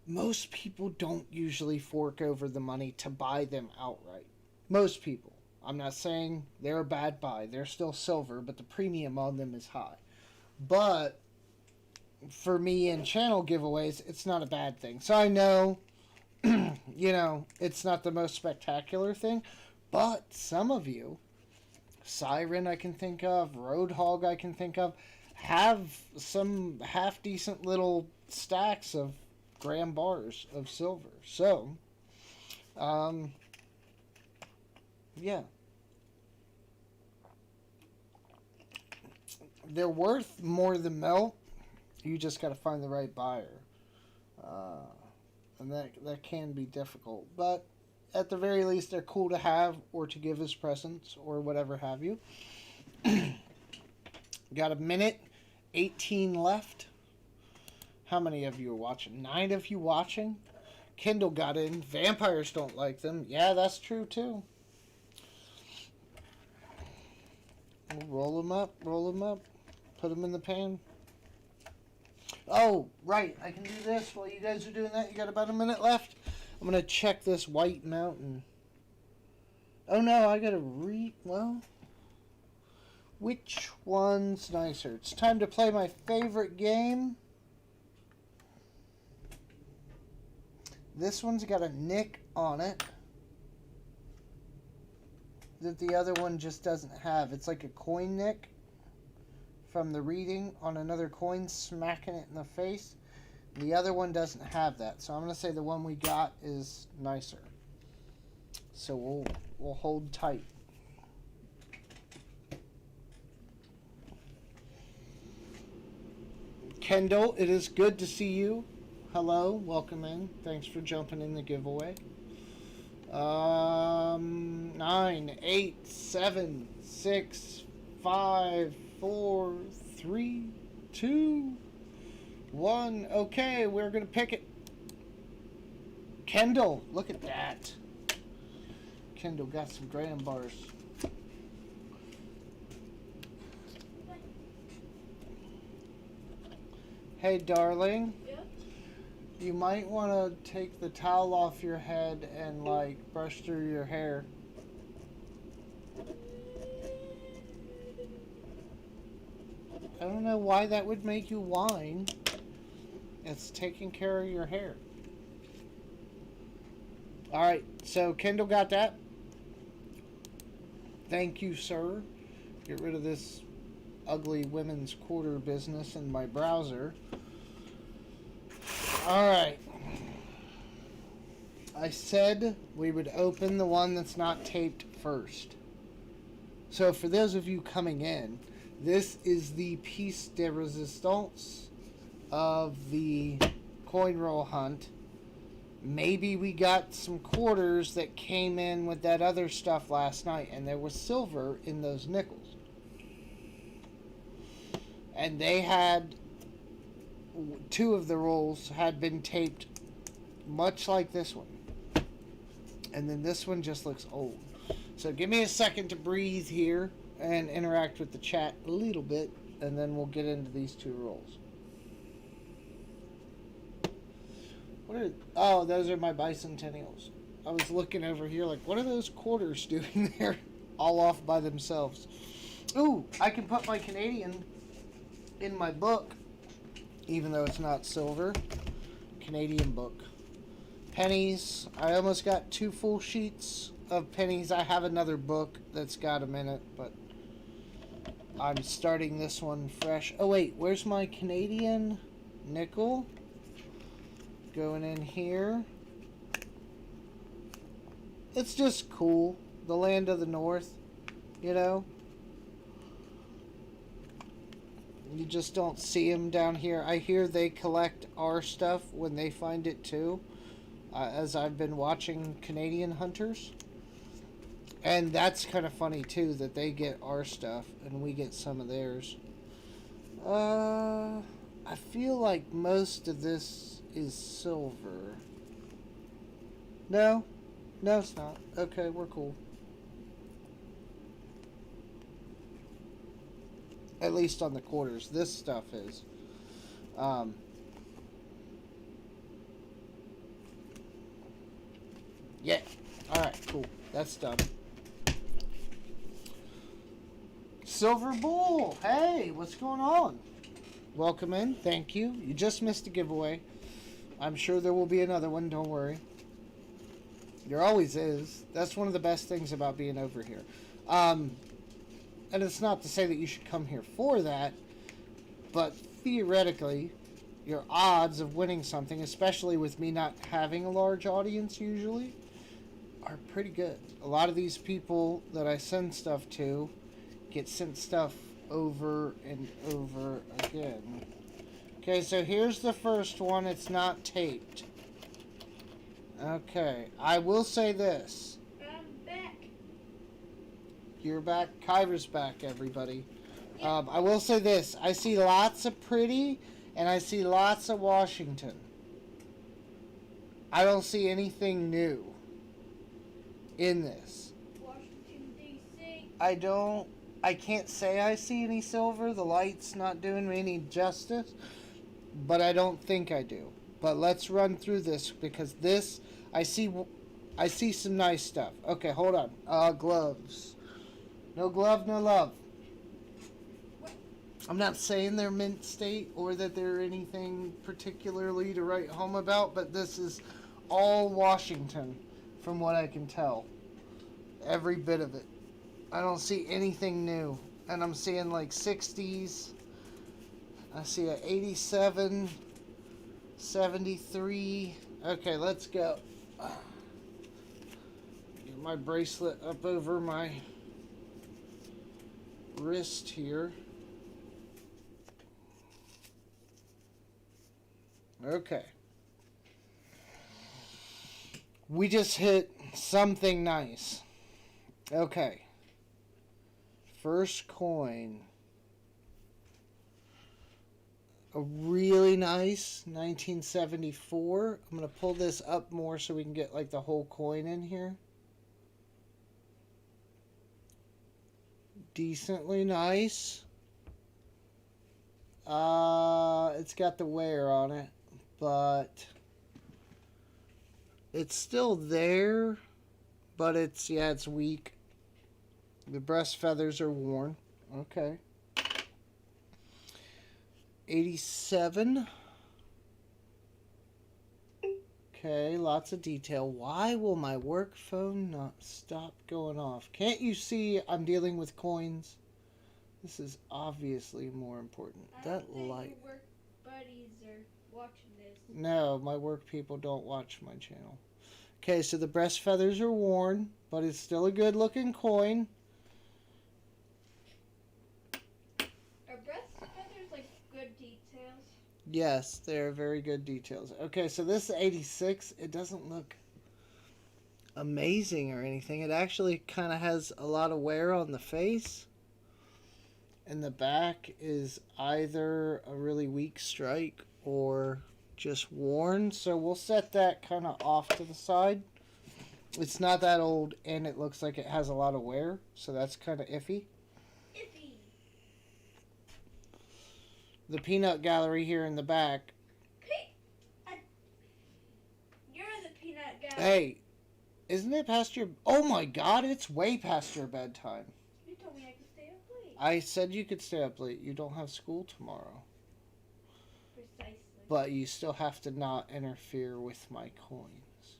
Most people don't usually fork over the money to buy them outright. Most people. I'm not saying they're a bad buy. They're still silver, but the premium on them is high. But for me in channel giveaways, it's not a bad thing. So I know, you know, it's not the most spectacular thing, but some of you, Siren I can think of, Roadhog I can think of, have some half-decent little stacks of gram bars of silver. So, yeah. They're worth more than melt. You just got to find the right buyer. And that can be difficult. But at the very least, they're cool to have or to give as presents or whatever have you. Got a minute 18 left. How many of you are watching? 9 of you watching? Kindle got in. Vampires don't like them. Yeah, that's true too. We'll roll them up, put them in the pan. Oh, right. I can do this while you guys are doing that. You got about a minute left. I'm going to check this White Mountain. Oh, no. I got to well, which one's nicer? It's time to play my favorite game. This one's got a nick on it that the other one just doesn't have. It's like a coin nick from the reading on another coin, smacking it in the face. The other one doesn't have that. So I'm going to say the one we got is nicer. So we'll hold tight. Kendall, it is good to see you. Hello, welcome in. Thanks for jumping in the giveaway. 9, 8, 7, 6, 5, 4, 3, 2, 1. Okay, we're gonna pick it. Kendall, look at that. Kendall got some graham bars. Hey, darling. Yeah? You might want to take the towel off your head and, like, brush through your hair. I don't know why that would make you whine. It's taking care of your hair. Alright, so Kendall got that. Thank you, sir. Get rid of this ugly women's quarter business in my browser. Alright. I said we would open the one that's not taped first. So for those of you coming in, this is the piece de resistance of the coin roll hunt. Maybe we got some quarters that came in with that other stuff last night, and there was silver in those nickels. And they had, 2 of the rolls had been taped much like this one. And then this one just looks old. So give me a second to breathe here and interact with the chat a little bit, and then we'll get into these 2 rolls. Oh, those are my bicentennials. I was looking over here like, what are those quarters doing there? All off by themselves. Ooh, I can put my Canadian in my book, even though it's not silver. Canadian book. Pennies. I almost got 2 full sheets of pennies. I have another book that's got them in it, but I'm starting this one fresh. Oh wait, where's my Canadian nickel? Going in here. It's just cool. The land of the north, you know? You just don't see them down here. I hear they collect our stuff when they find it too. As I've been watching Canadian hunters. And that's kind of funny too, that they get our stuff and we get some of theirs. I feel like most of this is silver. No? No, it's not. Okay, we're cool. At least on the quarters. This stuff is. Yeah. Alright, cool. That's done. Silver Bull! Hey, what's going on? Welcome in. Thank you. You just missed a giveaway. I'm sure there will be another one. Don't worry. There always is. That's one of the best things about being over here. And it's not to say that you should come here for that, but theoretically, your odds of winning something, especially with me not having a large audience usually, are pretty good. A lot of these people that I send stuff to get sent stuff over and over again. Okay, so here's the first one. It's not taped. Okay, I will say this. I'm back. You're back. Kyra's back, everybody. I will say this. I see lots of pretty, and I see lots of Washington. I don't see anything new in this. Washington, D.C. I can't say I see any silver. The light's not doing me any justice. But I don't think I do. But let's run through this, because this, I see some nice stuff. Okay, hold on. Gloves. No glove, no love. What? I'm not saying they're mint state or that they're anything particularly to write home about, but this is all Washington from what I can tell. Every bit of it. I don't see anything new. And I'm seeing like 60s. I see a 87, 73. Okay, let's go. Get my bracelet up over my wrist here. Okay. We just hit something nice. Okay. First coin. A really nice 1974. I'm going to pull this up more so we can get like the whole coin in here. Decently nice. It's got the wear on it, but it's still there, but it's weak. The breast feathers are worn. Okay. 87. Okay, lots of detail. Why will my work phone not stop going off? Can't you see I'm dealing with coins? This is obviously more important. That light. Your work buddies are watching this. No, my work people don't watch my channel. Okay, so the breast feathers are worn, but it's still a good looking coin. Are breast feathers like good details? Yes, they're very good details. Okay, so this 86, it doesn't look amazing or anything. It actually kind of has a lot of wear on the face. And the back is either a really weak strike or just worn. So we'll set that kind of off to the side. It's not that old, and it looks like it has a lot of wear. So that's kind of iffy. Iffy. The peanut gallery here in the back. You're the peanut guy. Hey, isn't it past your... Oh my god, it's way past your bedtime. You told me I could stay up late. I said you could stay up late. You don't have school tomorrow. Precisely. But you still have to not interfere with my coins.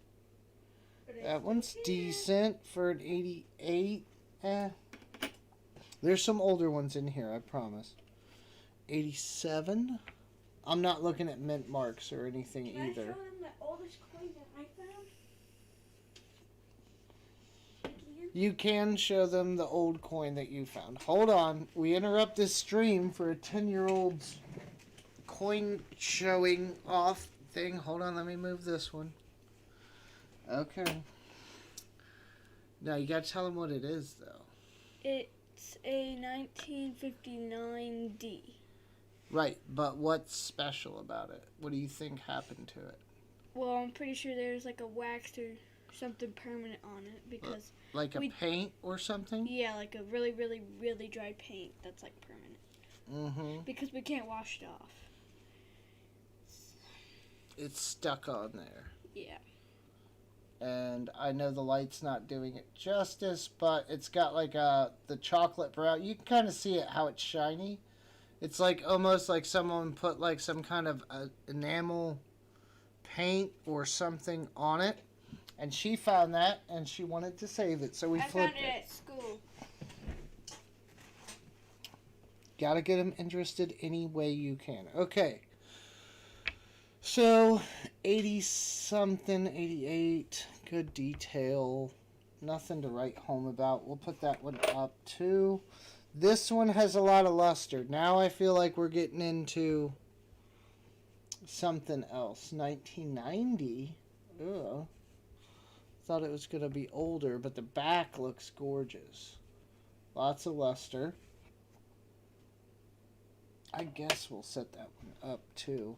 But I That still one's can. decent for an 88. There's some older ones in here, I promise. 87. I'm not looking at mint marks or anything Can I show either. them the oldest coin that I found? Again? You can show them the old coin that you found. Hold on. We interrupt this stream for a 10-year-old's coin showing off thing. Hold on, let me move this one. Okay. Now you gotta tell them what it is, though. It's a 1959D. Right, but what's special about it? What do you think happened to it? Well, I'm pretty sure there's like a wax or something permanent on it because, Like a paint or something? yeah, like a really, really, really dry paint that's like permanent. Mm-hmm. Because we can't wash it off. It's stuck on there. Yeah. And I know the light's not doing it justice, but it's got like the chocolate brown. You can kind of see it how it's shiny. It's like almost like someone put like some kind of enamel paint or something on it. And she found that and she wanted to save it, so we I found flipped it it. at school. Gotta get them interested any way you can. Okay. So, 80-something, 88. Good detail. Nothing to write home about. We'll put that one up, too. This one has a lot of luster. Now I feel like we're getting into something else. 1990? Ugh. Thought it was going to be older, but the back looks gorgeous. Lots of luster. I guess we'll set that one up, too.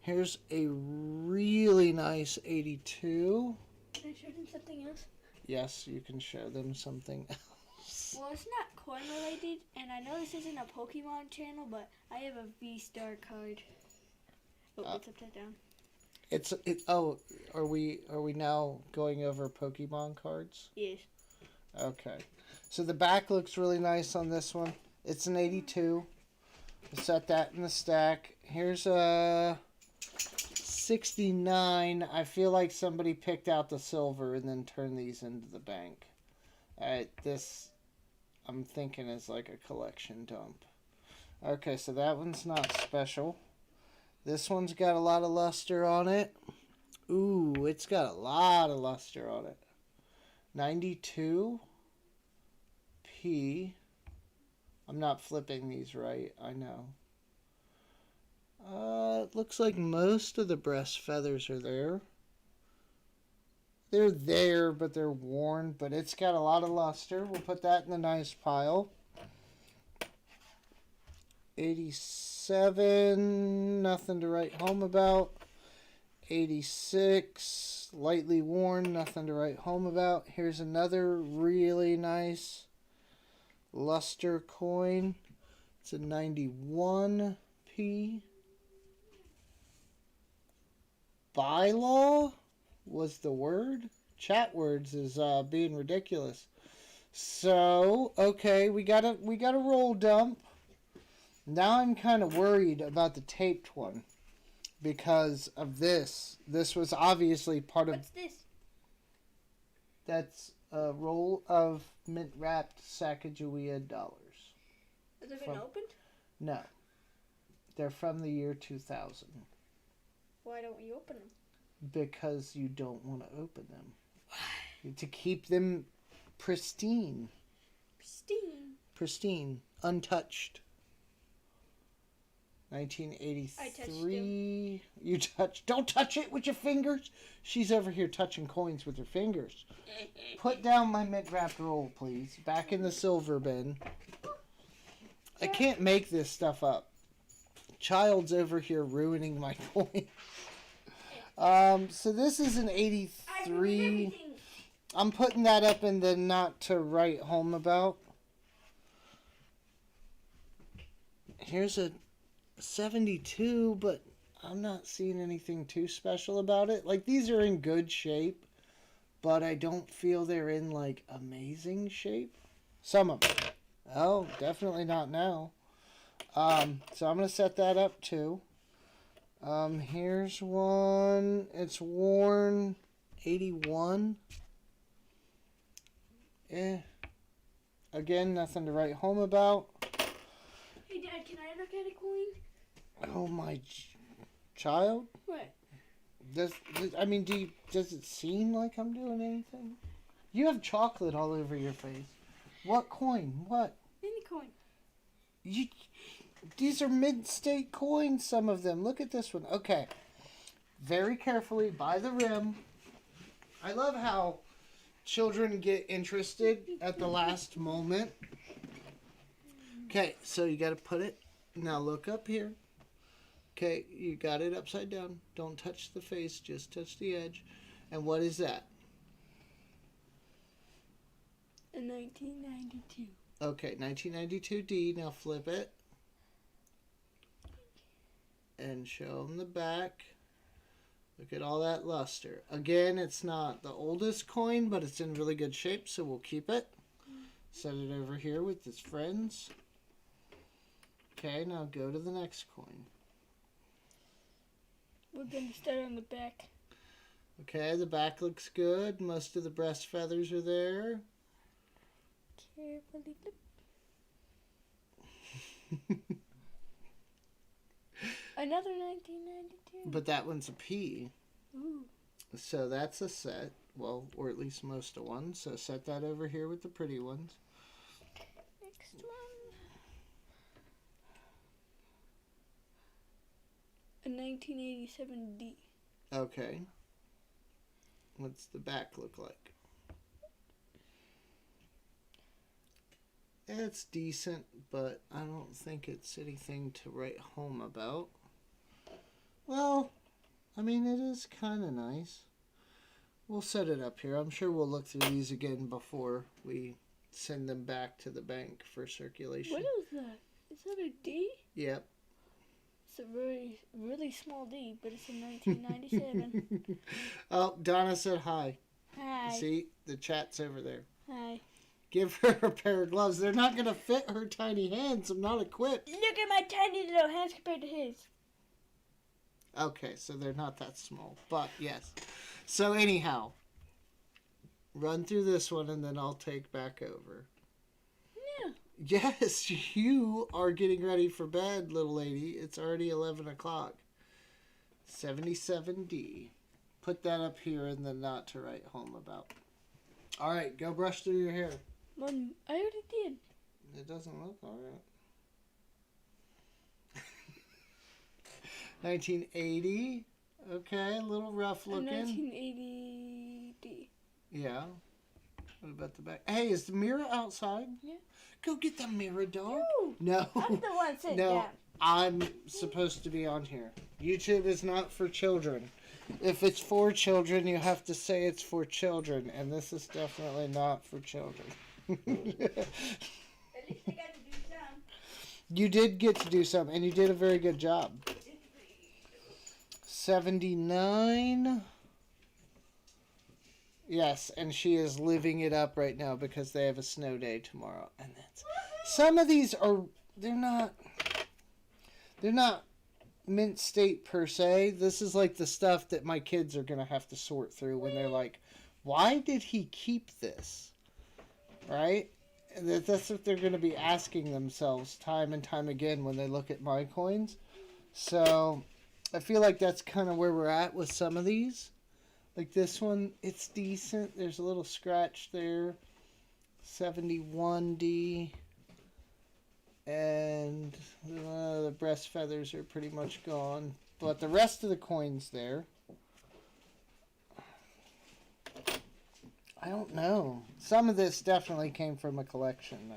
Here's a really nice 82. Can I show them something else? Yes, you can show them something else. Well, it's not coin related, and I know this isn't a Pokemon channel, but I have a V-Star card. Oh, it's upside down. Are we now going over Pokemon cards? Yes. Okay. So the back looks really nice on this one. It's an 82. We'll set that in the stack. Here's a 69. I feel like somebody picked out the silver and then turned these into the bank. This, I'm thinking, is like a collection dump. Okay, so that one's not special. This one's got a lot of luster on it. Ooh, it's got a lot of luster on it. 92. P. I'm not flipping these right, I know. It looks like most of the breast feathers are there. They're there, but they're worn, but it's got a lot of luster. We'll put that in the nice pile. 87, nothing to write home about. 86, lightly worn, nothing to write home about. Here's another really nice luster coin. It's a 91p. Bylaw was the word. Chat words is being ridiculous. So, okay, we got a roll dump. Now I'm kind of worried about the taped one because of this. This was obviously part of. What's this? That's a roll of mint wrapped Sacagawea dollars. Has it been opened? No, they're from the year 2000. Why don't we open them? Because you don't want to open them. To keep them pristine. Pristine. Untouched. 1983. You touch. Don't touch it with your fingers. She's over here touching coins with her fingers. Put down my mint wrapped roll, please. Back in the silver bin. I can't make this stuff up. Child's over here ruining my coin. So this is an 83. I'm putting that up in the not to write home about. Here's a 72, but I'm not seeing anything too special about it. Like, these are in good shape, but I don't feel they're in, like, amazing shape. Some of them. Oh, definitely not now. So I'm going to set that up, too. Here's one. It's worn. 81. Again, nothing to write home about. Hey, Dad, can I look at a coin? Oh, my child? What? Does it seem like I'm doing anything? You have chocolate all over your face. What coin? What? Any coin. These are mid-state coins, some of them. Look at this one. Okay. Very carefully, by the rim. I love how children get interested at the last moment. Okay, so you got to put it. Now look up here. Okay, you got it upside down. Don't touch the face, just touch the edge. And what is that? A 1992. Okay, 1992D. Now flip it. And show them the back. Look at all that luster. Again, it's not the oldest coin, but it's in really good shape, so we'll keep it. Set it over here with its friends. Okay, now go to the next coin. We're going to start on the back. Okay, the back looks good. Most of the breast feathers are there. Carefully flip. Another 1992. But that one's a P. Ooh. So that's a set. Well, or at least most of one. So set that over here with the pretty ones. Next one. A 1987D. Okay. What's the back look like? It's decent, but I don't think it's anything to write home about. Well, I mean, it is kind of nice. We'll set it up here. I'm sure we'll look through these again before we send them back to the bank for circulation. What is that? Is that a D? Yep. It's a really, really small D, but it's a 1997. Oh, Donna said hi. Hi. See, the chat's over there. Hi. Give her a pair of gloves. They're not going to fit her tiny hands. I'm not equipped. Look at my tiny little hands compared to his. Okay, so they're not that small. But, yes. So, anyhow. Run through this one and then I'll take back over. Yeah. Yes, you are getting ready for bed, little lady. It's already 11 o'clock. 77D. Put that up here in the not to write home about. All right, go brush through your hair. Mom, I already did. It doesn't look all right. 1980. Okay, a little rough A looking. 1980 D. Yeah. What about the back? Hey, is the mirror outside? Yeah. Go get the mirror, dog. Ooh, No. I'm the one sitting No. down. I'm supposed to be on here. YouTube is not for children. If it's for children, you have to say it's for children, and this is definitely not for children. At least I got to do some. You did get to do some, and you did a very good job. 79. Yes, and she is living it up right now because they have a snow day tomorrow, and that's some of these are they're not mint state per se. This is like the stuff that my kids are gonna have to sort through when they're like, why did he keep this? Right? And that's what they're gonna be asking themselves time and time again when they look at my coins. So I feel like that's kind of where we're at with some of these. Like this one, it's decent. There's a little scratch there. 71D. And the breast feathers are pretty much gone. But the rest of the coins there, I don't know. Some of this definitely came from a collection,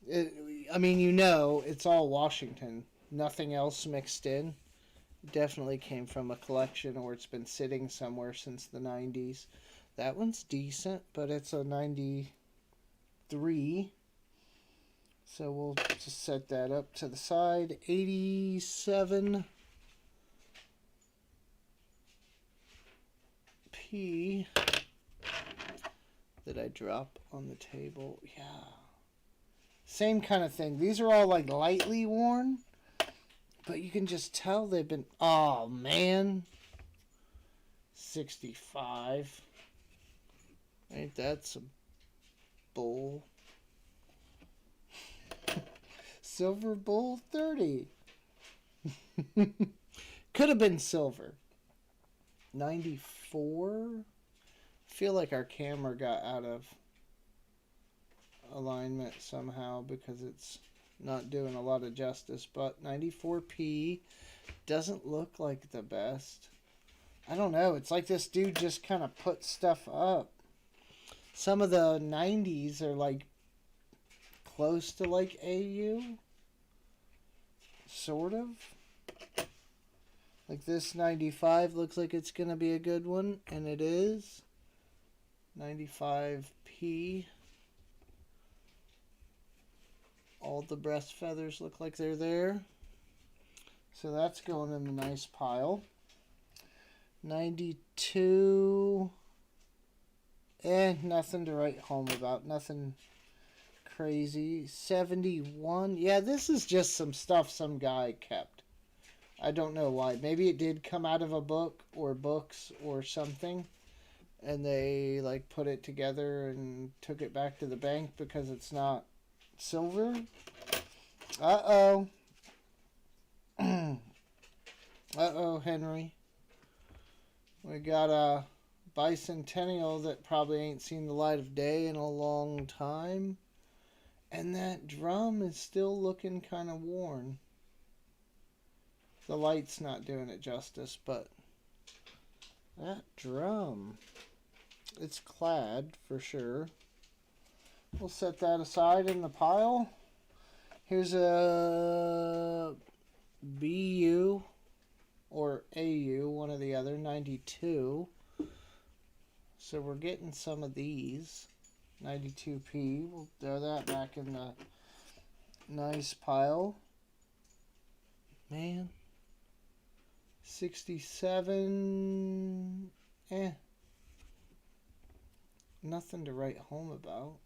though. I mean, you know, it's all Washington. Nothing else mixed in. Definitely came from a collection or it's been sitting somewhere since the 90s. That one's decent, but it's a 93. So we'll just set that up to the side. 87 P that I drop on the table. Yeah. Same kind of thing. These are all like lightly worn. But you can just tell they've been... Oh, man. 65. Ain't that some bull? Silver bull 30. Could have been silver. 94. I feel like our camera got out of alignment somehow because it's not doing a lot of justice, but 94p doesn't look like the best. I don't know. It's like this dude just kind of put stuff up. Some of the 90s are like close to like AU. Sort of. Like this 95 looks like it's going to be a good one, and it is. 95p. All the breast feathers look like they're there. So that's going in the nice pile. 92. Nothing to write home about. Nothing crazy. 71. Yeah, this is just some stuff some guy kept. I don't know why. Maybe it did come out of a book or books or something. And they like put it together and took it back to the bank because it's not silver. Uh-oh. Uh-oh, Henry. We got a bicentennial that probably ain't seen the light of day in a long time. And that drum is still looking kind of worn. The light's not doing it justice, but that drum, it's clad for sure. We'll set that aside in the pile. Here's a BU or AU, one or the other, 92. So we're getting some of these. 92p. We'll throw that back in the nice pile. Man. 67. Nothing to write home about.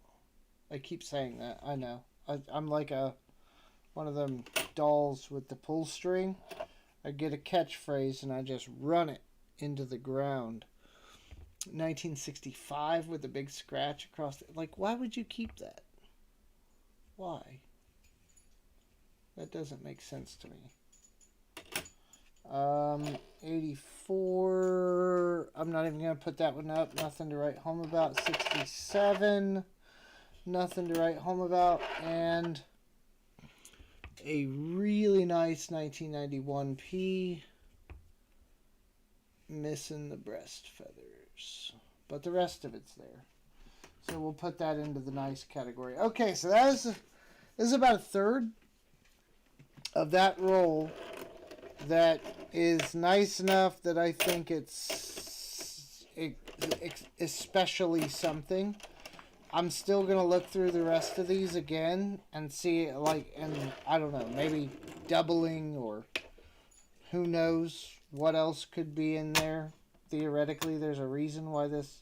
I keep saying that. I know. I'm like one of them dolls with the pull string. I get a catchphrase and I just run it into the ground. 1965 with a big scratch across the... Like, why would you keep that? Why? That doesn't make sense to me. 84. I'm not even going to put that one up. Nothing to write home about. 67. Nothing to write home about. And a really nice 1991 P. Missing the breast feathers, but the rest of it's there. So we'll put that into the nice category. Okay, so this is about a third of that roll that is nice enough that I think it's especially something. I'm still going to look through the rest of these again and see, like, and I don't know, maybe doubling or who knows what else could be in there. Theoretically, there's a reason why this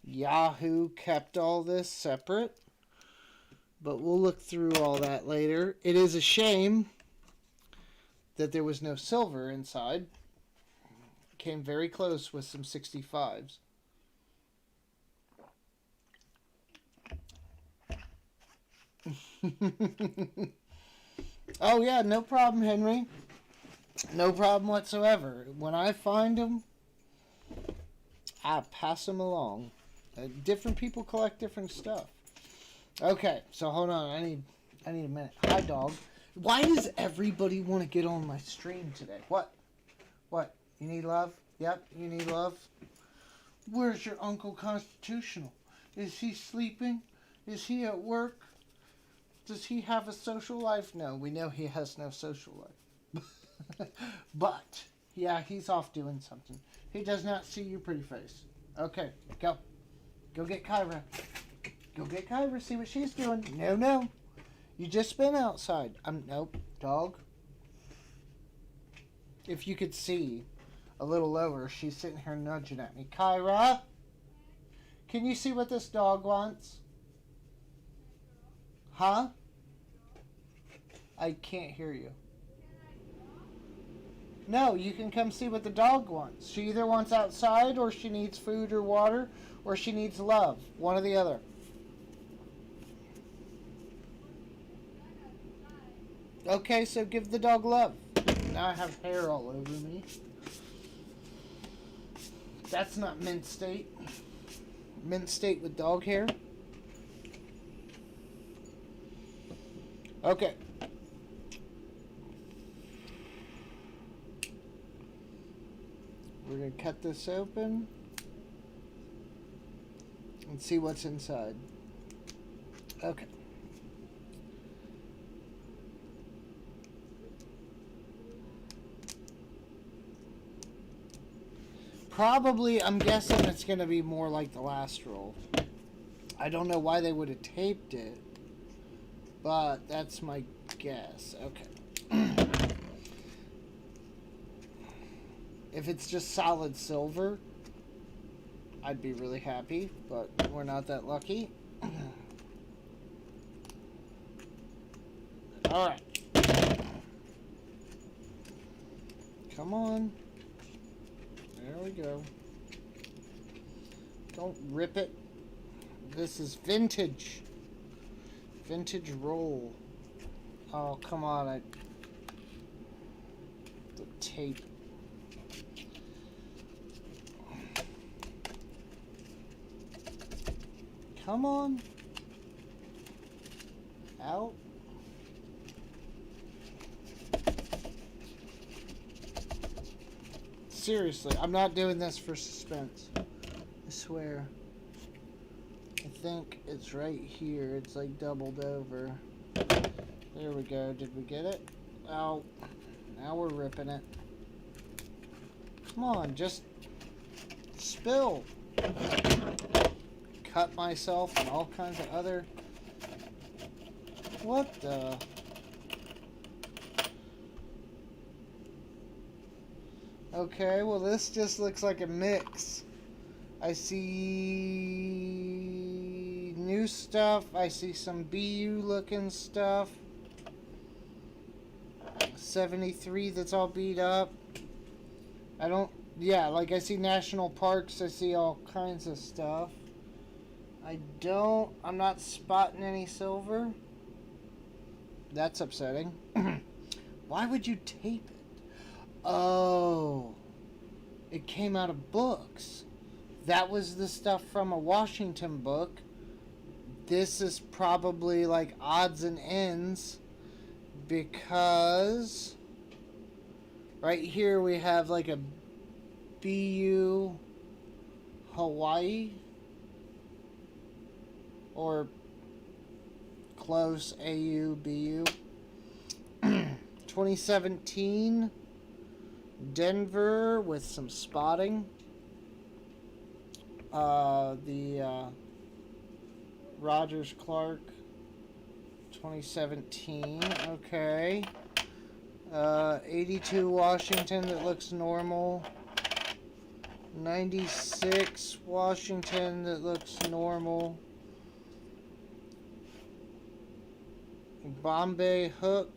Yahoo kept all this separate. But we'll look through all that later. It is a shame that there was no silver inside. Came very close with some 65s. Oh yeah, no problem, Henry. No problem whatsoever. When I find them, I pass them along. Different people collect different stuff. Okay, so hold on. I need a minute. Hi, dog. Why does everybody want to get on my stream today? What? What? You need love? Yep, you need love. Where's your Uncle Constitutional? Is he sleeping? Is he at work? Does he have a social life? No, we know he has no social life. But, yeah, he's off doing something. He does not see your pretty face. Okay, go. Go get Kyra. Go get Kyra, see what she's doing. No, no. You just been outside. Nope, dog. If you could see a little lower, she's sitting here nudging at me. Kyra, can you see what this dog wants? Huh? I can't hear you. No, you can come see what the dog wants. She either wants outside, or she needs food or water, or she needs love. One or the other. Okay, so give the dog love. Now I have hair all over me. That's not mint state. Mint state with dog hair. Okay. We're going to cut this open and see what's inside. Okay. Probably, I'm guessing it's going to be more like the last roll. I don't know why they would have taped it, but that's my guess. Okay. If it's just solid silver, I'd be really happy, but we're not that lucky. Alright. Come on. There we go. Don't rip it. This is vintage. Vintage roll. Oh, come on. The tape. Come on. Out. Seriously, I'm not doing this for suspense. I swear. I think it's right here. It's like doubled over. There we go. Did we get it? Oh, now we're ripping it. Come on, just spill. Cut myself and all kinds of other... What the... Okay, well this just looks like a mix. I see new stuff. I see some BU looking stuff. 73 that's all beat up. I don't... Yeah, like I see national parks. I see all kinds of stuff. I'm not spotting any silver. That's upsetting. Why would you tape it? Oh, it came out of books. That was the stuff from a Washington book. This is probably like odds and ends because right here we have like a BU Hawaii or close AU BU. 2017 Denver with some spotting. The Rogers Clark 2017. Okay. 82 Washington that looks normal. 96 Washington that looks normal. Bombay Hook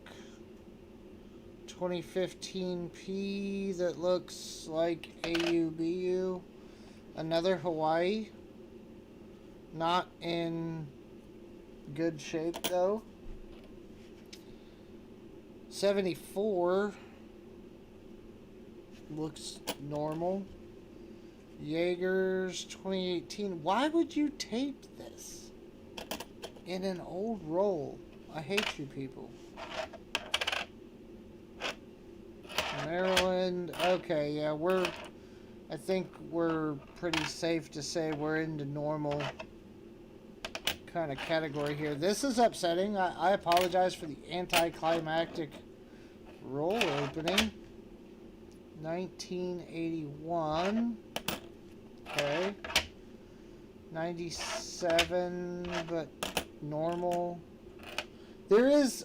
2015 P that looks like AUBU. Another Hawaii. Not in good shape though. 74 looks normal. Jaegers 2018. Why would you tape this in an old roll? I hate you people. Maryland. Okay, yeah, I think we're pretty safe to say we're into normal kind of category here. This is upsetting. I apologize for the anticlimactic roll opening. 1981. Okay. 97, but normal.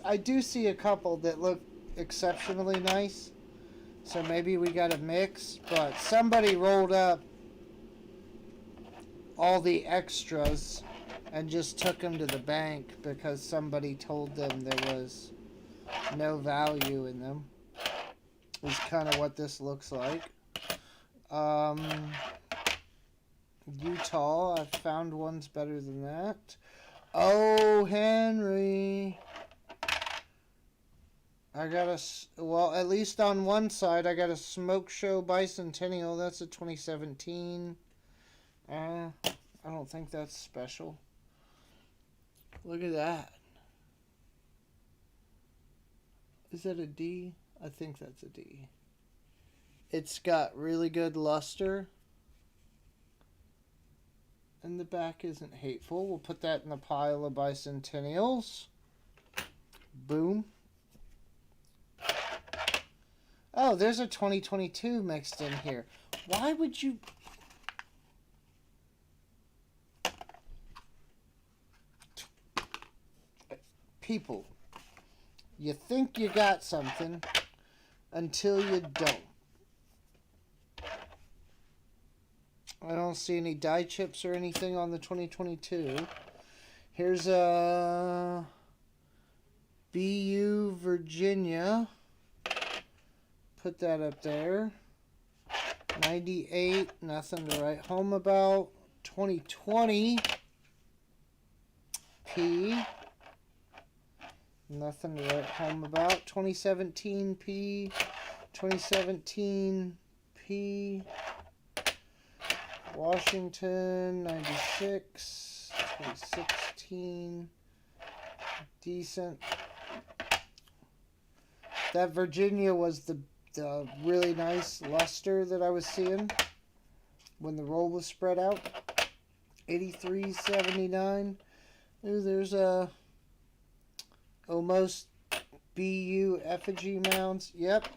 I do see a couple that look exceptionally nice. So maybe we got a mix, but somebody rolled up all the extras and just took them to the bank because somebody told them there was no value in them. Is kind of what this looks like. Utah, I found ones better than that. Oh, Henry. I got well, at least on one side, I got a Smoke Show Bicentennial. That's a 2017. I don't think that's special. Look at that. Is that a D? I think that's a D. It's got really good luster. And the back isn't hateful. We'll put that in the pile of bicentennials. Boom. Oh, there's a 2022 mixed in here. Why would you... People, you think you got something until you don't. I don't see any die chips or anything on the 2022. Here's a BU Virginia. Put that up there. 98, nothing to write home about. 2020 P. Nothing to write home about. 2017 P. 2017 P. Washington, 96. 2016. Decent. That Virginia was the really nice luster that I was seeing when the roll was spread out. 83.79. Ooh, there's a almost BU effigy mounds. Yep.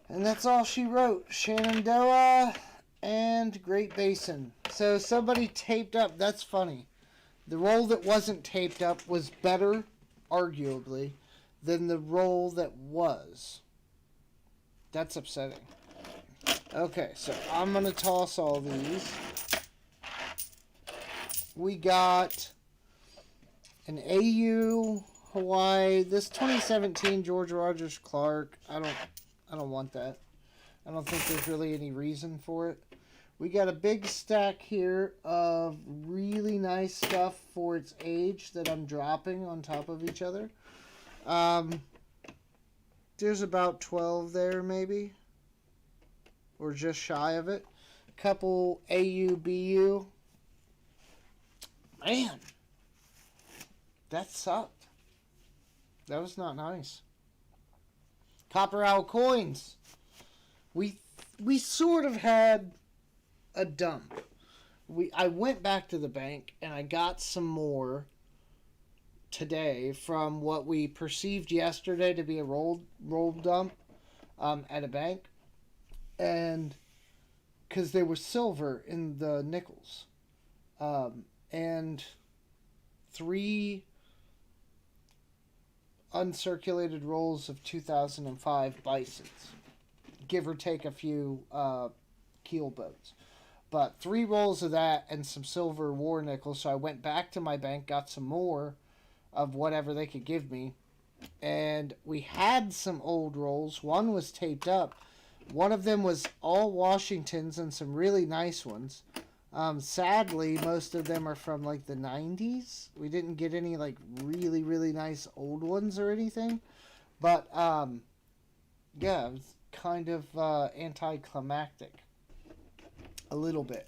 And that's all she wrote. Shenandoah and Great Basin. So somebody taped up. That's funny. The roll that wasn't taped up was better, arguably, than the roll that was. That's upsetting. Okay, so I'm going to toss all these. We got an AU Hawaii. This 2017 George Rogers Clark. I don't want that. I don't think there's really any reason for it. We got a big stack here of really nice stuff for its age that I'm dropping on top of each other. There's about 12 there, maybe. Or just shy of it. Couple AUBU. Man. That sucked. That was not nice. Copper Owl coins. We sort of had a dump. I went back to the bank and I got some more today from what we perceived yesterday to be a roll dump at a bank, and because they were silver in the nickels, and 3 uncirculated rolls of 2005 Bisons, give or take a few keel boats. But 3 rolls of that and some silver war nickels. So I went back to my bank, got some more of whatever they could give me. And we had some old rolls. One was taped up. One of them was all Washingtons and some really nice ones. Sadly, most of them are from like the 90s. We didn't get any like really, really nice old ones or anything. But yeah, it was kind of anticlimactic. A little bit.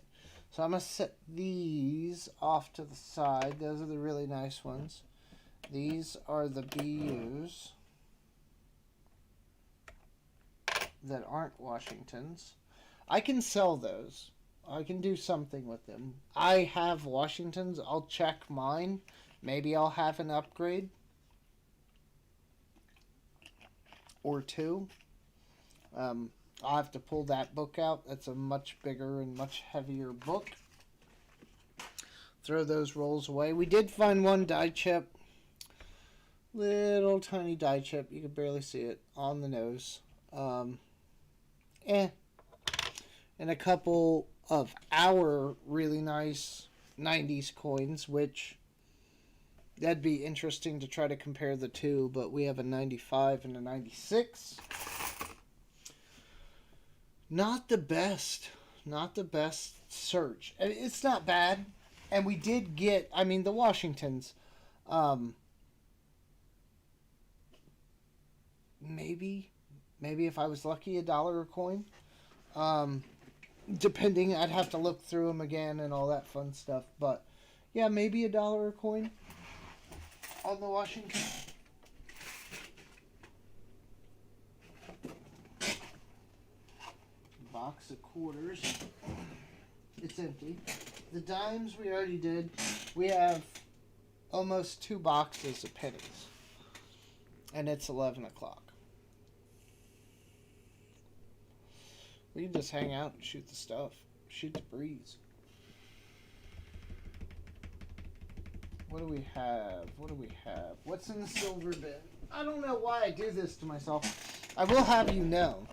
So I'm going to set these off to the side. Those are the really nice ones. These are the BUs that aren't Washingtons. I can sell those. I can do something with them. I have Washingtons. I'll check mine. Maybe I'll have an upgrade or 2. I'll have to pull that book out. That's a much bigger and much heavier book. Throw those rolls away. We did find one die chip. Little tiny die chip. You can barely see it on the nose. And a couple of our really nice 90s coins, which that'd be interesting to try to compare the two, but we have a 95 and a 96. Not the best search. It's not bad. And we did get, I mean, the Washingtons, maybe if I was lucky, $1 a coin. Depending, I'd have to look through them again and all that fun stuff. But yeah, maybe $1 a coin on the Washington. Box of quarters. It's empty. The dimes we already did. We have almost 2 boxes of pennies. And it's 11 o'clock. We can just hang out and shoot the stuff. Shoot the breeze. What do we have? What's in the silver bin? I don't know why I do this to myself. I will have you know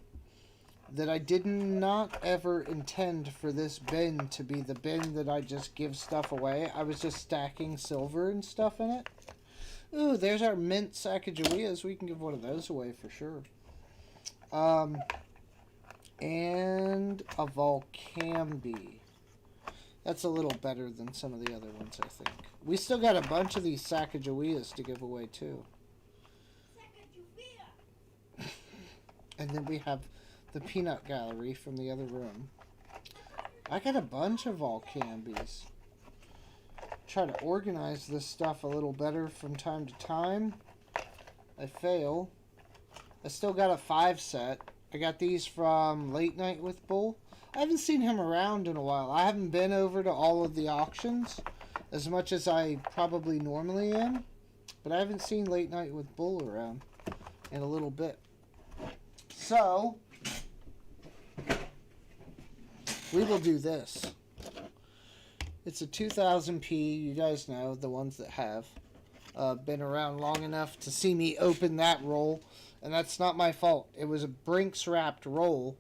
that I did not ever intend for this bin to be the bin that I just give stuff away. I was just stacking silver and stuff in it. Ooh, there's our mint Sacagaweas. We can give one of those away for sure. And a Volcambi. That's a little better than some of the other ones, I think. We still got a bunch of these Sacagaweas to give away, too. And then we have the peanut gallery from the other room. I got a bunch of Volcambis. Try to organize this stuff a little better from time to time. I fail. I still got a 5 set. I got these from Late Night with Bull. I haven't seen him around in a while. I haven't been over to all of the auctions as much as I probably normally am. But I haven't seen Late Night with Bull around in a little bit. So we will do this. It's a 2000p. You guys know, the ones that have been around long enough to see me open that roll. And that's not my fault. It was a Brinks wrapped roll.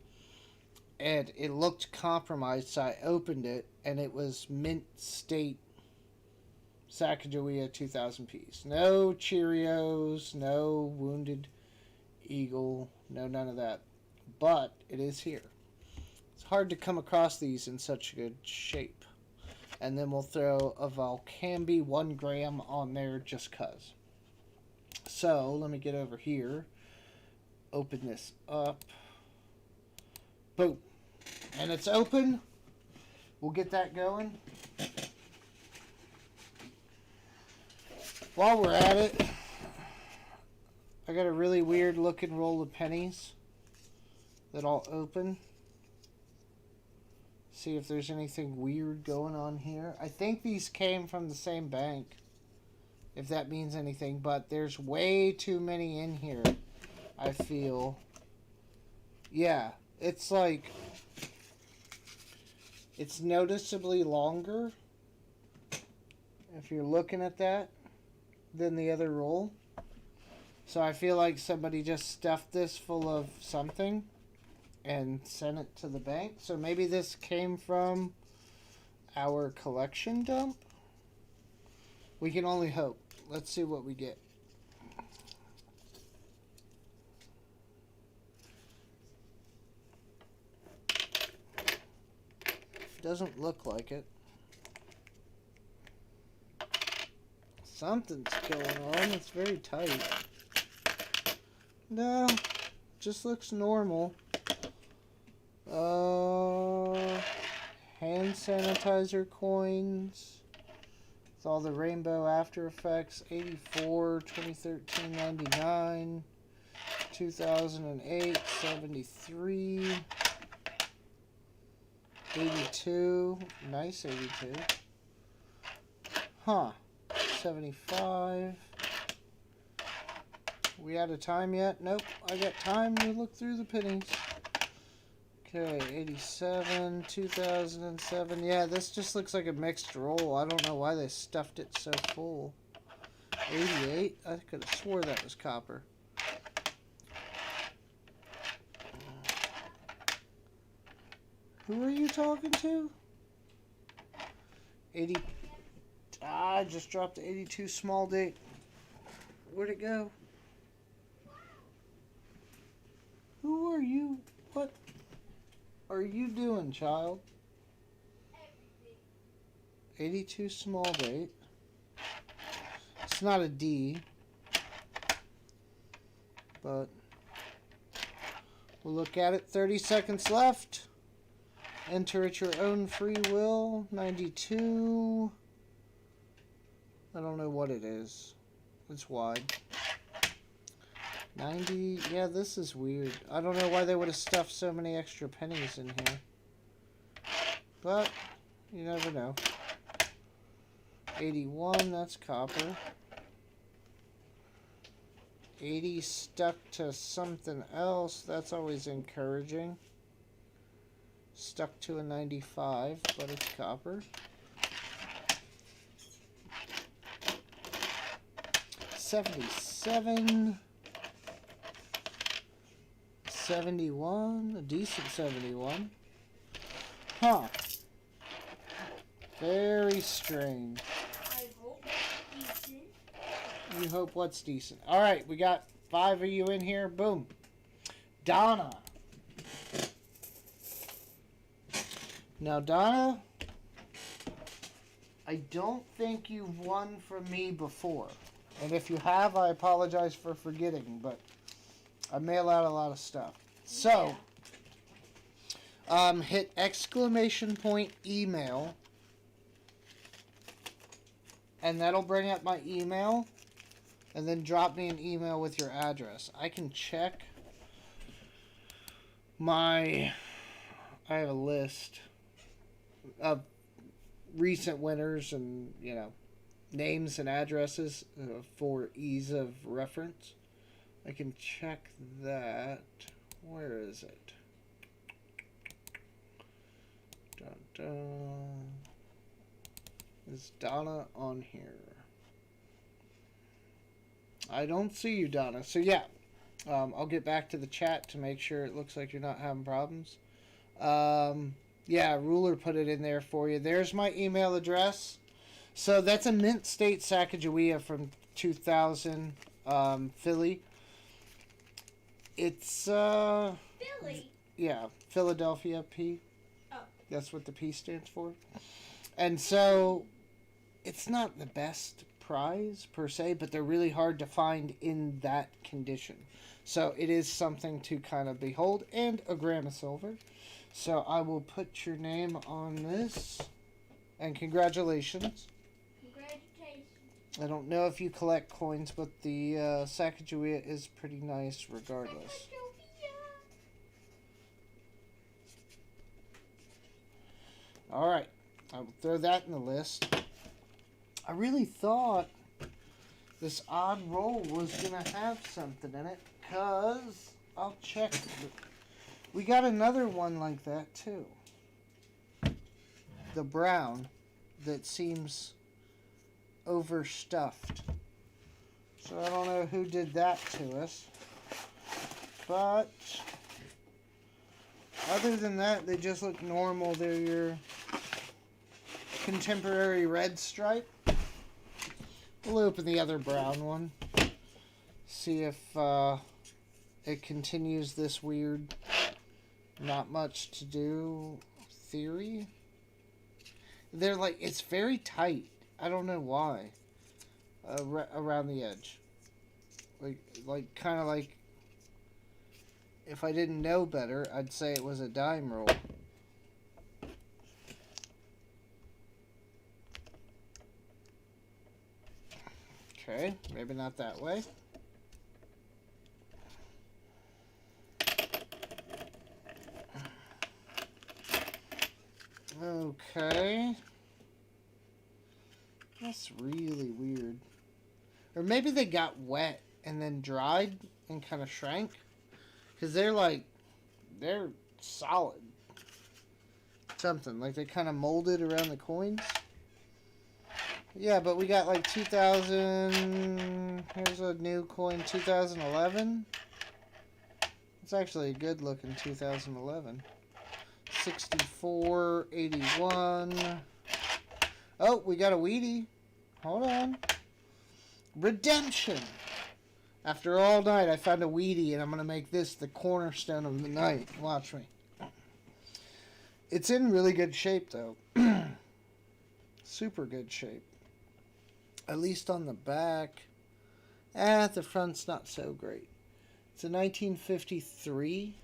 And it looked compromised, so I opened it. And it was Mint State Sacagawea 2000p's. No Cheerios, no Wounded Eagle, no none of that. But it is here. It's hard to come across these in such good shape. And then we'll throw a Volcambi 1 gram on there just cuz. So, let me get over here. Open this up. Boom. And it's open. We'll get that going. While we're at it, I got a really weird looking roll of pennies that I'll open. See if there's anything weird going on here. I think these came from the same bank, if that means anything, but there's way too many in here, I feel. Yeah, it's like, it's noticeably longer, if you're looking at that, than the other roll. So I feel like somebody just stuffed this full of something and sent it to the bank. So maybe this came from our collection dump. We can only hope. Let's see what we get. Doesn't look like it. Something's going on. It's very tight. No, just looks normal. Hand sanitizer coins with all the rainbow After Effects. 84, 2013, 99, 2008, 73, 82. Nice 82. Huh. 75. We out of time yet? Nope. I got time to look through the pennies. Okay, 87, 2007. Yeah, this just looks like a mixed roll. I don't know why they stuffed it so full. 88? I could have swore that was copper. Who are you talking to? 80. I just dropped the 82 small date. Where'd it go? Who are you? What are you doing, child? 82 small date. It's not a D, but we'll look at it. 30 seconds left. Enter at your own free will. 92. I don't know what it is. It's wide. 90. Yeah, this is weird. I don't know why they would have stuffed so many extra pennies in here. But, you never know. 81, that's copper. 80 stuck to something else. That's always encouraging. Stuck to a 95, but it's copper. 77. 71. A decent 71. Huh. Very strange. I hope decent. You hope what's decent. Alright, we got 5 of you in here. Boom. Donna. Now, Donna, I don't think you've won from me before. And if you have, I apologize for forgetting, but I mail out a lot of stuff. So, hit exclamation point email, and that'll bring up my email, and then drop me an email with your address. I can check I have a list of recent winners and, names and addresses for ease of reference. I can check that. Where is it? Dun, dun. Is Donna on here? I don't see you, Donna. So yeah, I'll get back to the chat to make sure it looks like you're not having problems. Yeah, Ruler put it in there for you. There's my email address. So that's a Mint State Sacagawea from 2000, Philly. It's, Philly. yeah, Philadelphia P. Oh. That's what the P stands for. And so, it's not the best prize, per se, but they're really hard to find in that condition. So, it is something to kind of behold, and a gram of silver. So, I will put your name on this, and congratulations. Congratulations. I don't know if you collect coins, but the Sacagawea is pretty nice regardless. Alright, I will throw that in the list. I really thought this odd roll was going to have something in it, because I'll check. We got another one like that, too. The brown that seems overstuffed. So I don't know who did that to us. But other than that, they just look normal. They're your contemporary red stripe. We'll open the other brown one. See if it continues this weird not much to do theory. They're like, it's very tight. I don't know why. Around the edge. Like kind of like, if I didn't know better, I'd say it was a dime roll. Okay, maybe not that way. Okay. That's really weird. Or maybe they got wet and then dried and kind of shrank. Because they're solid. Something. Like they kind of molded around the coins. Yeah, but we got like 2000. Here's a new coin, 2011. It's actually a good looking 2011. 64, 81. Oh, we got a Wheatie. Hold on. Redemption. After all night, I found a Wheatie, and I'm going to make this the cornerstone of the night. Watch me. It's in really good shape, though. Super good shape. At least on the back. The front's not so great. It's a 1953.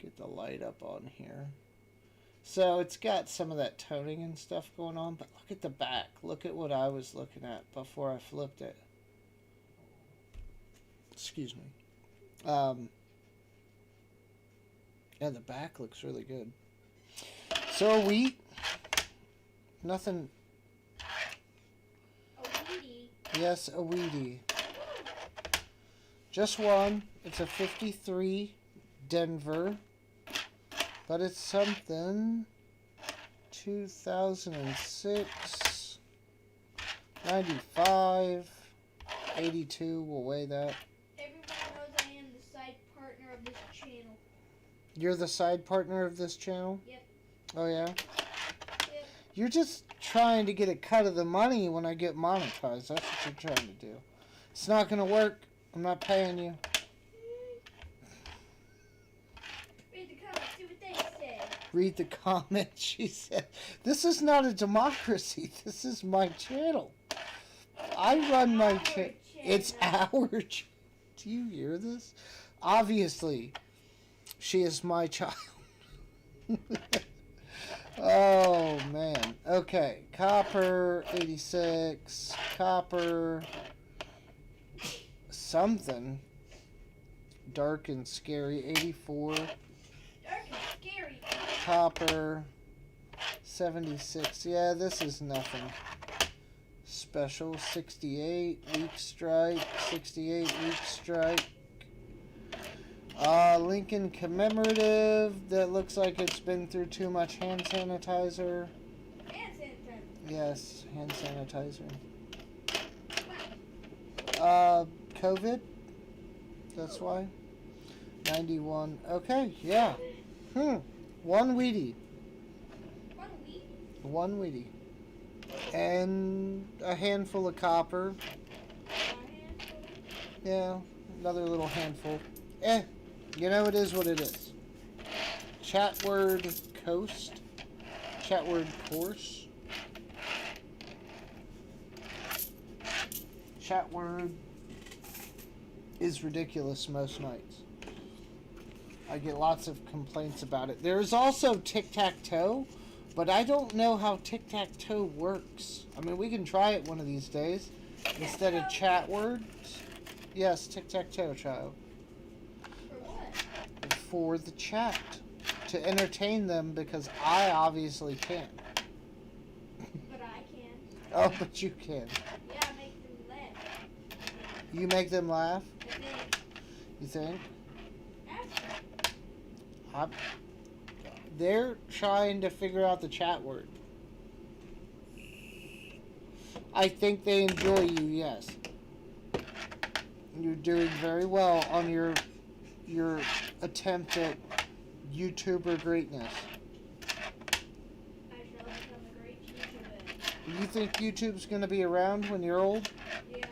Get the light up on here. So it's got some of that toning and stuff going on, but look at the back. Look at what I was looking at before I flipped it. Excuse me. Yeah, the back looks really good. So wheat. Nothing. A Wheatie. Yes, a Wheatie. Just one. It's a 53 Denver. But it's something. 2006. 95. 82. We'll weigh that. Everyone knows I am the side partner of this channel. You're the side partner of this channel? Yep. Oh, yeah? Yep. You're just trying to get a cut of the money when I get monetized. That's what you're trying to do. It's not going to work. I'm not paying you. Read the comments, see what they say. Read the comments, she said. This is not a democracy. This is my channel. I run my channel. It's our channel. Do you hear this? Obviously, she is my child. Oh, man. Okay. Copper, 86. Copper. Something. Dark and scary, 84. Dark and scary. Copper, 76. Yeah, this is nothing special. 68. Weak strike. 68. Weak strike. Lincoln commemorative. That looks like it's been through too much hand sanitizer. Hand sanitizer. Yes, hand sanitizer. COVID. That's why. 91. Okay, yeah. One Wheatie. One Wheatie. One Wheatie. And a handful of copper. Yeah, another little handful. You know, it is what it is. Chatword Coast. Chatword Course. Chatword is ridiculous most nights. I get lots of complaints about it. There is also Tic-Tac-Toe, But I don't know how tic-tac-toe works. I mean, we can try it one of these days. Instead of chat words. Yes, tic-tac-toe, child. For what? For the chat. To entertain them, because I obviously can't. But I can. Oh, but you can. Yeah, make them laugh. You make them laugh? I think. You think? Ask them. They're trying to figure out the chat word. I think they enjoy you, yes. You're doing very well on your attempt at YouTuber greatness. I shall become a great YouTuber. You think YouTube's going to be around when you're old? Yeah.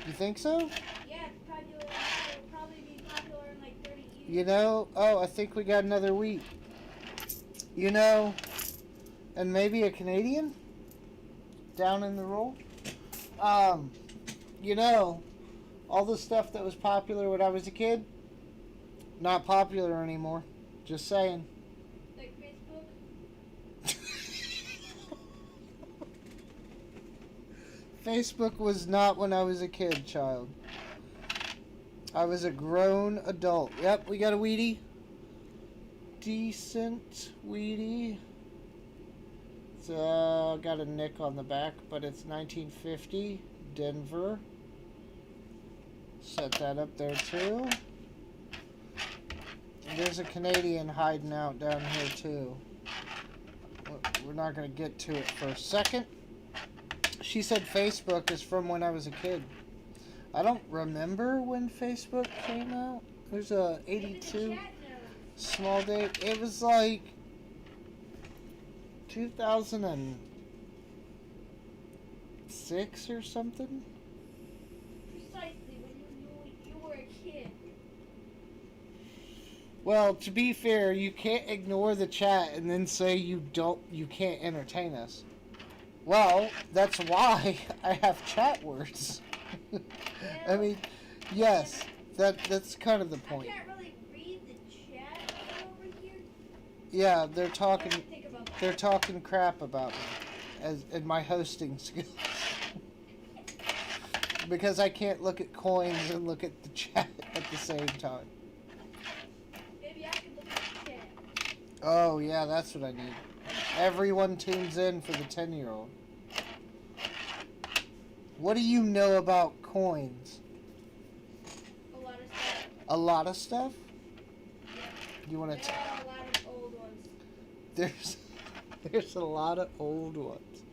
You think so? Yeah, it's popular. It'll probably be popular in like 30 years. You know, oh, I think we got another week. You know, and maybe a Canadian down in the roll. You know, all the stuff that was popular when I was a kid, not popular anymore. Just saying. Like Facebook? Facebook was not when I was a kid, child. I was a grown adult. Yep, we got a Wheatie. Decent Wheatie. It's got a nick on the back, but it's 1950 Denver. Set that up there too. There's a Canadian hiding out down here too. We're not going to get to it for a second. She said Facebook is from when I was a kid. I don't remember when Facebook came out. There's a 82 small date. It was like 2006 or something. Precisely when you were a kid. Well, to be fair, you can't ignore the chat and then say you can't entertain us. Well, that's why I have chat words. I mean, yes, that's kind of the point. I can't really read the chat over here. Yeah, they're I have talking to think about that. they're talking crap about me and my hosting skills. Because I can't look at coins and look at the chat at the same time. Maybe I could look at the chat. Oh, yeah, that's what I need. Everyone tunes in for the 10-year-old. What do you know about coins? A lot of stuff. A lot of stuff? Yeah. You want There to? are a lot of old ones. There's a lot of old ones.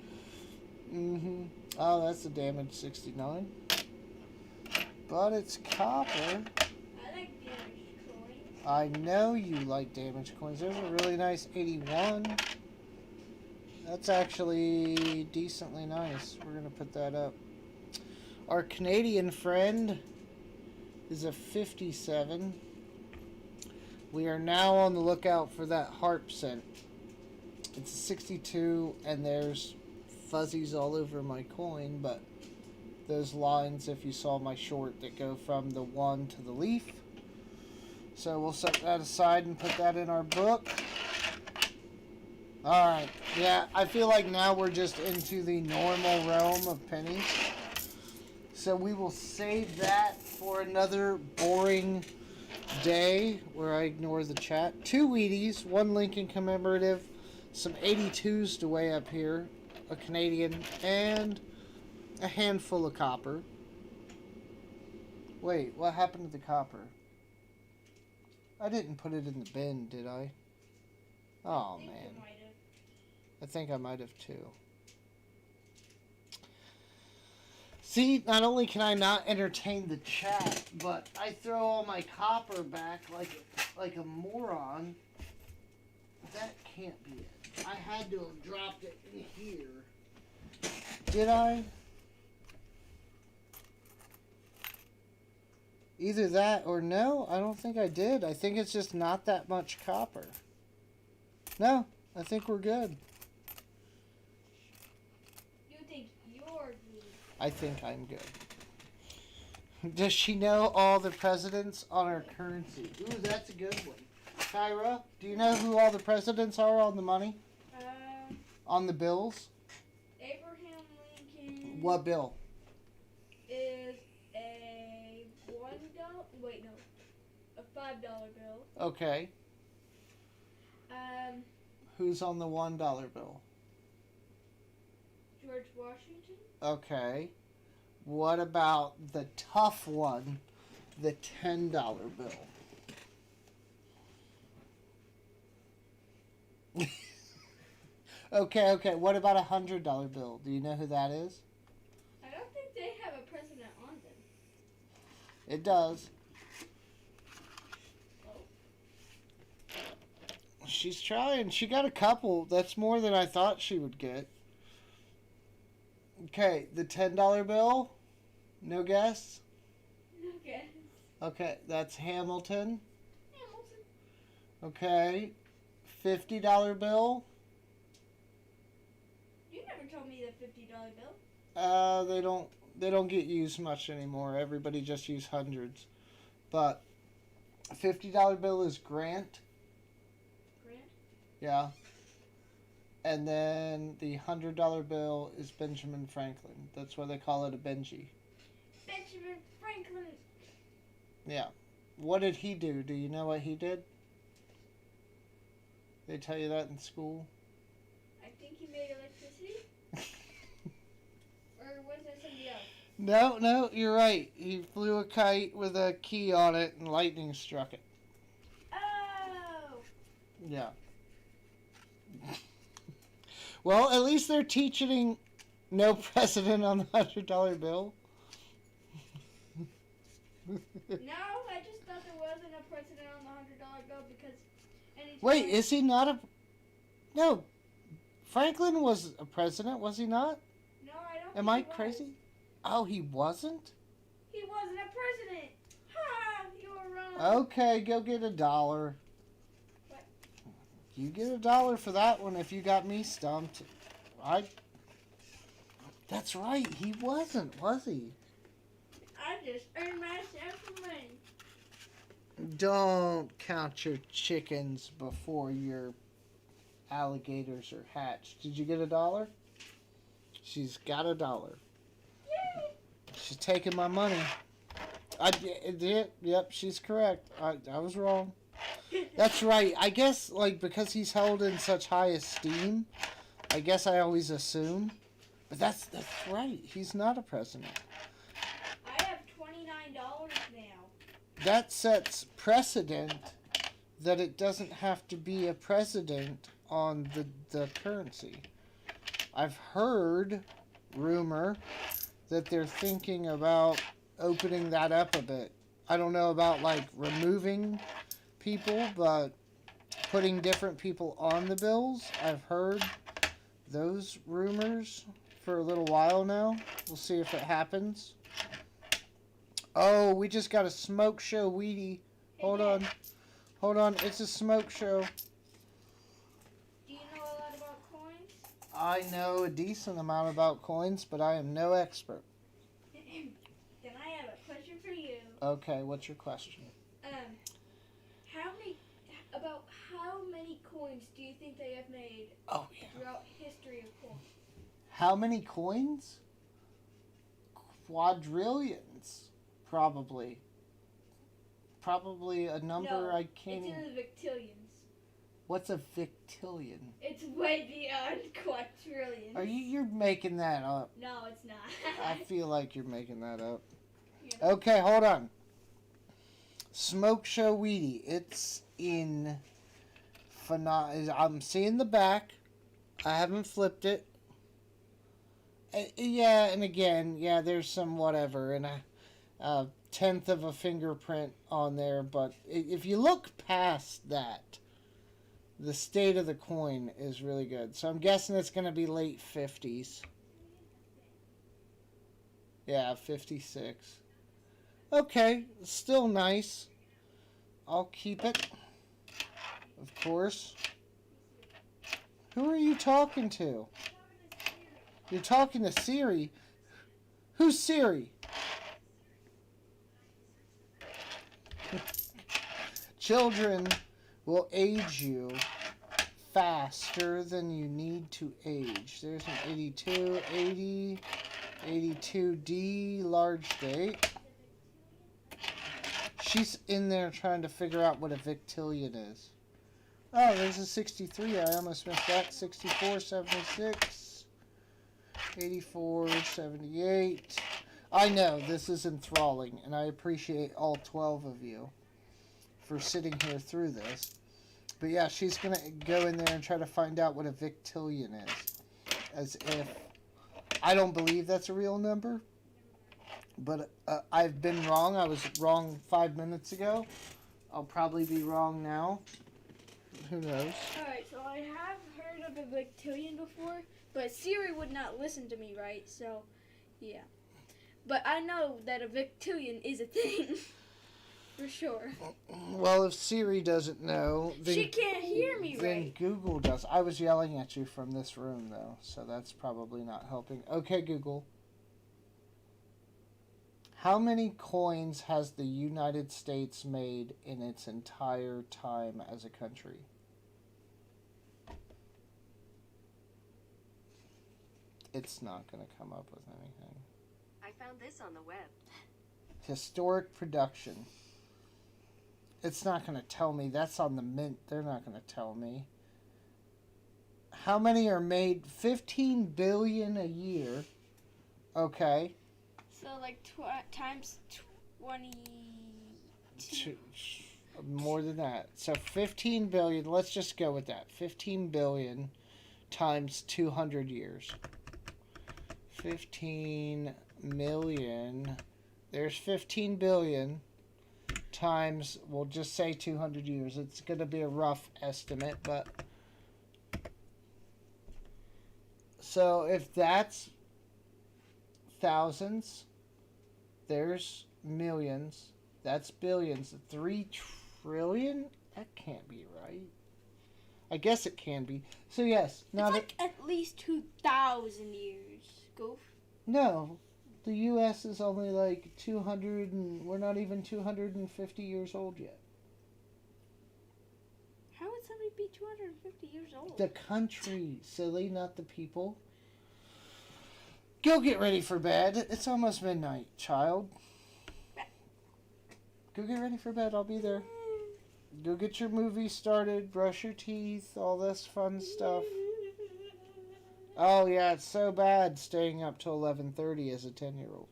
Oh, that's a damage 69. But it's copper. I like damaged coins. I know you like damage coins. There's a really nice 81. That's actually decently nice. We're going to put that up. Our Canadian friend is a 57. We are now on the lookout for that harp scent. It's a 62, and there's fuzzies all over my coin, but those lines, if you saw my short, that go from the one to the leaf. So we'll set that aside and put that in our book. Alright, yeah, I feel like now we're just into the normal realm of pennies. So we will save that for another boring day where I ignore the chat. 2 Wheaties, 1 Lincoln commemorative, some 82s to weigh up here, a Canadian, and a handful of copper. Wait, what happened to the copper? I didn't put it in the bin, did I? Oh, I think man. you might have. I think I might have too. See, not only can I not entertain the chat, but I throw all my copper back like a moron. That can't be it. I had to have dropped it in here. Did I? Either that or no, I don't think I did. I think it's just not that much copper. No, I think we're good. You think you're good. I think I'm good. Does she know all the presidents on our currency? Ooh, that's a good one. Kyra, do you know who all the presidents are on the money? On the bills? Abraham Lincoln What bill? is a $1. Wait, no, a $5 bill. Okay. George Who's on the $1 bill? Washington. Okay. What about the tough one, the $10 bill? Okay. What about a $100 bill? Do you know who that is? I don't think they have a president on them. It does. She's trying. She got a couple. That's more than I thought she would get. Okay, the $10 bill? No guess? Okay. Okay, that's Hamilton. Hamilton. Okay. $50 bill? You never told me the $50 bill. They don't get used much anymore. Everybody just use hundreds. But $50 bill is Grant. Grant? Yeah. And then the $100 bill is Benjamin Franklin. That's why they call it a Benji. Benjamin Franklin. Yeah. What did he do? Do you know what he did? They tell you that in school? I think he made electricity. Or was that somebody else? No, you're right. He flew a kite with a key on it and lightning struck it. Oh! Yeah. Well, at least they're teaching no president on the $100 bill. No, I just thought there wasn't a president on the $100 bill because anytime... Wait, is he not a... No. Franklin was a president, was he not? No, I don't Am think I he was. crazy? Oh, he wasn't? He wasn't a president. Ha! You were wrong. Okay, go get $1. What? You get $1 for that one if you got me stumped. That's right, he wasn't, was he? I just earned myself some money. Don't count your chickens before your alligators are hatched. Did you get $1? She's got $1. Yay! She's taking my money. I did. Yep, she's correct. I was wrong. That's right. I guess, because he's held in such high esteem, I guess I always assume. But that's right. He's not a president. I have $29 now. That sets precedent that it doesn't have to be a president on the currency. I've heard rumor that they're thinking about opening that up a bit. I don't know about removing people, but putting different people on the bills. I've heard those rumors for a little while now. We'll see if it happens. Oh, we just got a smoke show, Weedy. Hold on. It's a smoke show. Do you know a lot about coins? I know a decent amount about coins, but I am no expert. Then I have a question for you. Okay, what's your question? How many coins do you think they have made Oh, yeah. throughout history of coins? How many coins? Quadrillions, probably. Probably a number No, I can't It's even... in the victillions. What's a victillion? It's way beyond quadrillions. You're making that up. No, it's not. I feel like you're making that up. Yeah. Okay, hold on. Smoke Show Weedy. It's in... I'm seeing the back. I haven't flipped it. Yeah, and again, there's some whatever, and a tenth of a fingerprint on there, but if you look past that, the state of the coin is really good. So I'm guessing it's going to be late 50s. Yeah, 56. Okay, still nice. I'll keep it. Of course. Who are you talking to? You're talking to Siri. Who's Siri? Children will age you faster than you need to age. There's an 82, 80, 82D large date. She's in there trying to figure out what a victillion is. Oh, there's a 63. I almost missed that. 64, 76, 84, 78. I know, this is enthralling, and I appreciate all 12 of you for sitting here through this. But yeah, she's going to go in there and try to find out what a victillion is. As if... I don't believe that's a real number. But I've been wrong. I was wrong 5 minutes ago. I'll probably be wrong now. Who knows? Alright, so I have heard of a victillion before, but Siri would not listen to me, right? So, yeah. But I know that a victillion is a thing. For sure. Well, if Siri doesn't know... then, she can't hear me then right. Google does. I was yelling at you from this room, though, so that's probably not helping. Okay, Google. How many coins has the United States made in its entire time as a country? It's not going to come up with anything. I found this on the web. Historic production. It's not going to tell me. That's on the mint. They're not going to tell me. How many are made? 15 billion a year. Okay. So, like, times 20... More than that. So 15 billion. Let's just go with that. 15 billion times 200 years. 15 million. There's 15 billion times, we'll just say 200 years. It's going to be a rough estimate, but... So if that's thousands, there's millions, that's billions. 3 trillion? That can't be right. I guess it can be. So yes, now it's like at least 2,000 years. Goof. No, the U.S. is only like 200, and we're not even 250 years old yet. How would somebody be 250 years old? The country, silly, not the people. Go get ready for bed. It's almost midnight, child. Go get ready for bed. I'll be there. Go get your movie started, brush your teeth, all this fun stuff. Oh, yeah, it's so bad staying up till 11:30 as a 10-year-old.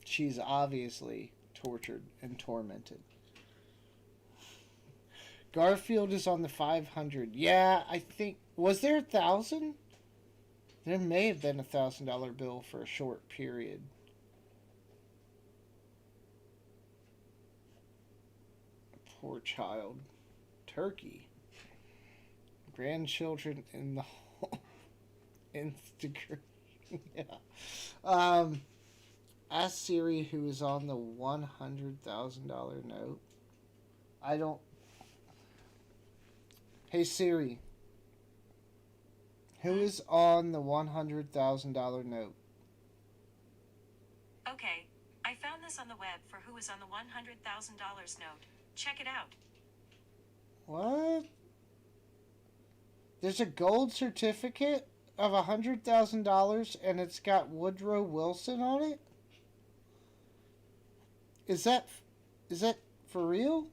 She's obviously tortured and tormented. Garfield is on the 500. Yeah, I think... Was there 1,000? There may have been a $1,000 bill for a short period. Poor child. Turkey. Grandchildren in the Instagram. Yeah. Ask Siri who is on the $100,000 note. I don't... Hey Siri. Who is on the $100,000 note? Okay, I found this on the web for who is on the $100,000 note. Check it out. What? There's a gold certificate of $100,000 and it's got Woodrow Wilson on it? Is that for real?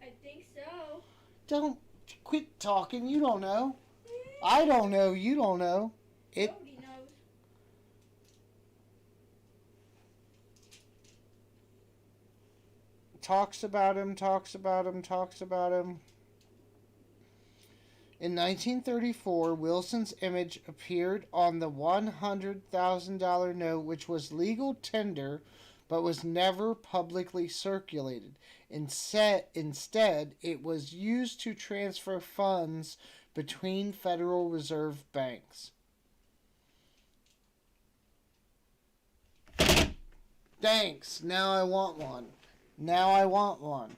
I think so. Don't quit talking. You don't know. I don't know. You don't know. It. Nobody knows. Talks about him. Talks about him. Talks about him. In 1934, Wilson's image appeared on the $100,000 note, which was legal tender, but was never publicly circulated. Instead, it was used to transfer funds between Federal Reserve banks. Thanks. Now I want one. Now I want one.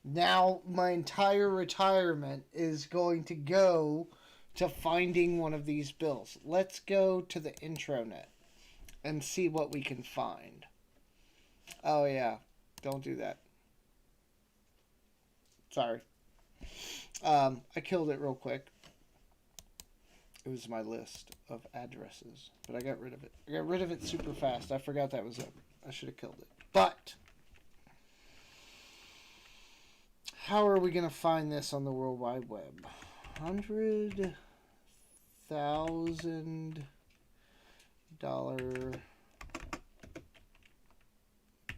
Now my entire retirement is going to go to finding one of these bills. Let's go to the intranet and see what we can find. Oh yeah, don't do that. Sorry. I killed it real quick. It was my list of addresses, but I got rid of it. I got rid of it super fast. I forgot that was it. I should have killed it. But how are we going to find this on the World Wide Web? $100,000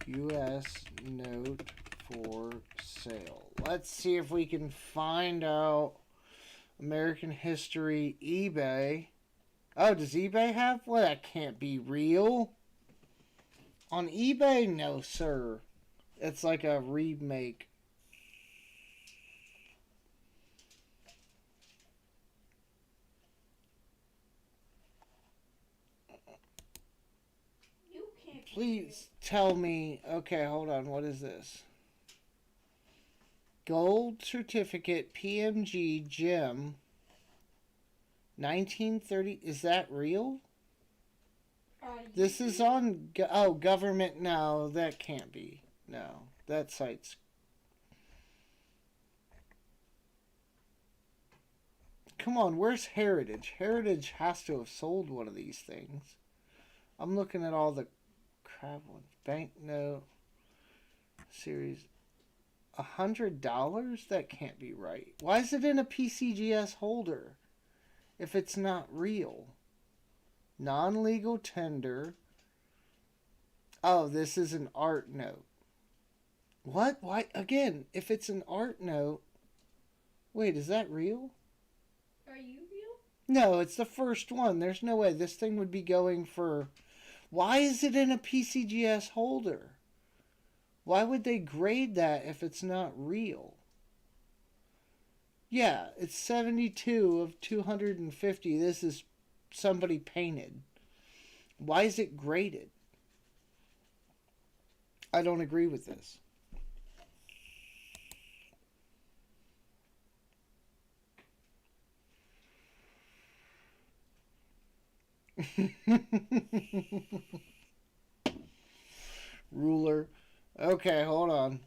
US note for sale. Let's see if we can find out. American history, eBay. Oh, does eBay have? Well, that can't be real. On eBay, no, sir. It's like a remake. You can't. Please tell me. Okay, hold on. What is this? Gold certificate, PMG gem. 1930. Is that real? This is on. Oh, government. No, that can't be. No, that site's. Come on, where's Heritage? Heritage has to have sold one of these things. I'm looking at all the crap ones. Banknote series. $100? That can't be right. Why is it in a PCGS holder if it's not real? Non-legal tender. Oh, this is an art note. What? Why? Again, if it's an art note. Wait, is that real? Are you real? No, it's the first one. There's no way this thing would be going for. Why is it in a PCGS holder? Why would they grade that if it's not real? Yeah, it's 72 of 250. This is somebody painted. Why is it graded? I don't agree with this. Ruler. Okay, hold on.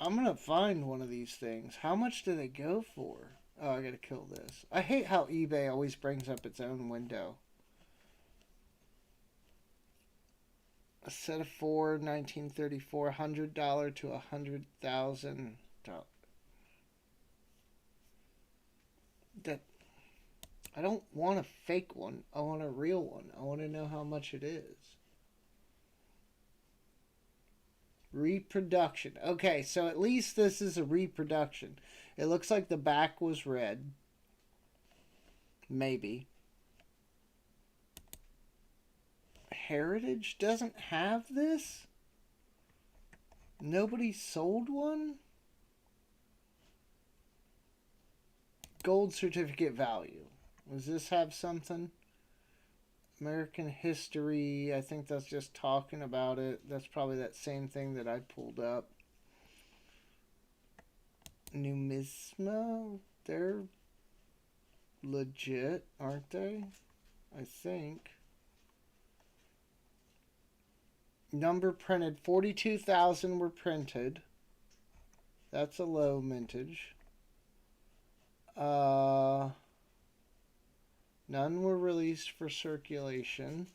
I'm gonna find one of these things. How much do they go for? Oh, I gotta kill this. I hate how eBay always brings up its own window. A set of four, 1934, $100 to $100,000. That I don't want a fake one. I want a real one. I want to know how much it is. Reproduction. Okay, so at least this is a reproduction. It looks like the back was red. Maybe. Heritage doesn't have this? Nobody sold one? Gold certificate value. Does this have something? American history. I think that's just talking about it. That's probably that same thing that I pulled up. Numisma. They're legit, aren't they? I think. Number printed. 42,000 were printed. That's a low mintage. None were released for circulation.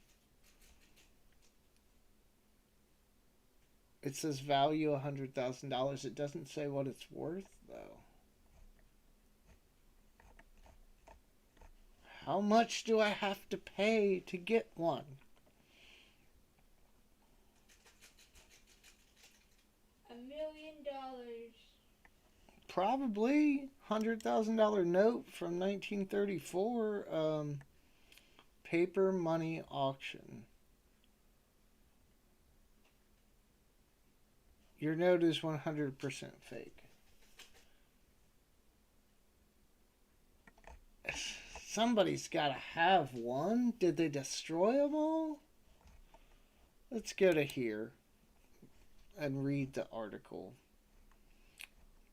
It says value $100,000. It doesn't say what it's worth, though. How much do I have to pay to get one? $1 million. Probably $100,000 note from 1934. Paper money auction. Your note is 100% fake. Somebody's got to have one. Did they destroy them all? Let's go to here and read the article.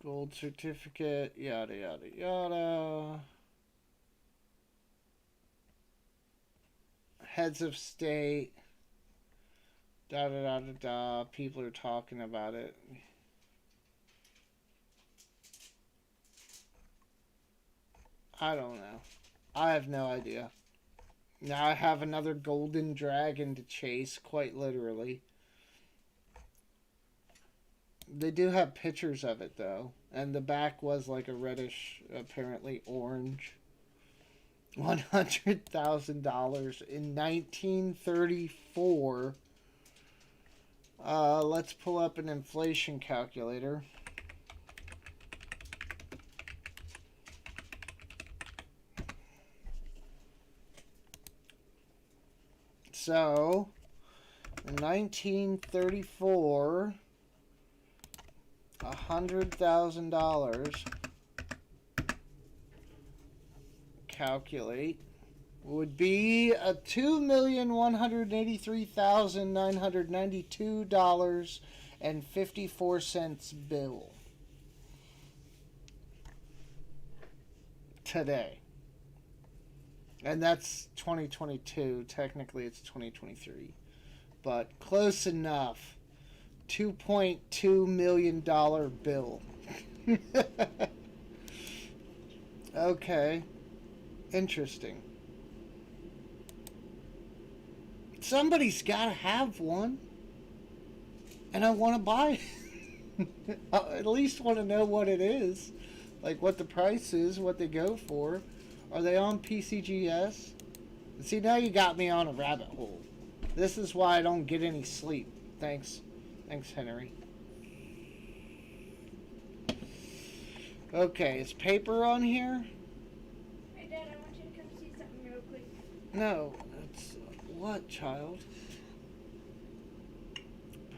Gold certificate, yada, yada, yada. Heads of state. Da, da, da, da, da. People are talking about it. I don't know. I have no idea. Now I have another golden dragon to chase, quite literally. They do have pictures of it, though. And the back was like a reddish, apparently orange. $100,000 in 1934. Let's pull up an inflation calculator. So, in 1934, $100,000, calculate, would be a $2,183,992.54 bill today. And that's 2022. Technically, it's 2023. But close enough. $2.2 million bill. Okay. Interesting. Somebody's got to have one. And I want to buy it. I at least want to know what it is. Like what the price is, what they go for. Are they on PCGS? See, now you got me on a rabbit hole. This is why I don't get any sleep. Thanks. Thanks, Henry. Okay, is paper on here? Hey, Dad, I want you to come see something real quick. No. It's what, child?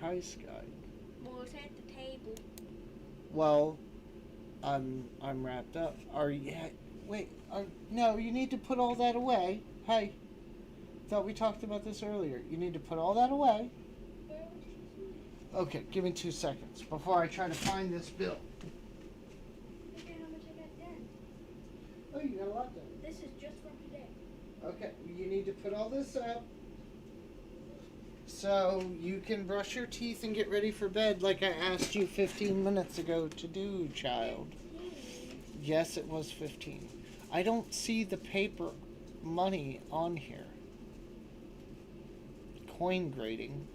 Price guide. Well, it's at the table. Well, I'm wrapped up. Are you? Wait. No, you need to put all that away. Hey. Thought we talked about this earlier. You need to put all that away. Okay, give me 2 seconds before I try to find this bill. Look at how much I got done. Oh, you got a lot done. This is just from today. Okay, you need to put all this up so you can brush your teeth and get ready for bed like I asked you 15 minutes ago to do, child. Yes, it was 15. I don't see the paper money on here. Coin grading.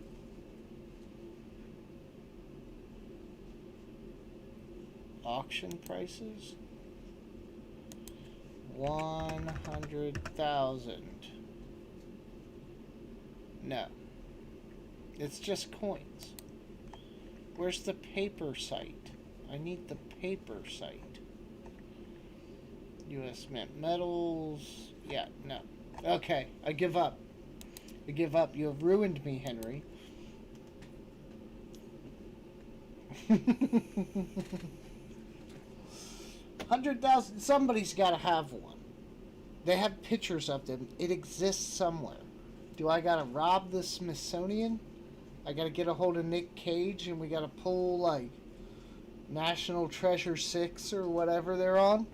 Auction prices. 100,000. No. It's just coins. Where's the paper site? I need the paper site. U.S. Mint metals. Yeah, no. Okay, I give up. I give up. You have ruined me, Henry. 100,000. Somebody's got to have one. They have pictures of them. It exists somewhere. Do I got to rob the Smithsonian? I got to get a hold of Nick Cage and we got to pull like National Treasure 6 or whatever they're on?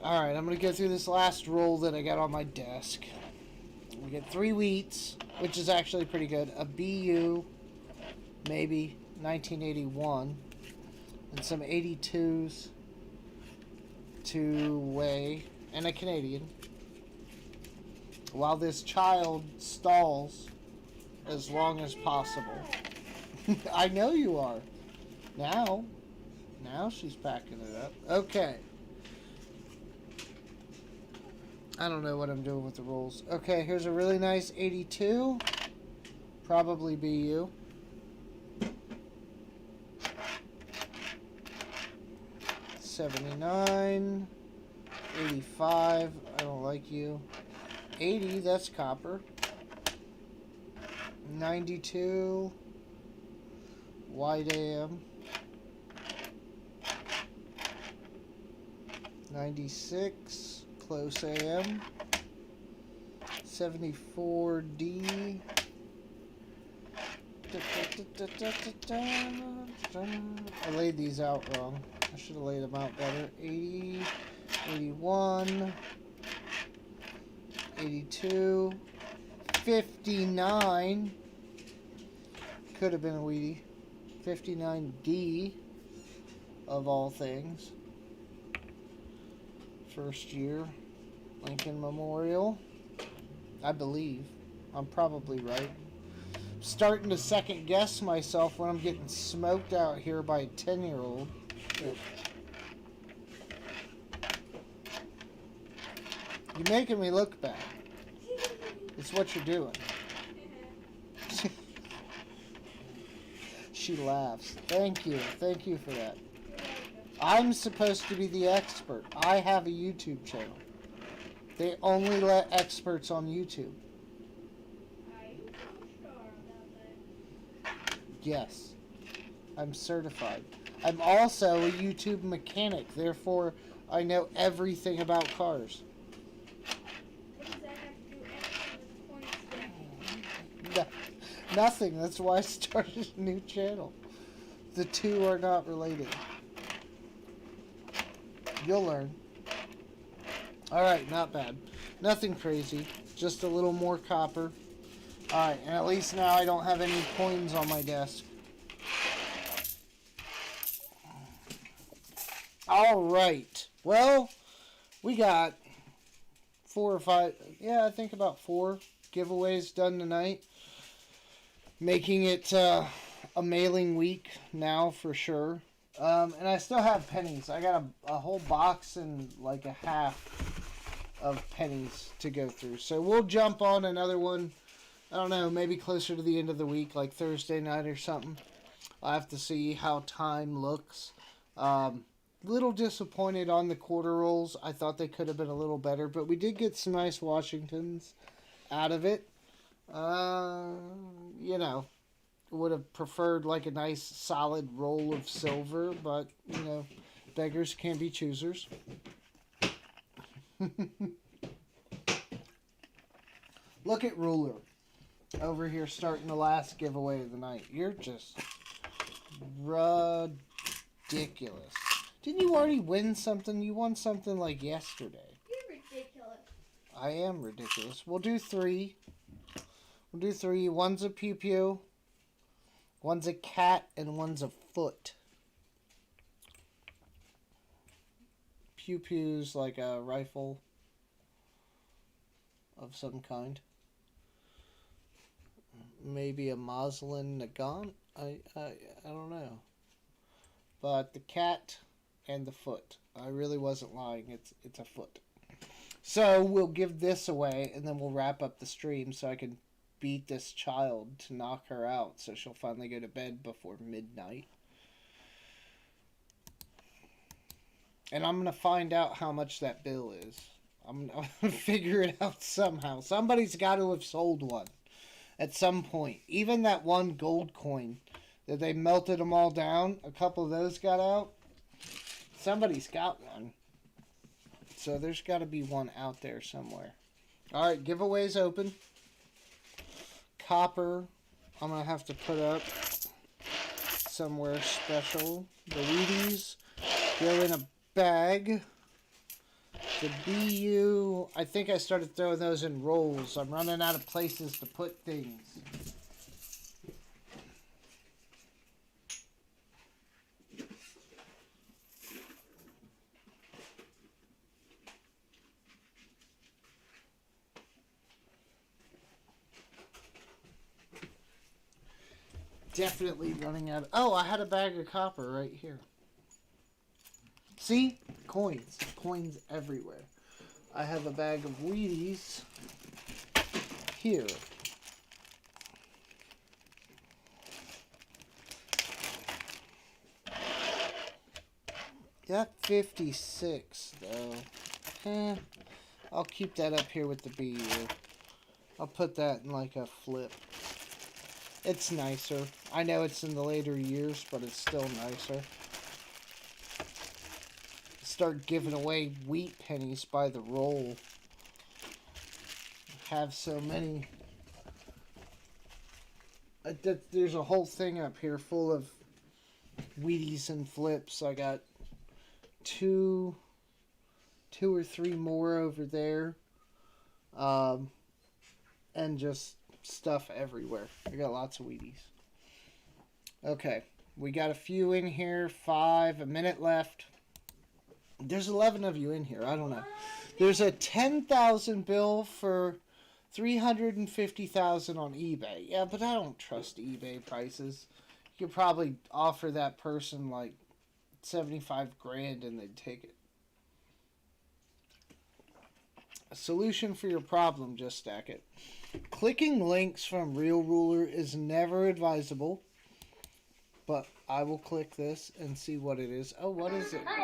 Alright, I'm going to go through this last roll that I got on my desk. We get 3 wheats, which is actually pretty good. A BU, maybe 1981. And some 82s to weigh. And a Canadian. While this child stalls as long as possible. I know you are. Now she's packing it up. Okay. I don't know what I'm doing with the rolls. Okay, here's a really nice 82. Probably BU. $79. 85. I don't like you. 80. That's copper. 92. White AM. 96. Close AM. 74D. I laid these out wrong. I should have laid them out better. 80, 81, 82, 59. Could have been a Wheatie. 59D, of all things. First year Lincoln Memorial. I believe. I'm probably right. Starting to second guess myself when I'm getting smoked out here by a 10-year-old. You're making me look bad. It's what you're doing. She laughs. Thank you. Thank you for that. I'm supposed to be the expert. I have a YouTube channel. They only let experts on YouTube. Are you so sure about that? Yes. I'm certified. I'm also a YouTube mechanic. Therefore, I know everything about cars. What does that have to do anything with points No, nothing. That's why I started a new channel. The two are not related. You'll learn. Alright, not bad. Nothing crazy. Just a little more copper. Alright, and at least now I don't have any coins on my desk. Alright. Well, we got 4 or 5, yeah, I think about 4 giveaways done tonight. Making it a mailing week now for sure. And I still have pennies. I got a whole box and like a half of pennies to go through. So we'll jump on another one. I don't know, maybe closer to the end of the week, like Thursday night or something. I'll have to see how time looks. Little disappointed on the quarter rolls. I thought they could have been a little better, but we did get some nice Washingtons out of it. You know, would have preferred like a nice solid roll of silver, but you know, beggars can't be choosers. Look at Ruler over here starting the last giveaway of the night. You're just ridiculous. Didn't you already win something? You won something like yesterday. You're ridiculous. I am ridiculous. We'll do 3. We'll do 3. One's a pew pew. One's a cat and one's a foot. Pew pew's like a rifle of some kind. Maybe a Moslin Nagant? I don't know. But the cat and the foot. I really wasn't lying. It's a foot. So we'll give this away and then we'll wrap up the stream so I can beat this child to knock her out so she'll finally go to bed before midnight. And I'm going to find out how much that bill is. I'm going to figure it out somehow. Somebody's got to have sold one at some point. Even that one gold coin that they melted them all down, a couple of those got out. Somebody's got one. So there's got to be one out there somewhere. Alright, giveaways open. Copper, I'm going to have to put up somewhere special. The Wheaties go in a bag. The BU, I think I started throwing those in rolls. I'm running out of places to put things. Definitely running out of... Oh, I had a bag of copper right here. See? Coins. Coins everywhere. I have a bag of Wheaties here. Got 56, though. I'll keep that up here with the BU. I'll put that in like a flip. It's nicer. I know it's in the later years, but it's still nicer. Start giving away wheat pennies by the roll. Have so many. There's a whole thing up here full of Wheaties and flips. I got two or three more over there. And just stuff everywhere. I got lots of Wheaties. Okay, we got a few in here. 5, a minute left. There's 11 of you in here. I don't know. There's a 10,000 bill for 350,000 on eBay. Yeah, but I don't trust eBay prices. You could probably offer that person like 75 grand and they'd take it. A solution for your problem, just stack it. Clicking links from Real Ruler is never advisable, but I will click this and see what it is. Oh, what is it? As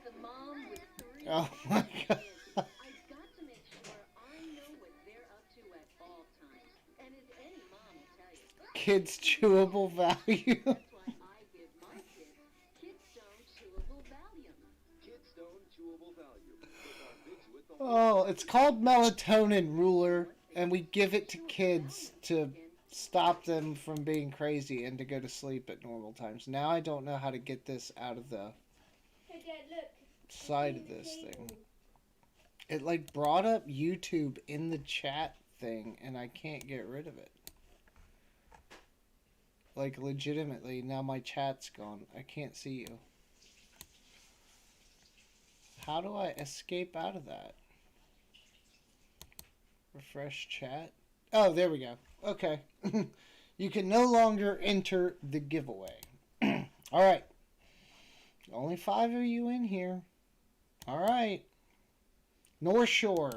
a mom with 3 Oh my god. I've got to make sure I know what they're up to at all times. And as any mom will tell you, Kids chewable value. that's why I give my kids Kidstone Chewable Valium. Kidstone Chewable Value. With our Bigs with the Oh, it's called Melatonin Ruler, and we give it to kids to stop them from being crazy and to go to sleep at normal times. Now I don't know how to get this out of the Hey, Dad, look. side of this thing. It like brought up YouTube in the chat thing, and I can't get rid of it. Like legitimately, now my chat's gone. I can't see you. How do I escape out of that? Refresh chat. Oh, there we go. Okay. You can no longer enter the giveaway. Alright. Only 5 of you in here. Alright. North Shore.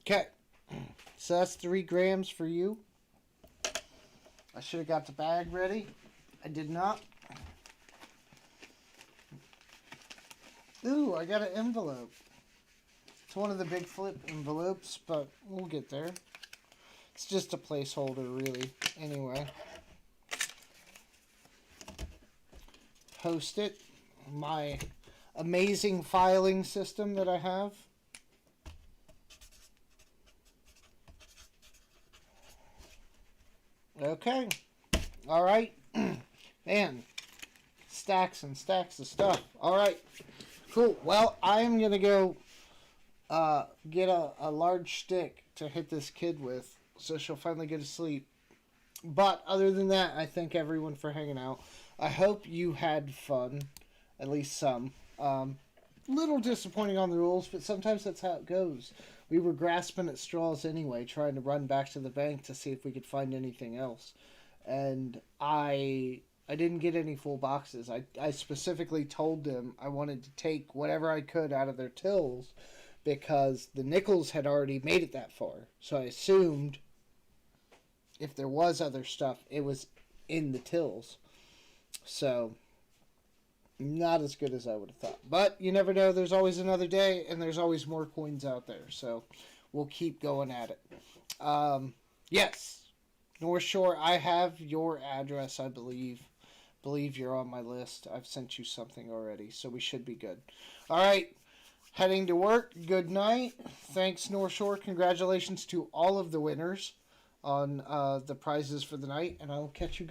Okay. So that's 3 grams for you. I should have got the bag ready. I did not. Ooh, I got an envelope. It's one of the big flip envelopes, but we'll get there. It's just a placeholder, really. Anyway. Post it. My amazing filing system that I have. Okay. Alright. Man. Stacks and stacks of stuff. Alright. Cool. Well, I'm going to go get a large stick to hit this kid with so she'll finally go to sleep. But other than that, I thank everyone for hanging out. I hope you had fun. At least some. Little disappointing on the rules, but sometimes that's how it goes. We were grasping at straws anyway, trying to run back to the bank to see if we could find anything else. And I didn't get any full boxes. I specifically told them I wanted to take whatever I could out of their tills because the nickels had already made it that far. So I assumed if there was other stuff, it was in the tills. So, not as good as I would have thought. But you never know. There's always another day, and there's always more coins out there. So, we'll keep going at it. Yes. North Shore, I have your address, I believe. Believe you're on my list. I've sent you something already, so we should be good. All right. Heading to work. Good night. Thanks, North Shore. Congratulations to all of the winners on the prizes for the night, and I will catch you